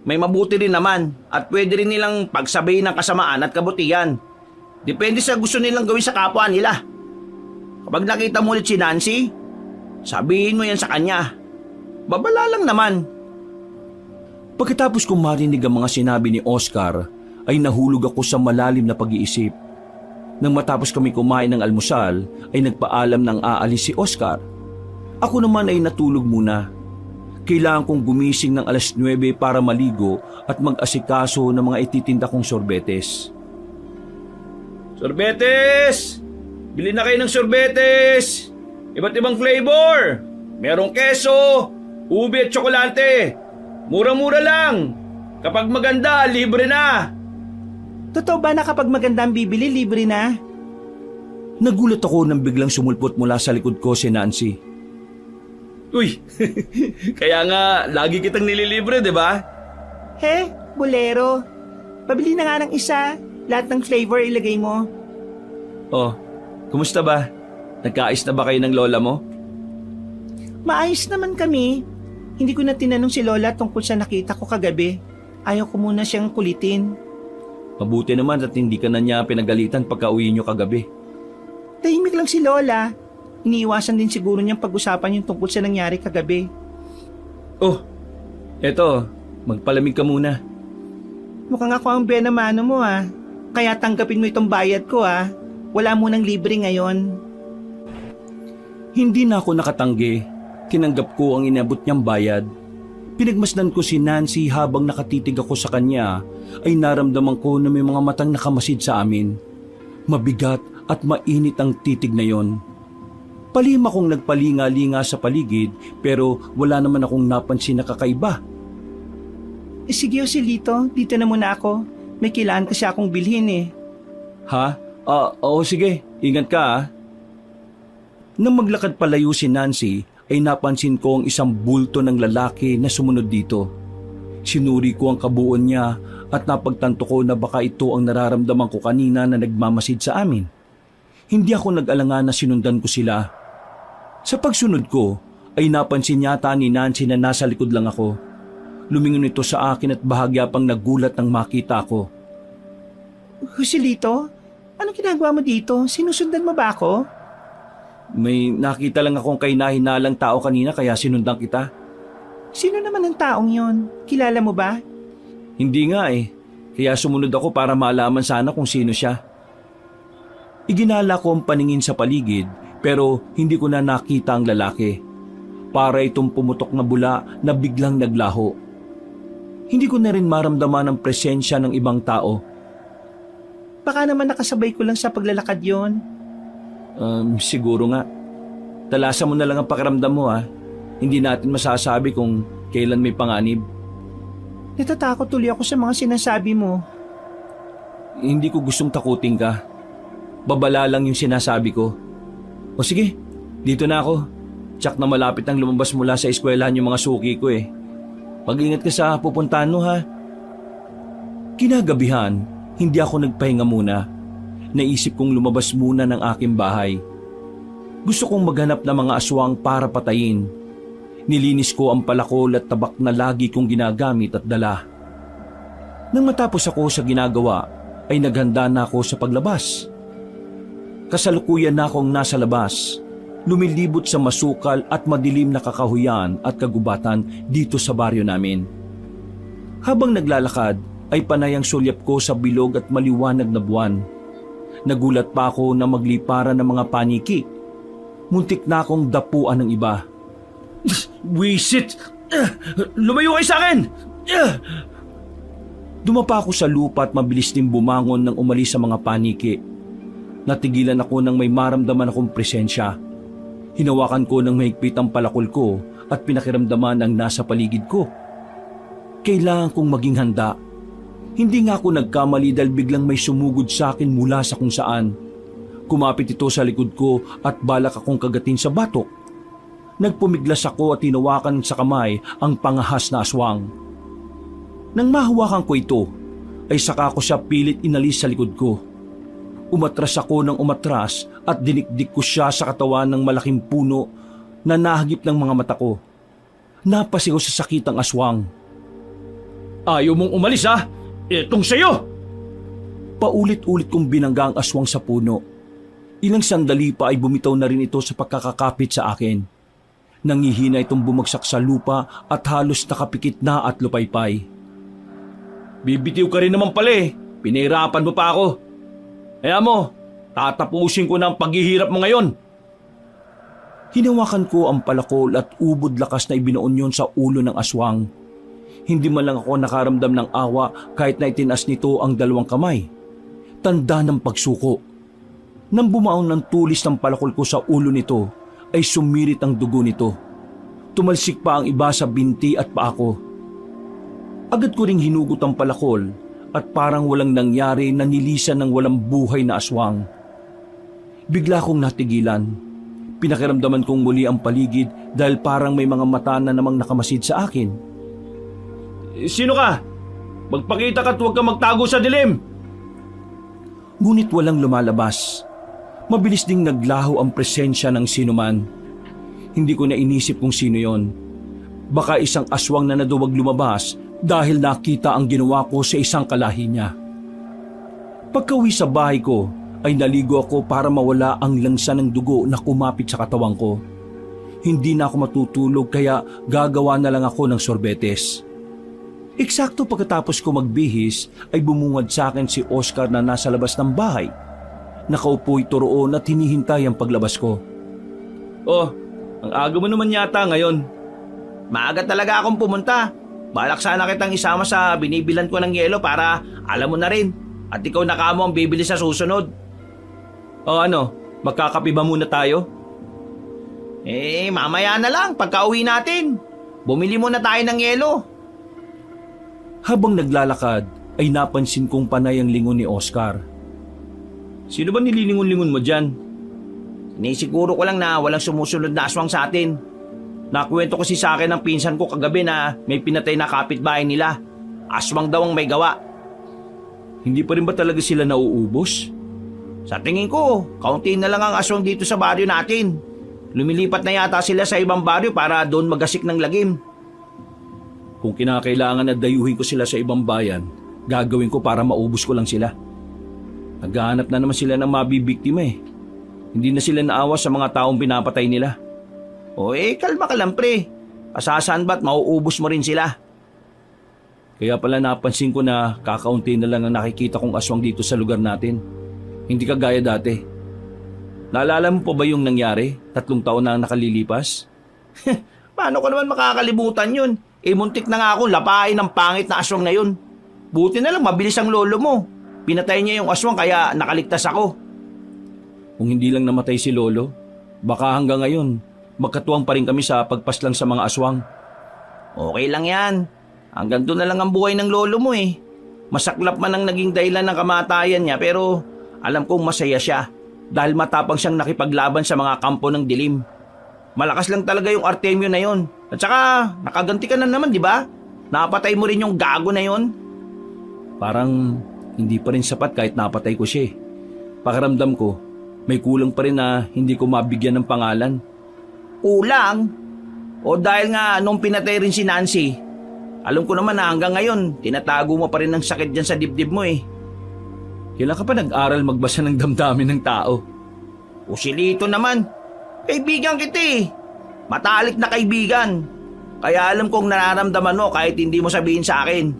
May mabuti rin naman at pwede rin nilang pagsabayin ng kasamaan at kabutihan. Depende sa gusto nilang gawin sa kapwa nila. Kapag nakita mo ulit si Nancy, sabihin mo yan sa kanya. Babala lang naman. Pagkatapos kong marinig ang mga sinabi ni Oscar, ay nahulog ako sa malalim na pag-iisip. Nang matapos kami kumain ng almusal, ay nagpaalam ng aalis si Oscar. Ako naman ay natulog muna. Kailangan kong gumising ng 9:00 para maligo at mag-asikaso ng mga ititinda kong sorbetes. Sorbetes! Bili na kayo ng sorbetes! Iba't ibang flavor! Merong keso, ube at tsokolate. Mura-mura lang. Kapag maganda, libre na. Totoo ba na kapag maganda ang bibili, libre na? Nagulat ako nang biglang sumulpot mula sa likod ko si Nancy. Uy, kaya nga lagi kitang nililibre, di ba? He, bolero. Pabili na nga ng isa. Lahat ng flavor ilagay mo. Oh, kumusta ba? Nagkaayos na ba kayo ng lola mo? Maayos naman kami. Hindi ko na tinanong si Lola tungkol sa nakita ko kagabi. Ayaw ko muna siyang kulitin. Mabuti naman at hindi ka na niya pinagalitan pagka-uwi niyo kagabi. Tahimik lang si Lola. Iniiwasan din siguro niyang pag-usapan yung tungkol sa nangyari kagabi. Oh, eto, magpalamig ka muna. Mukhang ako ang benamano mo Kaya tanggapin mo itong bayad ko Wala munang libre ngayon. Hindi na ako nakatanggi. Tinanggap ko ang inabot niyang bayad. Pinagmasdan ko si Nancy habang nakatitig ako sa kanya ay naramdaman ko na may mga matang nakamasid sa amin. Mabigat at mainit ang titig na yon. Palima kong nagpalinga-linga sa paligid pero wala naman akong napansin na kakaiba. Sige Joselito, dito na muna ako. May kailangan kasi akong bilhin Ha? Oo sige, ingat ka Nang maglakad palayo si Nancy ay napansin ko ang isang bulto ng lalaki na sumunod dito. Sinuri ko ang kabuuan niya at napagtanto ko na baka ito ang nararamdaman ko kanina na nagmamasid sa amin. Hindi ako nag-alangan na sinundan ko sila. Sa pagsunod ko ay napansin yata ni Nancy na nasa likod lang ako. Lumingon ito sa akin at bahagya pang nagulat nang makita ko. Joselito, anong ginagawa mo dito? Sinusundan mo ba ako? May nakita lang akong kahina-hinalang tao kanina kaya sinundan kita. Sino naman ang taong yon? Kilala mo ba? Hindi nga kaya sumunod ako para malaman sana kung sino siya. Iginala ko ang paningin sa paligid pero hindi ko na nakita ang lalaki. Para itong pumutok na bula na biglang naglaho. Hindi ko na rin maramdaman ang presensya ng ibang tao. Baka naman nakasabay ko lang sa paglalakad yon. Siguro nga. Talasan mo na lang ang pakiramdam mo ha. Hindi natin masasabi kung kailan may panganib. Natatakot tuloy ako sa mga sinasabi mo. Hindi ko gustong takutin ka. Babala lang yung sinasabi ko. O sige, dito na ako. Tsak na malapit ang lumabas mula sa eskwelahan yung mga suki ko eh. Mag-ingat ka sa pupuntahan mo ha. Kinagabihan, hindi ako nagpahinga muna. Naisip kong lumabas muna ng aking bahay. Gusto kong maghanap ng mga aswang para patayin. Nilinis ko ang palakol at tabak na lagi kong ginagamit at dala. Nang matapos ako sa ginagawa, ay naghanda na ako sa paglabas. Kasalukuyan na akong nasa labas, lumilibot sa masukal at madilim na kakahuyan at kagubatan dito sa baryo namin. Habang naglalakad, ay panay ang sulyap ko sa bilog at maliwanag na buwan. Nagulat pa ako na magliparan ng mga paniki. Muntik na akong dapuan ng iba. Wisit! Lumayo kayo sa akin! Dumapa ako sa lupa at mabilis din bumangon nang umalis sa mga paniki. Natigilan ako nang may maramdaman akong presensya. Hinawakan ko ng mahigpit ang palakol ko at pinakiramdaman ang nasa paligid ko. Kailangan kong maging handa. Hindi nga ako nagkamali dahil biglang may sumugod sa akin mula sa kung saan. Kumapit ito sa likod ko at balak akong kagatin sa batok. Nagpumiglas ako at hinawakan sa kamay ang pangahas na aswang. Nang mahawakan ko ito, ay saka ko siya pilit inalis sa likod ko. Umatras ako ng umatras at dinikdik ko siya sa katawan ng malaking puno na nahagip ng mga mata ko. Napasigaw sa sakit ang aswang. Ayaw mong umalis ha? Itong sayo! Paulit-ulit kong binangga ang aswang sa puno. Ilang sandali pa ay bumitaw na rin ito sa pagkakakapit sa akin. Nangihina itong bumagsak sa lupa at halos nakapikit na at lupaypay. Bibitiw ka rin naman pala eh. Pinahirapan mo pa ako. Kaya mo, tatapusin ko na ang paghihirap mo ngayon. Hinawakan ko ang palakol at ubod lakas na ibinoon yon sa ulo ng aswang. Hindi man lang ako nakaramdam ng awa kahit na itinaas nito ang dalawang kamay. Tanda ng pagsuko. Nang bumaon ng tulis ng palakol ko sa ulo nito, ay sumirit ang dugo nito. Tumalsik pa ang iba sa binti at paa ko. Agad ko ring hinugot ang palakol at parang walang nangyari na nilisan ng walang buhay na aswang. Bigla kong natigilan. Pinakiramdaman kong muli ang paligid dahil parang may mga mata na namang nakamasid sa akin. Sino ka? Magpakita ka at huwag ka magtago sa dilim! Ngunit walang lumalabas. Mabilis ding naglaho ang presensya ng sinuman. Hindi ko na inisip kung sino yon. Baka isang aswang na naduwag lumabas dahil nakita ang ginawa ko sa isang kalahi niya. Pagkauwi sa bahay ko, ay naligo ako para mawala ang lansa ng dugo na kumapit sa katawan ko. Hindi na ako matutulog kaya gagawa na lang ako ng sorbetes. Eksakto pagkatapos ko magbihis ay bumungad sa akin si Oscar na nasa labas ng bahay. Nakaupo ito roon at hinihintay ang paglabas ko. Oh, ang aga mo naman yata ngayon. Maaga talaga akong pumunta. Balak sana kitang isama sa binibilan ko ng yelo para alam mo na rin. At ikaw na kamo ang bibili sa susunod. O ano, magkakape ba muna tayo? Mamaya na lang pagka uwi natin. Bumili muna tayo ng yelo. Habang naglalakad, ay napansin kong panay ang lingon ni Oscar. Sino ba nililingon-lingon mo dyan? Sinisiguro ko lang na walang sumusunod na aswang sa atin. Nakwento kasi sa akin ng pinsan ko kagabi na may pinatay na kapitbahay nila. Aswang daw ang may gawa. Hindi pa rin ba talaga sila nauubos? Sa tingin ko, kaunti na lang ang aswang dito sa baryo natin. Lumilipat na yata sila sa ibang baryo para doon magasik ng lagim. Kung kinakailangan na dayuhin ko sila sa ibang bayan, gagawin ko para maubos ko lang sila. Naghahanap na naman sila ng mabibiktima eh. Hindi na sila naawa sa mga taong pinapatay nila. Kalma ka lang pre. Asasan ba't mauubos mo rin sila? Kaya pala napansin ko na kakaunti na lang ang nakikita kong aswang dito sa lugar natin. Hindi kagaya dati. Naalala mo pa ba yung nangyari? 3 taon na ang nakalilipas? Paano ko naman makakalimutan yun? Muntik na nga akong lapain ng pangit na aswang na yun. Buti na lang mabilis ang lolo mo. Pinatay niya yung aswang kaya nakaligtas ako. Kung hindi lang namatay si Lolo, baka hanggang ngayon, magkatuwang pa rin kami sa pagpaslang sa mga aswang. Okay lang yan. Hanggang doon na lang ang buhay ng lolo mo eh. Masaklap man ang naging dahilan ng kamatayan niya pero alam kong masaya siya dahil matapang siyang nakipaglaban sa mga kampo ng dilim. Malakas lang talaga yung Artemio na yon. At saka nakaganti ka na naman, di ba? Napatay mo rin yung gago na yon. Parang hindi pa rin sapat kahit napatay ko siya. Pakiramdam ko, may kulang pa rin na hindi ko mabigyan ng pangalan. Kulang? O dahil nga nung pinatay rin si Nancy, alam ko naman na hanggang ngayon, tinatago mo pa rin ang sakit dyan sa dibdib mo eh. Kailan ka pa nag-aral magbasa ng damdamin ng tao? Usilito naman. Kaibigan kita eh. Matalik na kaibigan. Kaya alam kong nararamdaman mo kahit hindi mo sabihin sa akin.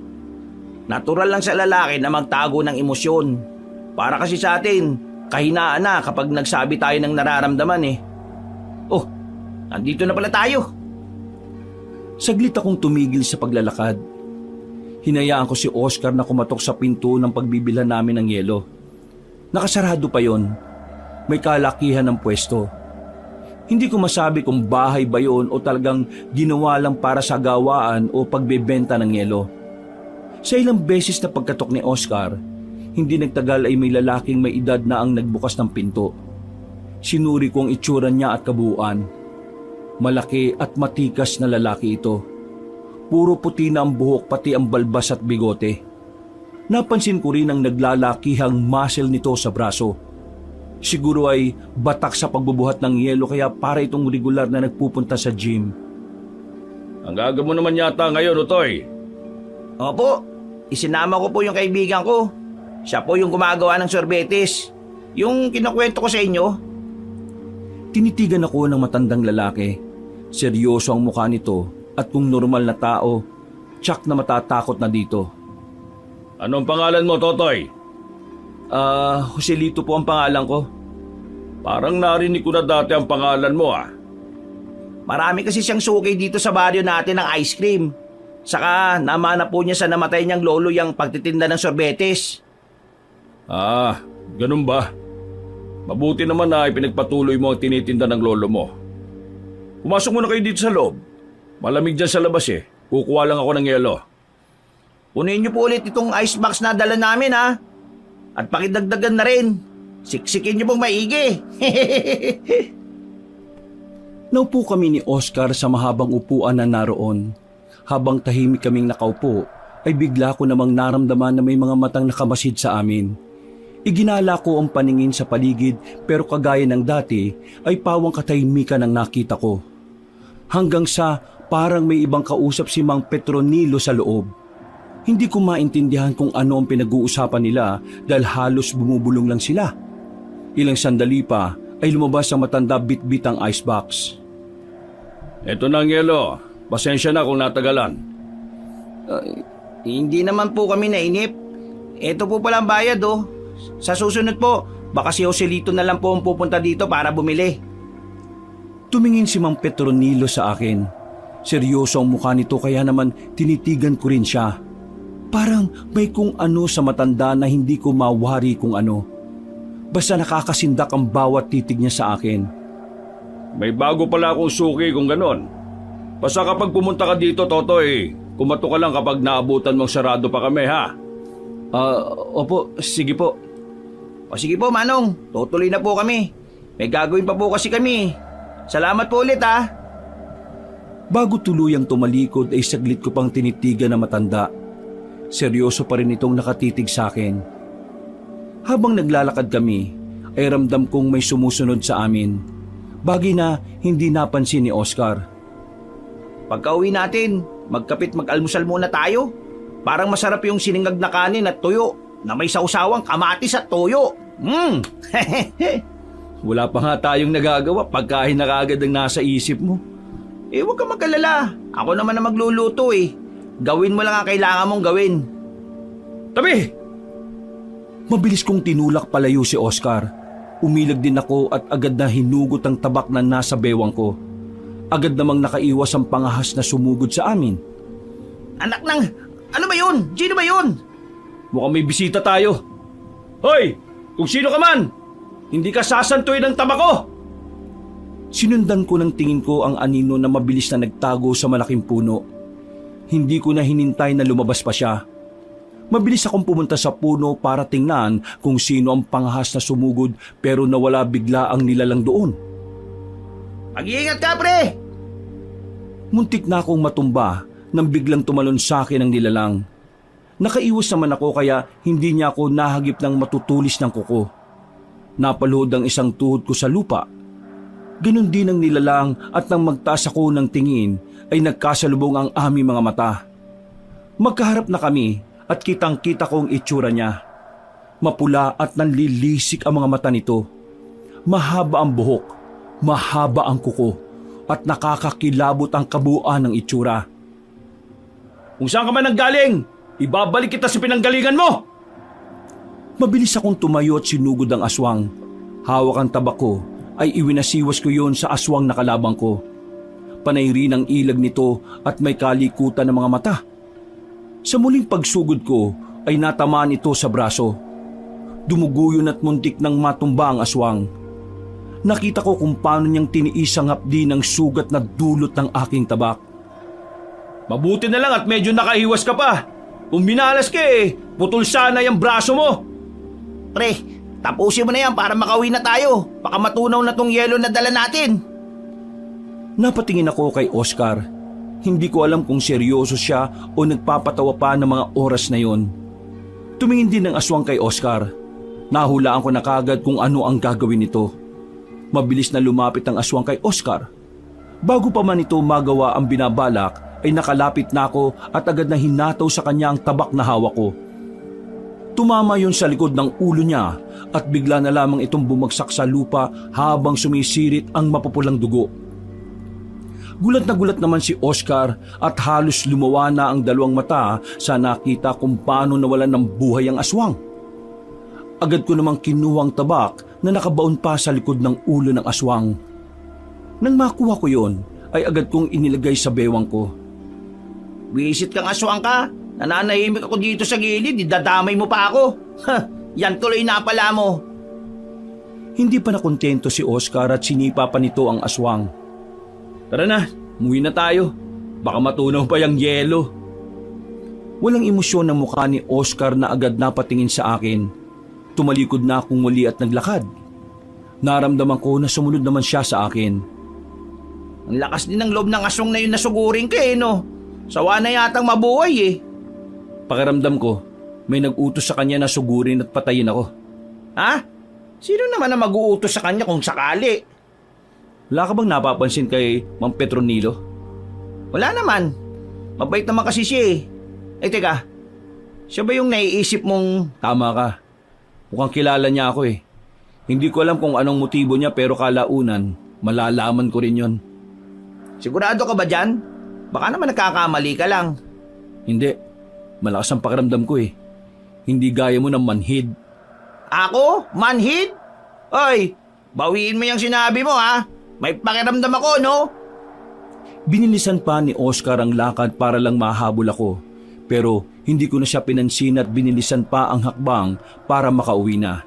Natural lang sa lalaki na magtago ng emosyon. Para kasi sa atin, kahinaan na kapag nagsabi tayo ng nararamdaman eh. Oh, nandito na pala tayo. Saglit akong tumigil sa paglalakad. Hinayaan ko si Oscar na kumatok sa pinto ng pagbibilhan namin ng yelo. Nakasarado pa yon. May kalakihan ng pwesto. Hindi ko masabi kung bahay ba yun o talagang ginawa lang para sa gawaan o pagbebenta ng yelo. Sa ilang beses na pagkatok ni Oscar, hindi nagtagal ay may lalaking may edad na ang nagbukas ng pinto. Sinuri ko ang itsura niya at kabuuan. Malaki at matikas na lalaki ito. Puro puti na ang buhok pati ang balbas at bigote. Napansin ko rin ang naglalakihang muscle nito sa braso. Siguro ay batak sa pagbubuhat ng yelo kaya para itong regular na nagpupunta sa gym. Ang gaga mo naman yata ngayon, Utoy. Opo, isinama ko po yung kaibigan ko. Siya po yung gumagawa ng sorbetes. Yung kinukwento ko sa inyo. Tinitigan ako ng matandang lalaki. Seryoso ang mukha nito at kung normal na tao, tsak na matatakot na dito. Anong pangalan mo, Totoy? Joselito po ang pangalan ko. Parang narinig ko na dati ang pangalan mo ah. Marami kasi siyang suki dito sa baryo natin ng ice cream. Saka namana po niya sa namatay niyang lolo yung pagtitinda ng sorbetes. Ah, ganun ba? Mabuti naman na ipinagpatuloy mo ang tinitinda ng lolo mo. Pumasok muna kayo dito sa loob. Malamig dyan sa labas eh. Kukuha lang ako ng yelo. Punin niyo po ulit itong ice box na dala namin ha. At pakidagdagan na rin. Siksikin niyo pong maigi. Naupo kami ni Oscar sa mahabang upuan na naroon. Habang tahimik kaming nakaupo, ay bigla ko namang naramdaman na may mga matang nakamasid sa amin. Iginala ko ang paningin sa paligid pero kagaya ng dati ay pawang katahimikan ang nakita ko. Hanggang sa parang may ibang kausap si Mang Petronilo sa loob. Hindi ko maintindihan kung ano ang pinag-uusapan nila dahil halos bumubulong lang sila. Ilang sandali pa ay lumabas ang matanda bit-bit ang icebox. Eto na ang yelo. Pasensya na kung natagalan. Hindi naman po kami nainip. Ito po pala ang bayad oh. Sa susunod po, baka si Joselito na lang po ang pupunta dito para bumili. Tumingin si Mang Petronilo sa akin. Seryoso ang mukha nito kaya naman tinitigan ko rin siya. Parang may kung ano sa matanda na hindi ko mawari kung ano. Basta nakakasindak ang bawat titig niya sa akin. May bago pala akong suki kung ganon. Basta kapag pumunta ka dito, Totoy, kumato ka lang kapag naabutan mong sarado pa kami, ha? Opo, sige po. O sige po Manong, tutuloy na po kami. May gagawin pa po kasi kami. Salamat po ulit ha. Bago tuluyang tumalikod ay saglit ko pang tinitigan na matanda. Seryoso pa rin itong nakatitig sa akin. Habang naglalakad kami, ay ramdam kong may sumusunod sa amin. Bagay na hindi napansin ni Oscar. Pagka-uwi natin, magkapit mag-almusal muna tayo. Parang masarap yung siningag na kanin at tuyo na may sausawang kamatis at toyo. Wala pa nga tayong nagagawa, pagkain na kaagad ang nasa isip mo. Huwag ka mag-alala. Ako naman na magluluto eh. Gawin mo lang ang kailangan mong gawin. Tabi! Mabilis kong tinulak palayo si Oscar. Umilag din ako at agad na hinugot ang tabak na nasa bewang ko. Agad namang nakaiwas ang pangahas na sumugod sa amin. Anak ng... Ano ba yun? Sino ba yun? Mukhang may bisita tayo. Hoy! Kung sino ka man! Hindi ka sasantuin ng tabako! Sinundan ko ng tingin ko ang anino na mabilis na nagtago sa malaking puno. Hindi ko na hinintay na lumabas pa siya. Mabilis akong pumunta sa puno para tingnan kung sino ang panghas na sumugod pero nawala bigla ang nilalang doon. Mag-iingat ka, pre! Muntik na akong matumba nang biglang tumalon sa akin ang nilalang. Nakaiwas naman ako kaya hindi niya ako nahagip ng matutulis ng kuko. Napaluhod ang isang tuhod ko sa lupa. Ganon din ang nilalang at nang magtaas ako ng tingin ay nagkasalubong ang aming mga mata. Magkaharap na kami at kitang-kita ko ang itsura niya. Mapula at nanlilisik ang mga mata nito. Mahaba ang buhok, mahaba ang kuko at nakakakilabot ang kabuuan ng itsura. Kung saan ka man nanggaling, ibabalik kita sa pinanggalingan mo! Mabilis akong tumayo at sinugod ang aswang. Hawak ang tabako ay iwinasiwas ko yon sa aswang na kalabang ko. Panay rin ang ilag nito at may kalikutan ng mga mata. Sa muling pagsugod ko ay natamaan ito sa braso. Dumuguyon at muntik nang matumba ang aswang. Nakita ko kung paano niyang tiniis ang hapdi ng sugat na dulot ng aking tabak. Mabuti na lang at medyo nakahiwas ka pa. Kung minalas ka putol sana yung braso mo. Pre, tapusin mo na yan para makauwi na tayo. Baka matunaw na tong yelo na dala natin. Napatingin ako kay Oscar. Hindi ko alam kung seryoso siya o nagpapatawa pa ng mga oras na yon. Tumingin din ng aswang kay Oscar. Nahulaan ko na kagad kung ano ang gagawin nito. Mabilis na lumapit ang aswang kay Oscar. Bago pa man ito magawa ang binabalak, ay nakalapit na ako at agad na hinataw sa kanya ang tabak na hawak ko. Tumama yun sa likod ng ulo niya at bigla na lamang itong bumagsak sa lupa habang sumisirit ang mapupulang dugo. Gulat na gulat naman si Oscar at halos lumawa na ang dalawang mata sa nakita kung paano nawalan ng buhay ang aswang. Agad ko namang kinuha ang tabak na nakabaon pa sa likod ng ulo ng aswang. Nang makuha ko yon, ay agad kong inilagay sa bewang ko. Wisit kang aswang ka. Nananahimik ako dito sa gilid, idadamay mo pa ako. Yan tuloy na pala mo. Hindi pa nakontento si Oscar at sinipa pa nito ang aswang. Tara na, umuwi na tayo. Baka matunaw pa yung yelo. Walang emosyon ang mukha ni Oscar na agad napatingin sa akin. Tumalikod na akong muli at naglakad. Naramdaman ko na sumunod naman siya sa akin. Ang lakas din ng loob ng aswang na yun na sugurin ka no. Sawa na yatang mabuhay Pakiramdam ko, may nag-utos sa kanya na sugurin at patayin ako. Ha? Sino naman na mag-uutos sa kanya kung sakali? Wala ka bang napapansin kay Mang Petronilo? Wala naman. Mabait naman kasi siya teka. Siya ba yung naiisip mong... Tama ka. Mukhang kilala niya ako Hindi ko alam kung anong motibo niya pero kalaunan, malalaman ko rin yon. Sigurado ka ba dyan? Baka naman nagkakamali ka lang. Hindi. Malakas ang pakiramdam ko Hindi gaya mo ng manhid. Ako? Manhid? Oy, bawiin mo yung sinabi mo ha. May pakiramdam ako, no? Binilisan pa ni Oscar ang lakad para lang mahabol ako. Pero hindi ko na siya pinansin at binilisan pa ang hakbang para makauwi na.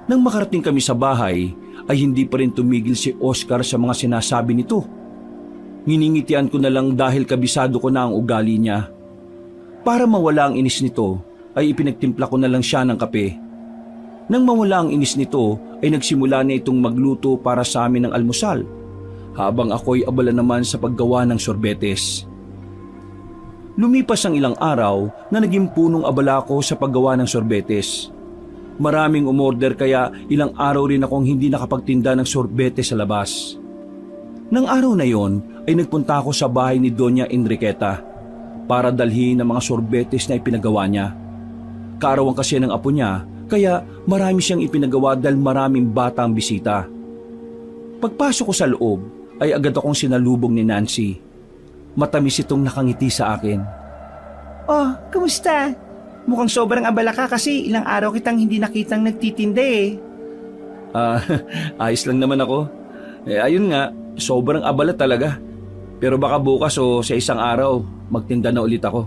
Nang makarating kami sa bahay, ay hindi pa rin tumigil si Oscar sa mga sinasabi nito. Nginingitian ko na lang dahil kabisado ko na ang ugali niya. Para mawala ang inis nito, ay ipinagtimpla ko na lang siya ng kape. Nang mawala ang inis nito, ay nagsimula na itong magluto para sa amin ng almusal, habang ako'y abala naman sa paggawa ng sorbetes. Lumipas ang ilang araw na naging punong abala ko sa paggawa ng sorbetes. Maraming umorder kaya ilang araw rin akong hindi nakapagtinda ng sorbetes sa labas. Nang araw na yon ay nagpunta ako sa bahay ni Doña Enriqueta para dalhin ang mga sorbetes na ipinagawa niya. Kaarawan kasi ng apo niya kaya marami siyang ipinagawa dahil maraming bata ang bisita. Pagpasok ko sa loob ay agad akong sinalubong ni Nancy. Matamis itong nakangiti sa akin. Oh, kamusta? Mukhang sobrang abala ka kasi ilang araw kitang hindi nakitang nagtitinda Ayos lang naman ako. Ayun nga, sobrang abala talaga. Pero baka bukas o sa isang araw, magtinda na ulit ako.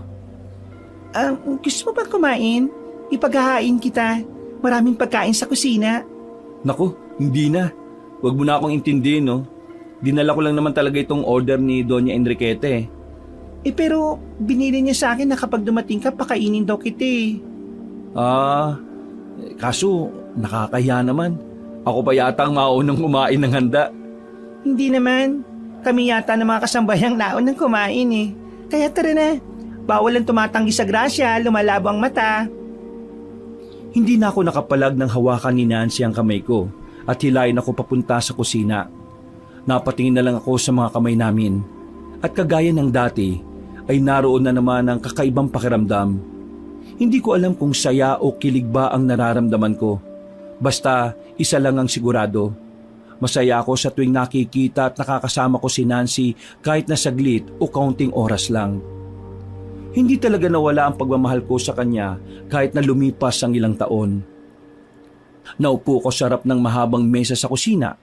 Gusto mo ba kumain? Ipaghahain kita. Maraming pagkain sa kusina. Naku, hindi na. Huwag mo na akong intindihin, no? Dinala ko lang naman talaga itong order ni Doña Enriqueta eh. Pero binili niya sa akin na kapag dumating ka, pakainin daw kita eh. Kaso nakakahiya naman. Ako pa yata ang maunang kumain ng handa. Hindi naman. Kami yata ng mga kasambayang naon ng kumain eh. Kaya tara na. Bawal ang tumatanggi sa grasya, lumalabo ang mata. Hindi na ako nakapalag ng hawakan ni Nancy ang kamay ko at hilayin ako papunta sa kusina. Napatingin na lang ako sa mga kamay namin. At kagaya ng dati, ay naroon na naman ang kakaibang pakiramdam. Hindi ko alam kung saya o kilig ba ang nararamdaman ko. Basta isa lang ang sigurado. Masaya ako sa tuwing nakikita at nakakasama ko si Nancy kahit na saglit o kaunting oras lang. Hindi talaga nawala ang pagmamahal ko sa kanya kahit na lumipas ang ilang taon. Naupo ko sa harap ng mahabang mesa sa kusina.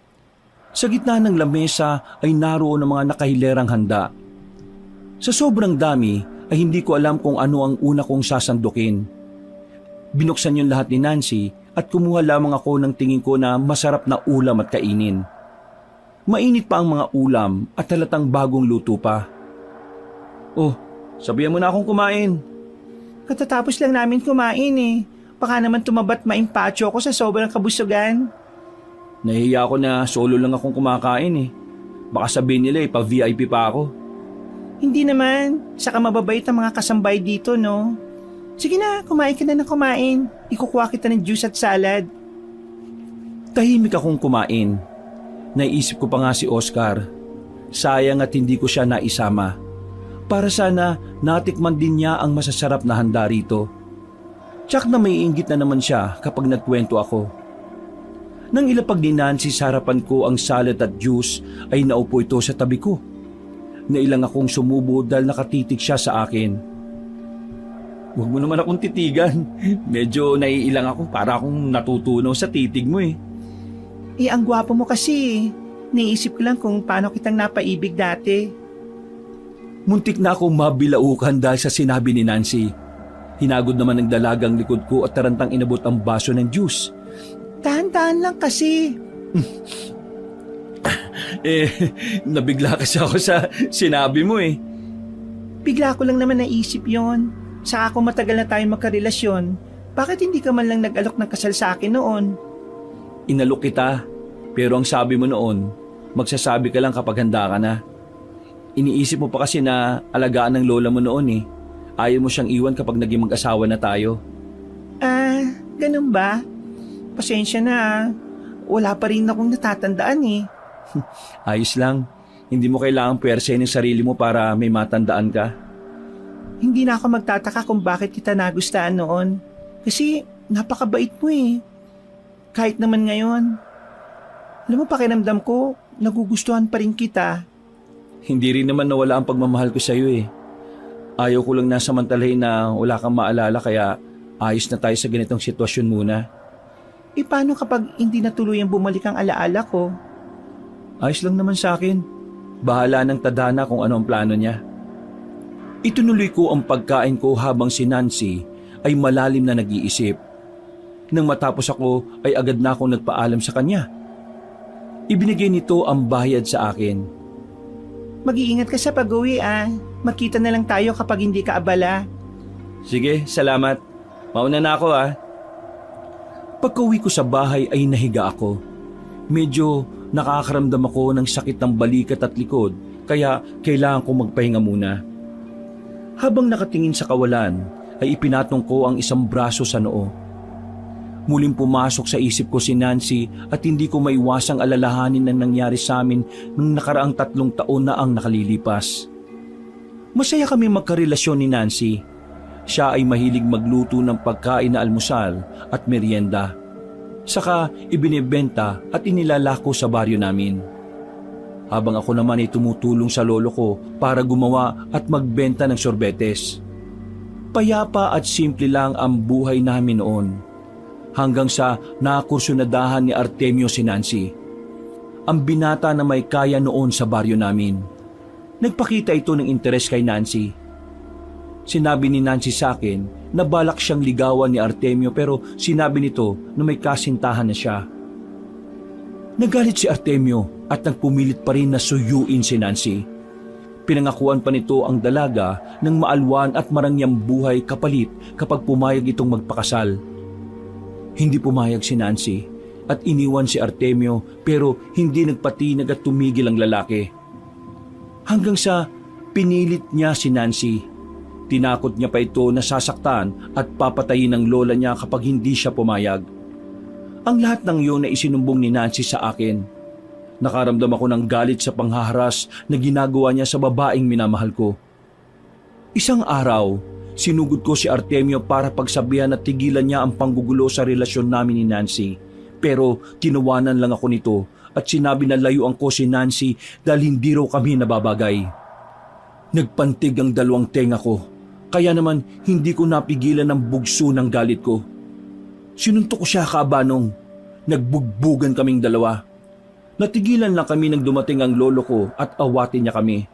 Sa gitna ng lamesa ay naroon ang mga nakahilerang handa. Sa sobrang dami ay hindi ko alam kung ano ang una kong sasandukin. Binuksan yung lahat ni Nancy at kumuha lamang ako ng tingin ko na masarap na ulam at kainin. Mainit pa ang mga ulam at halatang bagong luto pa. Oh, sabihan mo na akong kumain. Katatapos lang namin kumain eh. Baka naman tumabat maimpacho ako sa sobrang kabusugan. Nahihiya ako na solo lang akong kumakain eh. Baka sabihin nila pa-VIP pa ako. Hindi naman. Saka mababait ang mga kasambay dito, no? Sige na, kumain ka na ng kumain. Ikukuha kita ng juice at salad. Tahimik akong kumain. Naisip ko pa nga si Oscar. Sayang at hindi ko siya naisama. Para sana natikman din niya ang masasarap na handa rito. Tsak na may inggit na naman siya kapag nagkwento ako. Nang ilapag ni Nancy sa harapan ko ang salad at juice ay naupo ito sa tabi ko. Nailang akong sumubo dahil nakatitig siya sa akin. Huwag mo naman akong titigan. Medyo naiilang ako para akong natutunaw sa titig mo eh. Ang gwapo mo kasi. Naisip ko lang kung paano kitang napaibig dati. Muntik na akong mabilaukan dahil sa sinabi ni Nancy. Hinagod naman ng dalagang likod ko at tarantang inabot ang baso ng juice. Tahan-tahan lang kasi. Nabigla kasi ako sa sinabi mo eh. Bigla ko lang naman naisip yon. Saka kung matagal na tayong magkarelasyon, bakit hindi ka man lang nag-alok ng kasal sa akin noon? Inalok kita, pero ang sabi mo noon, magsasabi ka lang kapag handa ka na. Iniisip mo pa kasi na alagaan ng lola mo noon eh. Ayaw mo siyang iwan kapag naging mag-asawa na tayo. Ganun ba? Pasensya na. Wala pa rin akong natatandaan eh. Ayos lang. Hindi mo kailangang puwersahin ng sarili mo para may matandaan ka. Hindi na ako magtataka kung bakit kita nagustuhan noon. Kasi napakabait mo eh. Kahit naman ngayon. Alam mo, pakiramdam ko, nagugustuhan pa rin kita. Hindi rin naman nawala ang pagmamahal ko sa iyo eh. Ayaw ko lang nasamantalahin na wala kang maalala kaya ayos na tayo sa ganitong sitwasyon muna. Paano kapag hindi na tuluyang bumalik ang alaala ko? Ayos lang naman sa akin. Bahala ng tadhana kung ano ang plano niya. Itunuloy ko ang pagkain ko habang si Nancy ay malalim na nag-iisip. Nang matapos ako ay agad na akong nagpaalam sa kanya. Ibinigay nito ang bayad sa akin. Mag-iingat ka sa pag-uwi ah. Magkita na lang tayo kapag hindi ka abala. Sige, salamat. Mauna na ako ah. Pagka-uwi ko sa bahay ay nahiga ako. Medyo nakakaramdam ako ng sakit ng balikat at likod kaya kailangan kong magpahinga muna. Habang nakatingin sa kawalan ay ipinatong ko ang isang braso sa noo. Muling pumasok sa isip ko si Nancy at hindi ko maiwasang alalahanin ang nangyari sa amin nung nakaraang 3 taon na ang nakalilipas. Masaya kami magkarelasyon ni Nancy. Siya ay mahilig magluto ng pagkain na almusal at merienda. Saka ibinebenta at inilalako sa baryo namin. Habang ako naman ay tumutulong sa lolo ko para gumawa at magbenta ng sorbetes. Payapa at simple lang ang buhay namin noon. Hanggang sa nakursunadahan ni Artemio si Nancy. Ang binata na may kaya noon sa baryo namin. Nagpakita ito ng interes kay Nancy. Sinabi ni Nancy sa akin na balak siyang ligawan ni Artemio pero sinabi nito na may kasintahan na siya. Nagalit si Artemio at nagpumilit pa rin na suyuin si Nancy. Pinangakuan pa nito ang dalaga ng maalwan at marangyang buhay kapalit kapag pumayag itong magpakasal. Hindi pumayag si Nancy at iniwan si Artemio pero hindi nagpatinag at tumigil ang lalaki. Hanggang sa pinilit niya si Nancy. Tinakot niya pa ito na sasaktan at papatayin ng lola niya kapag hindi siya pumayag. Ang lahat ng iyon na isinumbong ni Nancy sa akin. Nakaramdam ako ng galit sa panghaharas na ginagawa niya sa babaeng minamahal ko. Isang araw, sinugod ko si Artemio para pagsabihan at tigilan niya ang panggugulo sa relasyon namin ni Nancy. Pero tinawanan lang ako nito at sinabi na layuan ko si Nancy dahil hindi raw kami nababagay. Nagpantig ang dalawang tenga ko, kaya naman hindi ko napigilan ang bugso ng galit ko. Sinuntok ko siya kaabanong. Nagbugbugan kaming dalawa. Natigilan lang kami nang dumating ang lolo ko at awatin niya kami.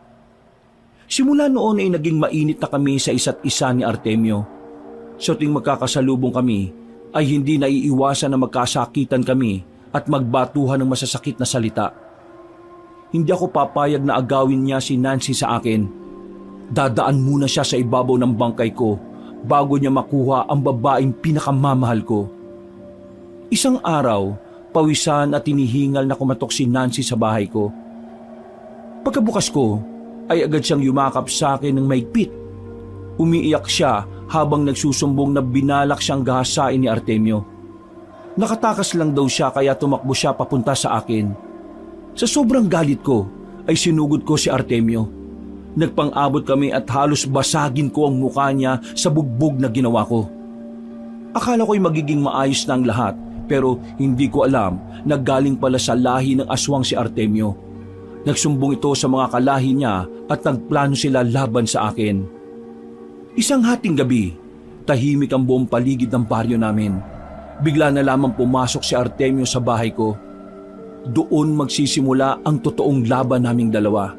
Simula noon ay naging mainit na kami sa isa't isa ni Artemio. Sa tuwing magkakasalubong kami ay hindi naiiwasan na magkasakitan kami at magbatuhan ng masasakit na salita. Hindi ako papayag na agawin niya si Nancy sa akin. Dadaan muna siya sa ibabaw ng bangkay ko bago niya makuha ang babaeng pinakamamahal ko. Isang araw, pawisan at tinihingal na kumatok si Nancy sa bahay ko. Pagkabukas ko, ay agad siyang yumakap sa akin ng maigpit. Umiiyak siya habang nagsusumbong na binalak siyang gahasain ni Artemio. Nakatakas lang daw siya kaya tumakbo siya papunta sa akin. Sa sobrang galit ko, ay sinugod ko si Artemio. Nagpang-abot kami at halos basagin ko ang mukha niya sa bugbog na ginawa ko. Akala ko'y magiging maayos na ang lahat. Pero hindi ko alam na galing pala sa lahi ng aswang si Artemio. Nagsumbong ito sa mga kalahi niya at nagplano sila laban sa akin. Isang hating gabi, tahimik ang buong paligid ng baryo namin. Bigla na lamang pumasok si Artemio sa bahay ko. Doon magsisimula ang totoong laban naming dalawa.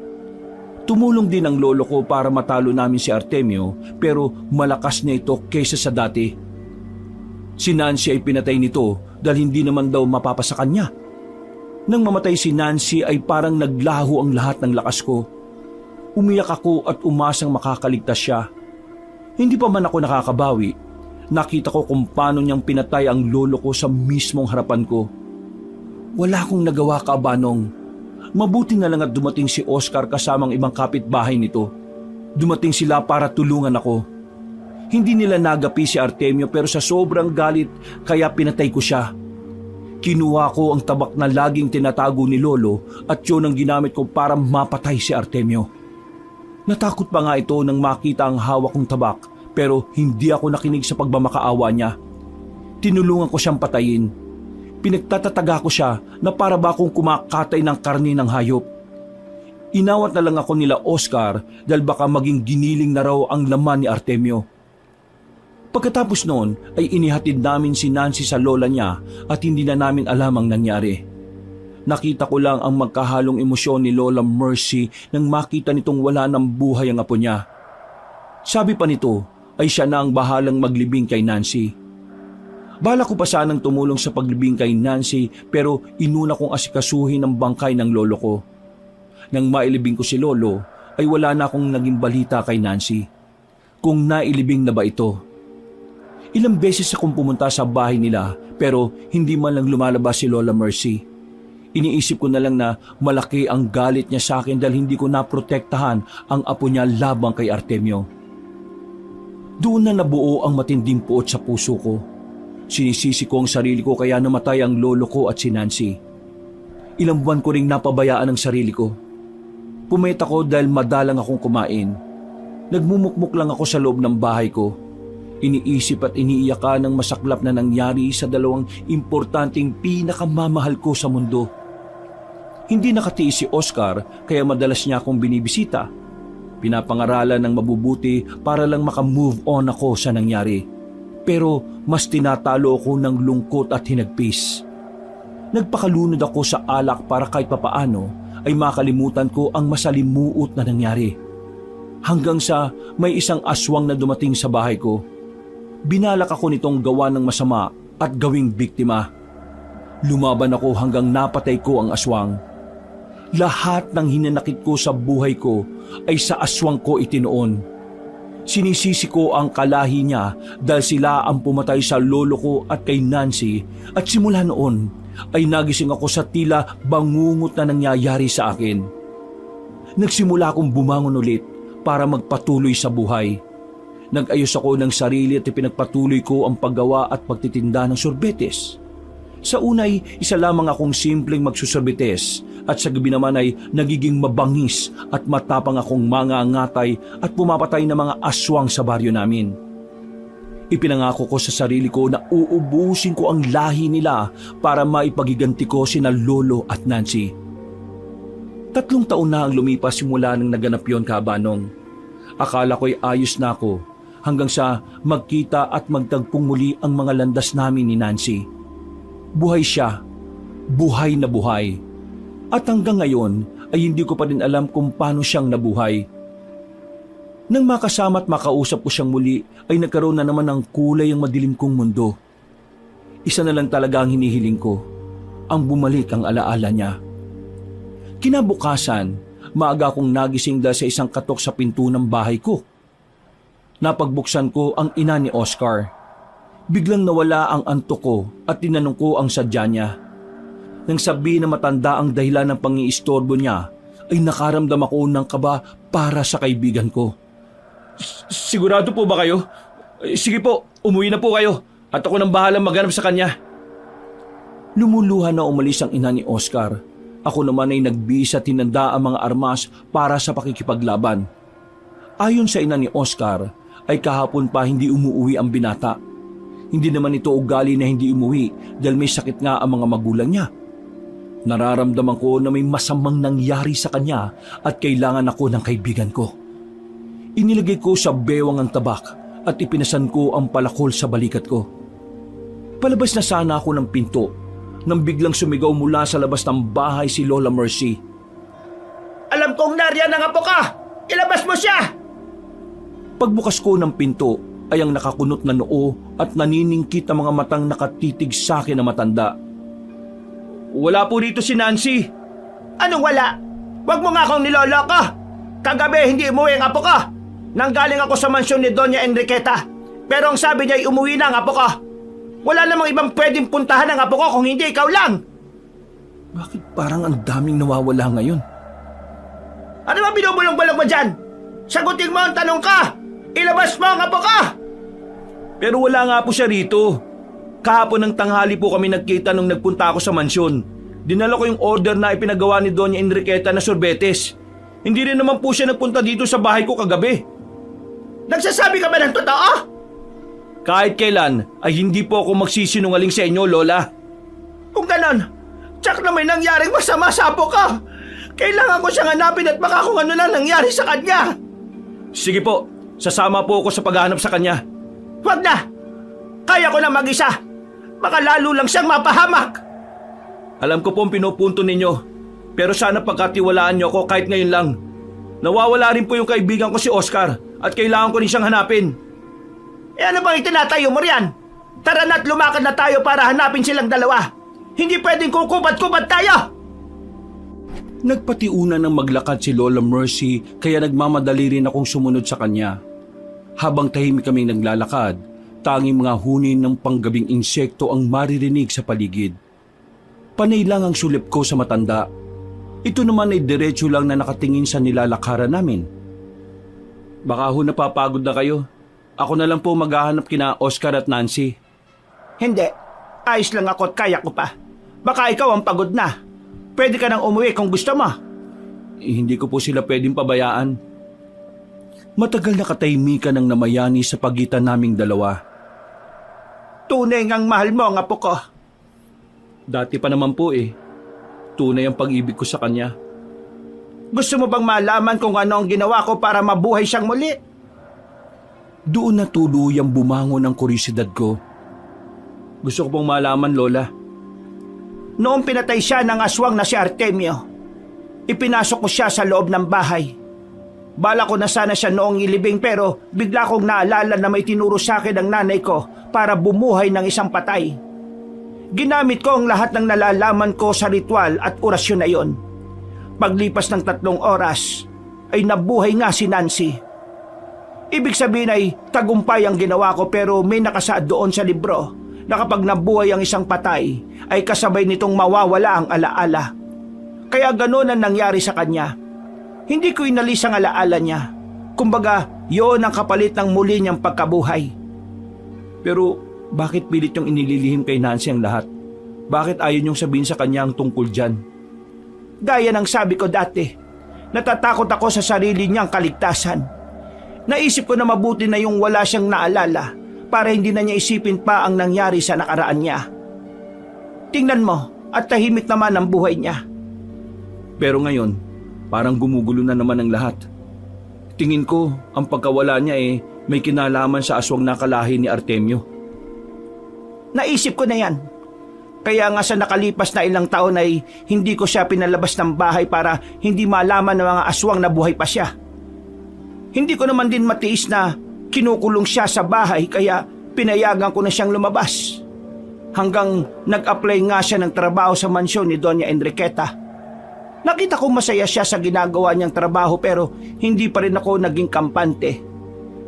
Tumulong din ang lolo ko para matalo namin si Artemio pero malakas niya ito kaysa sa dati. Si Nancy ay pinatay nito dahil hindi naman daw mapapasa kanya. Nang mamatay si Nancy ay parang naglaho ang lahat ng lakas ko. Umiyak ako at umasang makakaligtas siya. Hindi pa man ako nakakabawi, nakita ko kung paano niyang pinatay ang lolo ko sa mismong harapan ko. Wala akong nagawa, Kaabanong. Mabuti na lang at dumating si Oscar kasamang ibang kapitbahay nito. Dumating sila para tulungan ako. Hindi nila nagapi si Artemio pero sa sobrang galit kaya pinatay ko siya. Kinuha ko ang tabak na laging tinatago ni Lolo at yun ang ginamit ko para mapatay si Artemio. Natakot pa nga ito nang makita ang hawak kong tabak pero hindi ako nakinig sa pagmamakaawa niya. Tinulungan ko siyang patayin. Pinagtatataga ko siya na para ba akong kumakatay ng karne ng hayop. Inawat na lang ako nila Oscar dahil baka maging giniling na raw ang laman ni Artemio. Pagkatapos noon ay inihatid namin si Nancy sa lola niya at hindi na namin alam ang nangyari. Nakita ko lang ang magkahalong emosyon ni Lola Mercy nang makita nitong wala ng buhay ang apo niya. Sabi pa nito ay siya na ang bahalang maglibing kay Nancy. Bala ko pa sanang tumulong sa paglibing kay Nancy pero inuna kong asikasuhin ang bangkay ng lolo ko. Nang mailibing ko si Lolo ay wala na akong naging balita kay Nancy. Kung nailibing na ba ito? Ilang beses akong pumunta sa bahay nila pero hindi man lang lumalabas si Lola Mercy. Iniisip ko na lang na malaki ang galit niya sa akin dahil hindi ko naprotektahan ang apo niya labang kay Artemio. Doon na nabuo ang matinding puot sa puso ko. Sinisisi ko ang sarili ko kaya namatay ang lolo ko at si Nancy. Ilang buwan ko ring napabayaan ang sarili ko. Pumayat ako dahil madalang akong kumain. Nagmumukmuk lang ako sa loob ng bahay ko. Iniisip at iniiyakan ng masaklap na nangyari sa dalawang importanteng pinakamamahal ko sa mundo. Hindi nakatiis si Oscar kaya madalas niya akong binibisita. Pinapangaralan ng mabubuti para lang makamove on ako sa nangyari. Pero mas tinatalo ako ng lungkot at hinagpis. Nagpakalunod ako sa alak para kahit papaano ay makalimutan ko ang masalimuot na nangyari. Hanggang sa may isang aswang na dumating sa bahay ko. Binalak ako nitong gawa ng masama at gawing biktima. Lumaban ako hanggang napatay ko ang aswang. Lahat ng hinanakit ko sa buhay ko ay sa aswang ko itinoon. Sinisisi ko ang kalahi niya dahil sila ang pumatay sa lolo ko at kay Nancy, at simula noon ay nagising ako sa tila bangungot na nangyayari sa akin. Nagsimula akong bumangon ulit para magpatuloy sa buhay. Nag-ayos ako ng sarili at ipinagpatuloy ko ang paggawa at pagtitinda ng sorbetes. Sa unay, isa lamang akong simpleng magsusorbetes, at sa gabi naman ay nagiging mabangis at matapang akong mangangatay at pumapatay ng mga aswang sa baryo namin. Ipinangako ko sa sarili ko na uubusin ko ang lahi nila para maipagiganti ko sina Lolo at Nancy. 3 taon na ang lumipas simula nang naganap yon, Kabanong. Akala ko'y ayos na ako hanggang sa magkita at magtagpong muli ang mga landas namin ni Nancy. Buhay siya, buhay na buhay. At hanggang ngayon ay hindi ko pa rin alam kung paano siyang nabuhay. Nang makasama at makausap ko siyang muli ay nagkaroon na naman ng kulay ang madilim kong mundo. Isa na lang talaga ang hinihiling ko, ang bumalik ang alaala niya. Kinabukasan, maaga akong nagising dahil sa isang katok sa pinto ng bahay ko. Napagbuksan ko ang ina ni Oscar. Biglang nawala ang antok ko at tinanong ko ang sadya niya. Nang sabihin na matanda ang dahilan ng pangiistorbo niya, ay nakaramdam ako ng kaba para sa kaibigan ko. Sigurado po ba kayo? Sige po, umuwi na po kayo at ako nang bahalang maghanap sa kanya. Lumuluha na umalis ang ina ni Oscar. Ako naman ay nagbihis at tinanda ang mga armas para sa pakikipaglaban. Ayon sa ina ni Oscar, ay kahapon pa hindi umuwi ang binata. Hindi naman ito ugali na hindi umuwi dahil may sakit nga ang mga magulang niya. Nararamdaman ko na may masamang nangyari sa kanya at kailangan ako ng kaibigan ko. Inilagay ko sa bewang ang tabak at ipinasan ko ang palakol sa balikat ko. Palabas na sana ako ng pinto nang biglang sumigaw mula sa labas ng bahay si Lola Mercy. Alam kong nariyan ang apo ka! Ilabas mo siya! Pagbukas ko ng pinto ay ang nakakunot na noo at naniningkit ang mga matang nakatitig sa akin na matanda. Wala po rito si Nancy. Anong wala? Huwag mo nga akong niloloko! Kagabi hindi umuwi ang apo ko! Nanggaling ako sa mansyon ni Doña Enriqueta. Pero ang sabi niya ay umuwi na ang apo ko. Wala namang ibang pwedeng puntahan ang apo ko kung hindi ikaw lang. Bakit parang ang daming nawawala ngayon? Ano ba binubulong-bulong mo dyan? Sagutin mo ang tanong ka! Ilabas mo ang apo ko! Pero wala nga po siya rito. Kahapon ng tanghali po kami nagkita nung nagpunta ako sa mansyon. Dinala ko yung order na ipinagawa ni Doña Enriqueta na sorbetes. Hindi rin naman po siya nagpunta dito sa bahay ko kagabi. Nagsasabi ka ba ng totoo? Kahit kailan ay hindi po ako magsisinungaling sa inyo, Lola. Kung ganon, tsak na may nangyaring masama sa apo ko. Kailangan ko siyang hanapin at baka kung ano lang nangyari sa kanya. Sige po, sasama po ako sa paghahanap sa kanya. Huwag na! Kaya ko na mag-isa. Baka lalo lang siyang mapahamak. Alam ko po ang pinupunto ninyo, pero sana pagkatiwalaan niyo ako kahit ngayon lang. Nawawala rin po yung kaibigan ko si Oscar at kailangan ko rin siyang hanapin. E ano bang itinatayo mo riyan? Tara na't lumakad na tayo para hanapin silang dalawa. Hindi pwedeng kukubat-kubat tayo! Nagpatiuna ng maglakad si Lola Mercy kaya nagmamadali rin akong sumunod sa kanya. Habang tahimik kaming naglalakad, tanging mga hunin ng panggabing insekto ang maririnig sa paligid. Panay lang ang sulip ko sa matanda. Ito naman ay diretso lang na nakatingin sa nilalakaran namin. Baka ho napapagod na kayo. Ako na lang po maghahanap kina Oscar at Nancy. Hindi. Ayos lang ako at kaya ko pa. Baka ikaw ang pagod na. Pwede ka nang umuwi kung gusto mo. Hindi ko po sila pwedeng pabayaan. Matagal na katahimikan ang namayani sa pagitan naming dalawa. Tunay ngang mahal mo ang apo ko. Dati pa naman po eh. Tunay ang pag-ibig ko sa kanya. Gusto mo bang malaman kung ano ang ginawa ko para mabuhay siyang muli? Doon na tuluyang bumangon ang kuryosidad ko. Gusto ko pong malaman, Lola. Noong pinatay siya ng aswang na si Artemio, ipinasok ko siya sa loob ng bahay. Bala ko na sana siya noong ilibing pero bigla kong naalala na may tinuro sa akin ng nanay ko para bumuhay ng isang patay. Ginamit ko ang lahat ng nalalaman ko sa ritual at orasyon na yon. Paglipas ng 3 oras, ay nabuhay nga si Nancy. Ibig sabihin ay tagumpay ang ginawa ko, pero may nakasaad doon sa libro na kapag nabuhay ang isang patay, ay kasabay nitong mawawala ang alaala. Kaya ganoon ang nangyari sa kanya. Hindi ko inalis ang alaala niya. Kumbaga, yon ang kapalit ng muli niyang pagkabuhay. Pero bakit pilit yung inililihim kay Nancy ang lahat? Bakit ayaw niyong sabihin sa kanya ang tungkol dyan? Gaya ng sabi ko dati, natatakot ako sa sarili niyang kaligtasan. Naisip ko na mabuti na yung wala siyang naalala para hindi na niya isipin pa ang nangyari sa nakaraan niya. Tingnan mo, at tahimik naman ang buhay niya. Pero ngayon, parang gumugulo na naman ang lahat. Tingin ko, ang pagkawala niya may kinalaman sa aswang na kalahi ni Artemio. Naisip ko na yan. Kaya nga sa nakalipas na ilang taon ay hindi ko siya pinalabas ng bahay para hindi malaman ng mga aswang na buhay pa siya. Hindi ko naman din matiis na kinukulong siya sa bahay, kaya pinayagan ko na siyang lumabas. Hanggang nag-apply nga siya ng trabaho sa mansyon ni Doña Enriqueta. Nakita ko masaya siya sa ginagawa niyang trabaho, pero hindi pa rin ako naging kampante.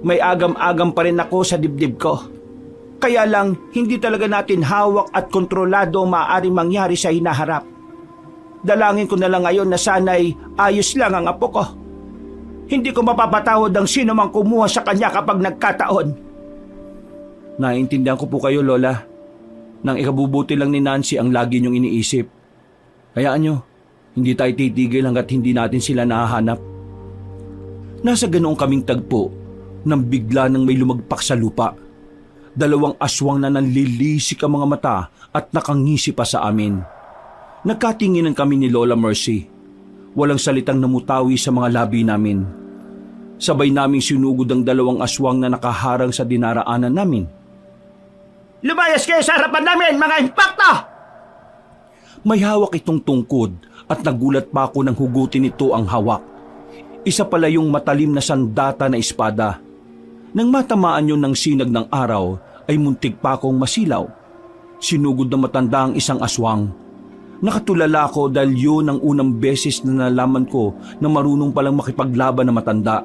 May agam-agam pa rin ako sa dibdib ko. Kaya lang, hindi talaga natin hawak at kontrolado ang maaaring mangyari sa hinaharap. Dalangin ko na lang ngayon na sana'y ayos lang ang apo ko. Hindi ko mapapatawad ang sino mang kumuha sa kanya kapag nagkataon. Naiintindihan ko po kayo, Lola. Nang ikabubuti lang ni Nancy ang lagi niyong iniisip. Hayaan niyo, hindi tayo titigil hanggat hindi natin sila nahahanap. Nasa ganoong kaming tagpo nang bigla nang may lumagpak sa lupa. 2 aswang na nanlilisik ang mga mata at nakangisi pa sa amin. Nagkatinginan kami ni Lola Mercy. Walang salitang namutawi sa mga labi namin. Sabay naming sinugod ang 2 aswang na nakaharang sa dinaraanan namin. Lumayas kayo sa harapan namin, mga impakto! May hawak itong tungkod at nagulat pa ako nang hugutin ito ang hawak. Isa pala yung matalim na sandata na espada. Nang matamaan yun ng sinag ng araw, ay muntik pa akong masilaw. Sinugod na matanda ang isang aswang. Nakatulala ako dahil yun ang unang beses na nalaman ko na marunong palang makipaglaban na matanda.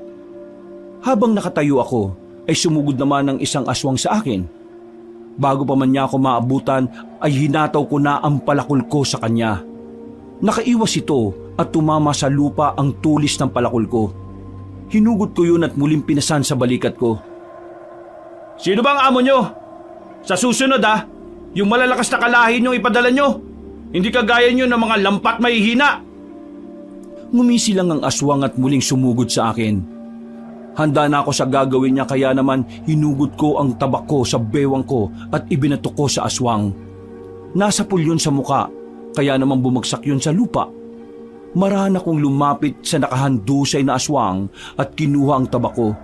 Habang nakatayo ako, ay sumugod naman ang isang aswang sa akin. Bago pa man niya ako maabutan, ay hinataw ko na ang palakol ko sa kanya. Nakaiwas ito at tumama sa lupa ang tulis ng palakol ko. Hinugot ko yun at muling pinasan sa balikat ko. Sino bang amo nyo? Sa susunod yung malalakas na kalahi nyo ipadala nyo. Hindi kagaya nyo ng mga lampat mahihina. Ngumisi lang ang aswang at muling sumugod sa akin. Handa na ako sa gagawin niya, kaya naman hinugot ko ang tabak ko sa bewang ko at ibinato ko sa aswang. Nasapul yun sa muka, kaya naman bumagsak yun sa lupa. Marahan akong lumapit sa nakahandusay na aswang at kinuha ang tabako.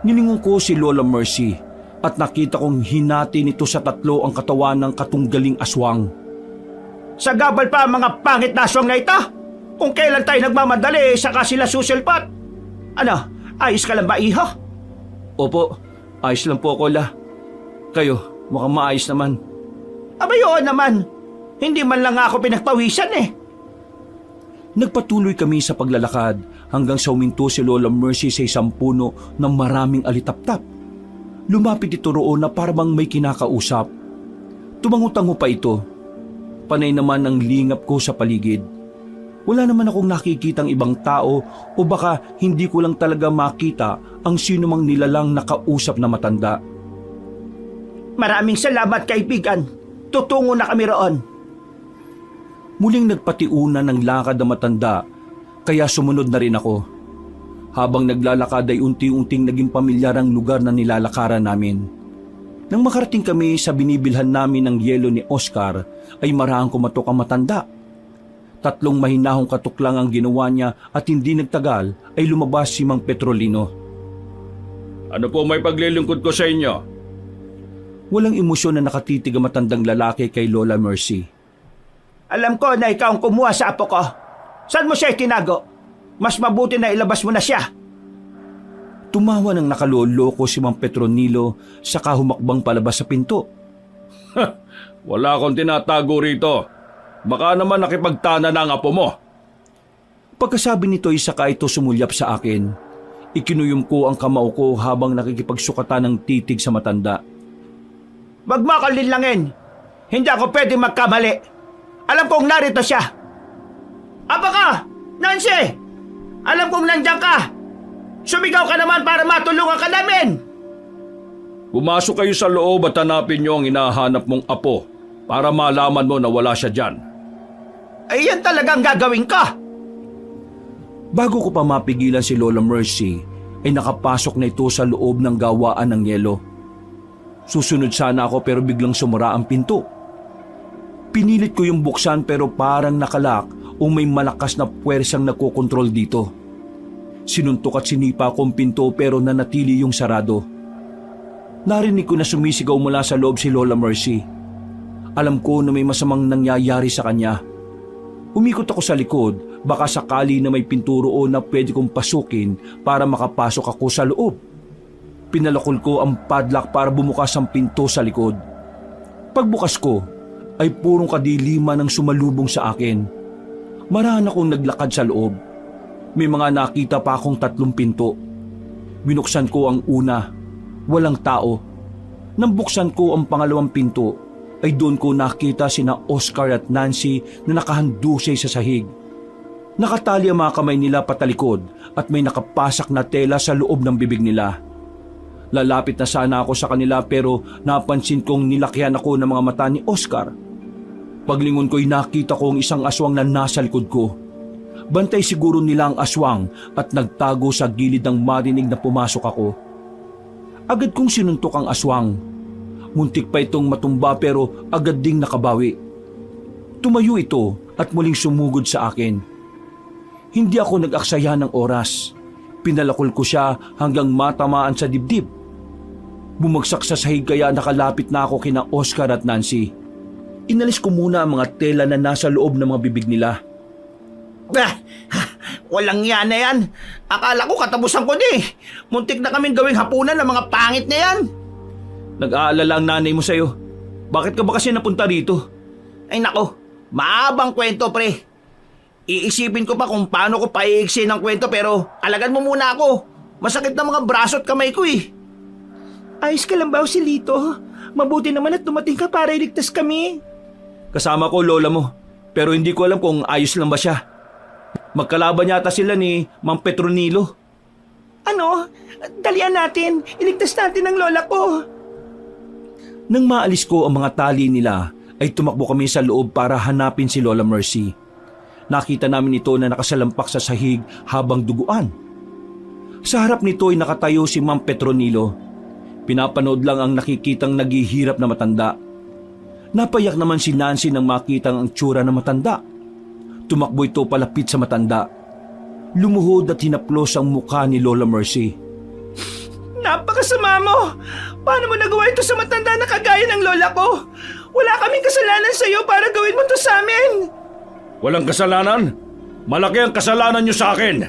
Nilingon ko si Lola Mercy at nakita kong hinati nito sa 3 ang katawan ng katunggaling aswang. Sa gabal pa ang mga pangit na aswang na ito! Kung kailan tayo nagmamadali, saka sila susilpat! Ano, ayos ka lang ba, iho? Opo, ayos lang po ako, La. Kayo, mukhang maayos naman. Abay, oo naman. Hindi man lang ako pinagpawisan Nagpatuloy kami sa paglalakad hanggang sa huminto si Lola Mercy sa isang puno ng maraming alitaptap. Lumapit ito roon na parang may kinakausap. Tumangutango pa ito. Panay naman ang lingap ko sa paligid. Wala naman akong nakikitang ibang tao o baka hindi ko lang talaga makita ang sino mang nilalang nakausap na matanda. Maraming salamat, kaibigan. Tutungo na kami roon. Muling nagpatiunan ng lakad na matanda, kaya sumunod na rin ako. Habang naglalakad ay unti-unting naging pamilyar ang lugar na nilalakaran namin. Nang makarating kami sa binibilhan namin ng yelo ni Oscar, ay marahang kumatok ang matanda. 3 mahinahong katok lang ang ginawa niya at hindi nagtagal ay lumabas si Mang Petrolino. Ano po may paglilingkod ko sa inyo? Walang emosyon na nakatitig ang matandang lalaki kay Lola Mercy. Alam ko na ikaw ang kumuha sa apo ko. Saan mo siya itinago? Mas mabuti na ilabas mo na siya. Tumawa ng nakaloloko si Mang Petronilo saka humakbang palabas sa pinto. Wala akong tinatago rito. Baka naman nakipagtana na ang apo mo. Pagkasabi nito ay saka ito sumulyap sa akin. Ikinuyom ko ang kamao ko habang nakikipagsukatan ng titig sa matanda. Wag mo akong linlangin. Hindi ako pwede magkamali. Alam kong narito siya. Apa ka, Nancy! Alam kong nandiyan ka. Sumigaw ka naman para matulungan ka namin. Pumasok kayo sa loob at hanapin niyo ang hinahanap mong apo para malaman mo na wala siya dyan. Ay yan talagang gagawin ka. Bago ko pa mapigilan si Lola Mercy, ay nakapasok na ito sa loob ng gawaan ng yelo. Susunod sana ako pero biglang sumura ang pinto. Pinilit ko yung buksan pero parang nakalak o may malakas na puwersang nagkokontrol dito. Sinuntok at sinipa ko ang pinto pero nanatili yung sarado. Narinig ko na sumisigaw mula sa loob si Lola Mercy. Alam ko na may masamang nangyayari sa kanya. Umikot ako sa likod, baka sakali na may pinto roon na pwede kong pasukin para makapasok ako sa loob. Pinalakol ko ang padlock para bumukas ang pinto sa likod. Pagbukas ko, ay purong kadiliman ang sumalubong sa akin. Marahan akong naglakad sa loob. May mga nakita pa akong 3 pinto. Binuksan ko ang una, walang tao. Nang buksan ko ang pangalawang pinto, ay doon ko nakita sina Oscar at Nancy na nakahandusay sa sahig. Nakatali ang mga kamay nila patalikod at may nakapasak na tela sa loob ng bibig nila. Lalapit na sana ako sa kanila pero napansin kong nilakyan ako ng mga mata ni Oscar. Paglingon ko'y nakita ko ang isang aswang na nasa likod ko. Bantay siguro nila ang aswang at nagtago sa gilid ng marinig na pumasok ako. Agad kong sinuntok ang aswang. Muntik pa itong matumba pero agad ding nakabawi. Tumayo ito at muling sumugod sa akin. Hindi ako nag-aksaya ng oras. Pinalakol ko siya hanggang matamaan sa dibdib. Bumagsak sa sahig kaya nakalapit na ako kina Oscar at Nancy. Inalis ko muna ang mga tela na nasa loob ng mga bibig nila. Walang yan na yan. Akala ko katapusan ko di. Muntik na kaming gawing hapunan ng mga pangit na yan. Nag-aalala ang nanay mo sa'yo. Bakit ka ba kasi napunta rito? Ay nako, maabang kwento pre. Iisipin ko pa kung paano ko paiiksi ng kwento pero alagan mo muna ako. Masakit na mga braso at kamay ko eh. Ayos ka lang ba, Osilito? Mabuti naman at dumating ka para iligtas kami. Kasama ko lola mo, pero hindi ko alam kung ayos lang ba siya. Magkalaban yata sila ni Mang Petronilo. Ano? Dalian natin. Iligtas natin ang lola ko. Nang maalis ko ang mga tali nila, ay tumakbo kami sa loob para hanapin si Lola Mercy. Nakita namin ito na nakasalampak sa sahig habang duguan. Sa harap nito ay nakatayo si Mang Petronilo. Pinapanood lang ang nakikitang naghihirap na matanda. Napayak naman si Nancy nang makitang ang tsura ng matanda. Tumakbo ito palapit sa matanda. Lumuhod at hinaplos ang mukha ni Lola Mercy. Napakasama mo! Paano mo nagawa ito sa matanda na kagaya ng lola ko? Wala kaming kasalanan sa iyo para gawin mo ito sa amin! Walang kasalanan? Malaki ang kasalanan niyo sa akin.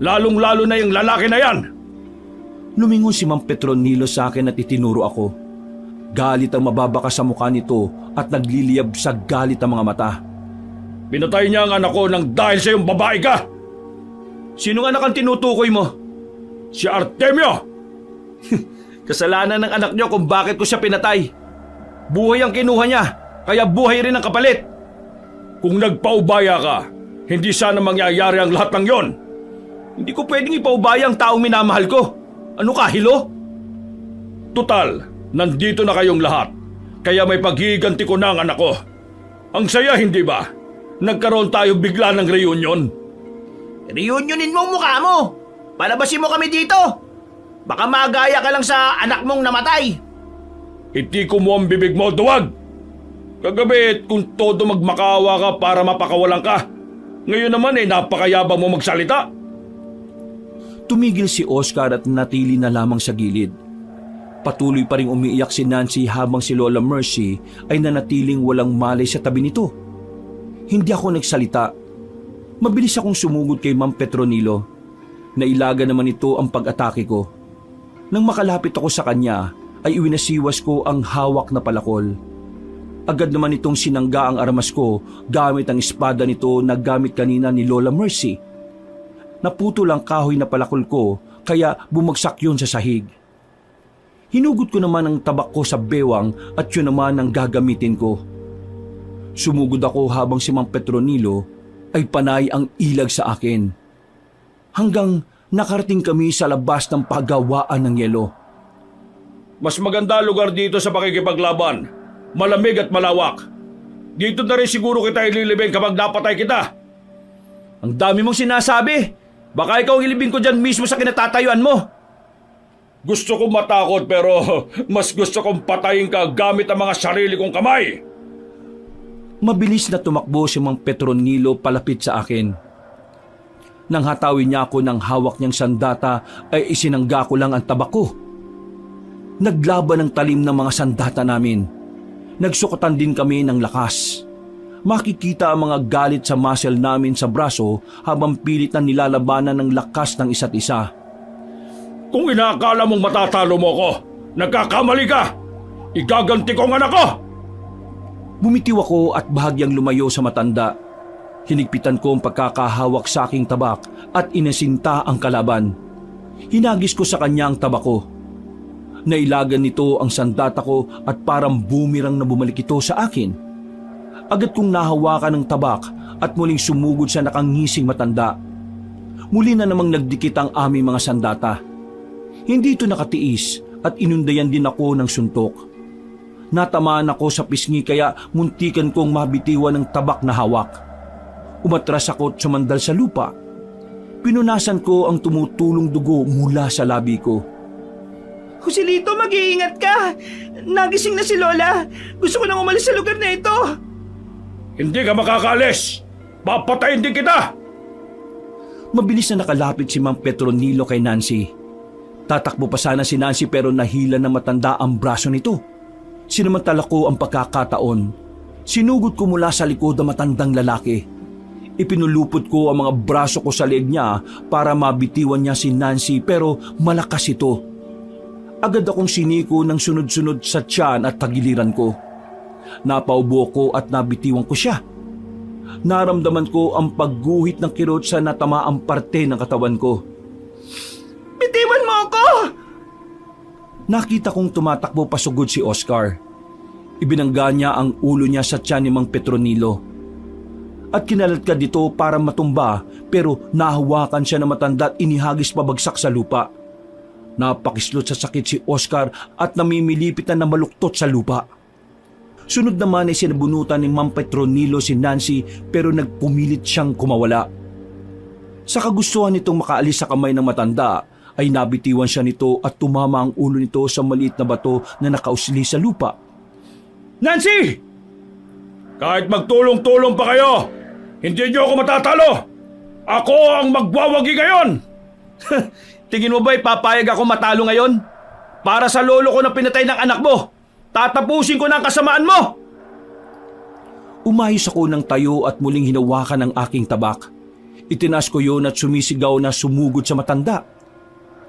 Lalong-lalo na yung lalaki na yan. Lumingon si Mang Petronilo sa akin at itinuro ako. Galit ang mababaka sa mukha nito at nagliliyab sa galit ang mga mata. Pinatay niya ang anak ko nang dahil sa iyong babae ka. Sinong anak ang tinutukoy mo? Si Artemio! Kasalanan ng anak niyo kung bakit ko siya pinatay. Buhay ang kinuha niya, kaya buhay rin ang kapalit. Kung nagpaubaya ka, hindi sana mangyayari ang lahat ng yon. Hindi ko pwedeng ipaubaya ang taong minamahal ko. Ano ka, hilo? Tutal, nandito na kayong lahat, kaya may paghiganti ko na ang anak ko. Ang saya, hindi ba? Nagkaroon tayo bigla ng reunion. Reunionin mo ang mukha mo. Palabasin mo kami dito. Baka magaya ka lang sa anak mong namatay. Itiko mo ang bibig mo, duwag! Kagabi, kung todo magmakawa ka para mapakawalan ka. Ngayon naman napakayabang mo magsalita. Tumigil si Oscar at natili na lamang sa gilid. Patuloy pa rin umiiyak si Nancy habang si Lola Mercy ay nanatiling walang malay sa tabi nito. Hindi ako nagsalita. Mabilis akong sumugod kay Mang Petronilo. Nailaga naman ito ang pag-atake ko. Nang makalapit ako sa kanya, ay iwinasiwas ko ang hawak na palakol. Agad naman itong sinangga ang armas ko gamit ang espada nito na gamit kanina ni Lola Mercy. Naputol ang kahoy na palakol ko kaya bumagsak yun sa sahig. Hinugot ko naman ang tabak ko sa bewang at yun naman ang gagamitin ko. Sumugod ako habang si Mang Petronilo ay panay ang ilag sa akin. Hanggang nakarating kami sa labas ng paggawaan ng yelo. Mas maganda lugar dito sa pakikipaglaban. Malamig at malawak. Dito na rin siguro kita ililibing kapag napatay kita. Ang dami mong sinasabi. Baka ikaw ang ilibing ko dyan mismo sa kinatatayuan mo. Gusto kong matakot pero mas gusto kong patayin ka gamit ang mga sarili kong kamay. Mabilis na tumakbo si Mang Petronilo palapit sa akin. Nang hatawin niya ako ng hawak niyang sandata ay isinangga ko lang ang tabako. Naglaban ang talim ng mga sandata namin. Nagsukatan din kami ng lakas. Makikita ang mga galit sa muscle namin sa braso habang pilit na nilalabanan ng lakas ng isa't isa. Kung inaakala mong matatalo mo ko, nagkakamali ka! Igaganti ko ang anak ko! Bumitiw ako at bahagyang lumayo sa matanda. Hinigpitan ko ang pagkakahawak sa aking tabak at inasinta ang kalaban. Hinagis ko sa kanya ang tabako. Nailagan nito ang sandata ko at parang bumirang na bumalik ito sa akin. Agad kong nahawakan ng tabak at muling sumugod sa nakangising matanda. Muli na namang nagdikit ang aming mga sandata. Hindi ito nakatiis at inundayan din ako ng suntok. Natamaan ako sa pisngi kaya muntikan kong mabitiwan ng tabak na hawak. Umatras ako at sumandal sa lupa. Pinunasan ko ang tumutulong dugo mula sa labi ko. Joselito, mag-iingat ka! Nagising na si Lola! Gusto ko nang umalis sa lugar na ito! Hindi ka makakaalis! Papatayin din kita! Mabilis na nakalapit si Mang Petronilo kay Nancy. Tatakbo pa sana si Nancy pero nahila ng matanda ang braso nito. Sinamantala ko ang pagkakataon. Sinugod ko mula sa likod ang matandang lalaki. Ipinulupot ko ang mga braso ko sa leeg niya para mabitiwan niya si Nancy pero malakas ito. Agad akong siniko ng sunod-sunod sa tiyan at tagiliran ko. Napaubo ko at nabitiwan ko siya. Naramdaman ko ang pagguhit ng kirot sa natamaang parte ng katawan ko. Bitiwan mo ako! Nakita kong tumatakbo pasugod si Oscar. Ibinangga niya ang ulo niya sa tiyan ni Mang Petronilo. At kinaladkad dito para matumba pero nahawakan siya ng matanda at inihagis pabagsak sa lupa. Napakislot sa sakit si Oscar at namimilipitan na maluktot sa lupa. Sunod naman ay sinabunutan ni Mang Petronilo si Nancy pero nagpumilit siyang kumawala. Sa kagustuhan nitong makaalis sa kamay ng matanda ay nabitiwan siya nito at tumama ang ulo nito sa maliit na bato na nakausli sa lupa. Nancy! Kahit magtulong-tulong pa kayo, hindi niyo ako matatalo! Ako ang magwawagi ngayon! Tingin mo ba'y papayag ako matalo ngayon? Para sa lolo ko na pinatay ng anak mo, tatapusin ko na ang kasamaan mo! Umayos ako ng tayo at muling hinawakan ang aking tabak. Itinaas ko yun at sumisigaw na sumugod sa matanda.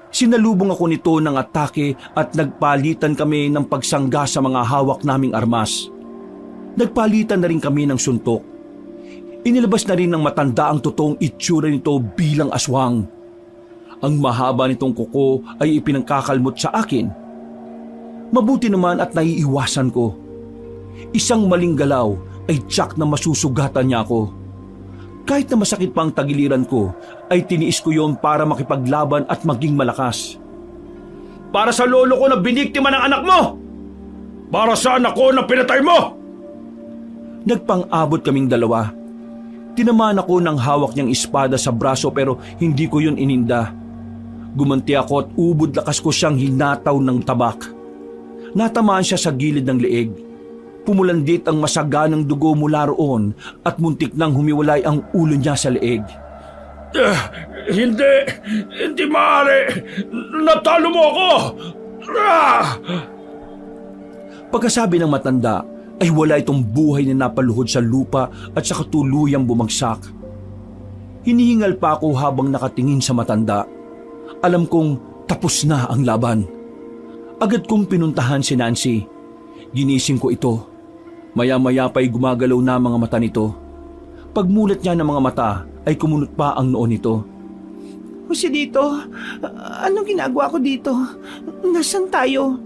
Sinalubong ako nito ng atake at nagpalitan kami ng pagsangga sa mga hawak naming armas. Nagpalitan na rin kami ng suntok. Inilabas na rin ng matanda ang totoong itsura nito bilang aswang. Ang mahaba nitong kuko ay ipinangkakalmot sa akin. Mabuti naman at naiiwasan ko. Isang maling galaw ay tiyak na masusugatan niya ako. Kahit na masakit pa ang tagiliran ko, ay tiniis ko yon para makipaglaban at maging malakas. Para sa lolo ko na biniktima ng anak mo! Para sa anak ko na pinatay mo! Nagpang-abot kaming dalawa. Tinamaan ako ng hawak niyang espada sa braso pero hindi ko yun ininda. Gumanti ako at ubod lakas ko siyang hinataw ng tabak. Natamaan siya sa gilid ng leeg. Pumulandit ang masaganang dugo mula roon at muntik nang humiwalay ang ulo niya sa leeg. Hindi maaari! Natalo mo ako! Pagkasabi ng matanda, ay wala itong buhay na napaluhod sa lupa at sa katuluyang bumagsak. Hinihingal pa ako habang nakatingin sa matanda. Alam kong tapos na ang laban. Agad kong pinuntahan si Nancy. Ginising ko ito. Maya-maya pa'y gumagalaw na ang mga mata nito. Pagmulat niya ng mga mata ay kumunot pa ang noo nito. Jose dito, anong ginagawa ko dito? Nasaan tayo?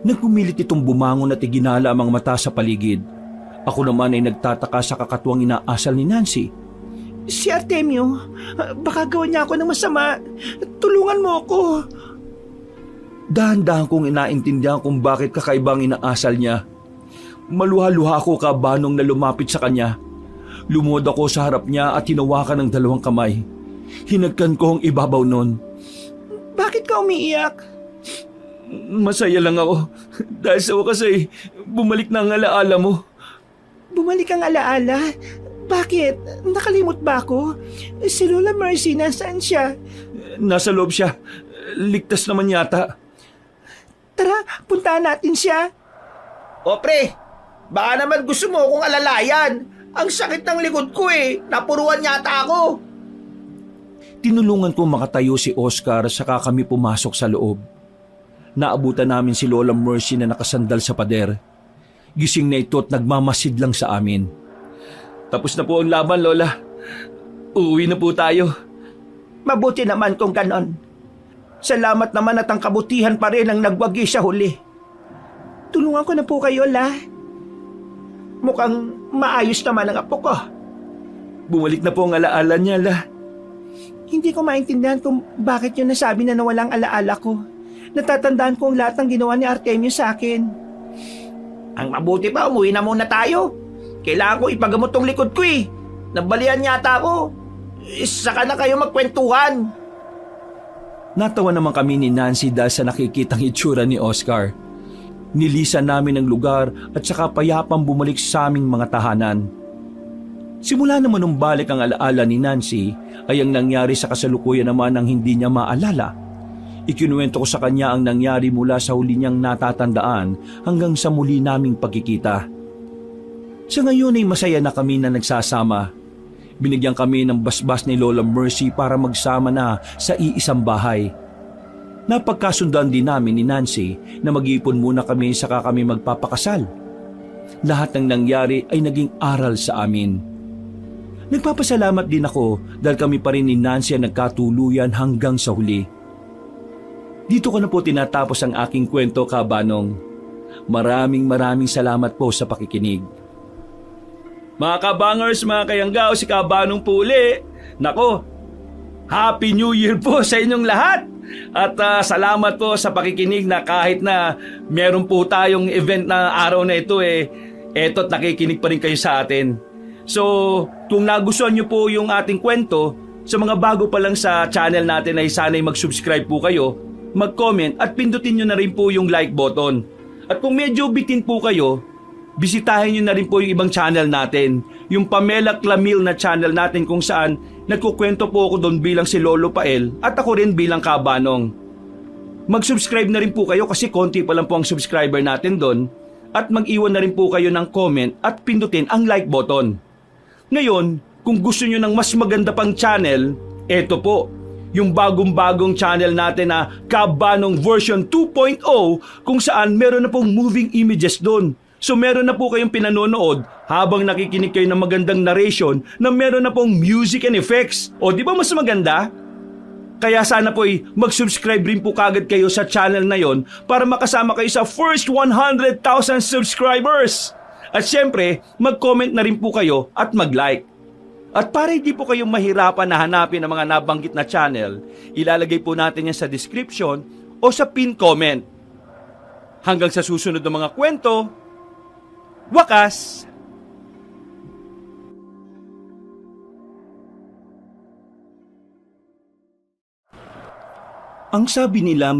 Nagpumilit itong bumangon at iginala ang mga mata sa paligid. Ako naman ay nagtataka sa kakatuwang inaasal ni Nancy. Si Artemio, baka gawan niya ako ng masama. Tulungan mo ako. Dahan-dahan kong inaintindihan kung bakit kakaibang inaasal niya. Maluha-luha ako kabanong na lumapit sa kanya. Lumuhod ako sa harap niya at hinawakan ng dalawang kamay. Hinagkan ko ang ibabaw nun. Bakit ka umiiyak? Masaya lang ako dahil sa wakas ay bumalik na ang alaala mo. Bumalik ang alaala? Bakit? Nakalimot ba ako? Si Lola Mercy, nasaan siya? Nasa loob siya. Ligtas naman yata. Tara, puntahan natin siya. O pre, baka naman gusto mo akong alalayan. Ang sakit ng likod ko eh. Napuruan yata ako. Tinulungan ko makatayo si Oscar saka kami pumasok sa loob. Naabutan namin si Lola Mercy na nakasandal sa pader. Gising na ito at nagmamasid lang sa amin. Tapos na po ang laban, Lola. Uuwi na po tayo. Mabuti naman kung ganon. Salamat naman at ang kabutihan pa rin ang nagwagi sa huli. Tulungan ko na po kayo, La. Mukhang maayos naman ang apo ko. Bumalik na po ang alaala niya, La. Hindi ko maintindihan kung bakit yun nasabi na nawalang alaala ko. Natatandaan ko ang lahat ng ginawa ni Artemio sa akin. Ang mabuti pa, umuwi na muna tayo. Kailangan ko ipagamot tong likod ko eh. Nabalian yata ako. Saka na kayo magkwentuhan. Natawa naman kami ni Nancy dahil sa nakikitang itsura ni Oscar. Nilisan namin ang lugar at saka payapang bumalik sa aming mga tahanan. Simula naman nung balik ang alaala ni Nancy ay ang nangyari sa kasalukuyan naman ang hindi niya maalala. Ikinuwento ko sa kanya ang nangyari mula sa huli niyang natatandaan hanggang sa muli naming pagkikita. Sa ngayon ay masaya na kami na nagsasama. Binigyan kami ng basbas ni Lola Mercy para magsama na sa iisang bahay. Napagkasundan din namin ni Nancy na mag-iipon muna kami saka kami magpapakasal. Lahat ng nangyari ay naging aral sa amin. Nagpapasalamat din ako dahil kami pa rin ni Nancy ang nagkatuluyan hanggang sa huli. Dito ko na po tinatapos ang aking kwento, Kabanong. Maraming salamat po sa pakikinig. Mga kabangers, mga kayanggao, si Kabanong po uli. Nako, Happy New Year po sa inyong lahat! At salamat po sa pakikinig na kahit na meron po tayong event na araw na ito eto't nakikinig pa rin kayo sa atin. So, kung nagustuhan nyo po yung ating kwento, sa mga bago pa lang sa channel natin ay sana'y mag-subscribe po kayo, mag-comment at pindutin nyo na rin po yung like button. At kung medyo bitin po kayo, bisitahin nyo na rin po yung ibang channel natin. Yung Pamela Clamil na channel natin kung saan nagkukwento po ako doon bilang si Lolo Pael at ako rin bilang Kabanong. Mag-subscribe na rin po kayo kasi konti pa lang po ang subscriber natin doon. At mag-iwan na rin po kayo ng comment at pindutin ang like button. Ngayon, kung gusto nyo ng mas maganda pang channel, eto po. Yung bagong-bagong channel natin na Kabanong version 2.0 kung saan meron na pong moving images doon. So meron na po kayong pinanonood habang nakikinig kayo ng magandang narration na meron na pong music and effects. O di ba mas maganda? Kaya sana po mag-subscribe rin po kagad kayo sa channel na yon para makasama kayo sa first 100,000 subscribers. At syempre, mag-comment na rin po kayo at mag-like. At para hindi po kayong mahirapan na hanapin ang mga nabanggit na channel, ilalagay po natin yan sa description o sa pin comment. Hanggang sa susunod na mga kwento, wakas! Ang sabi nila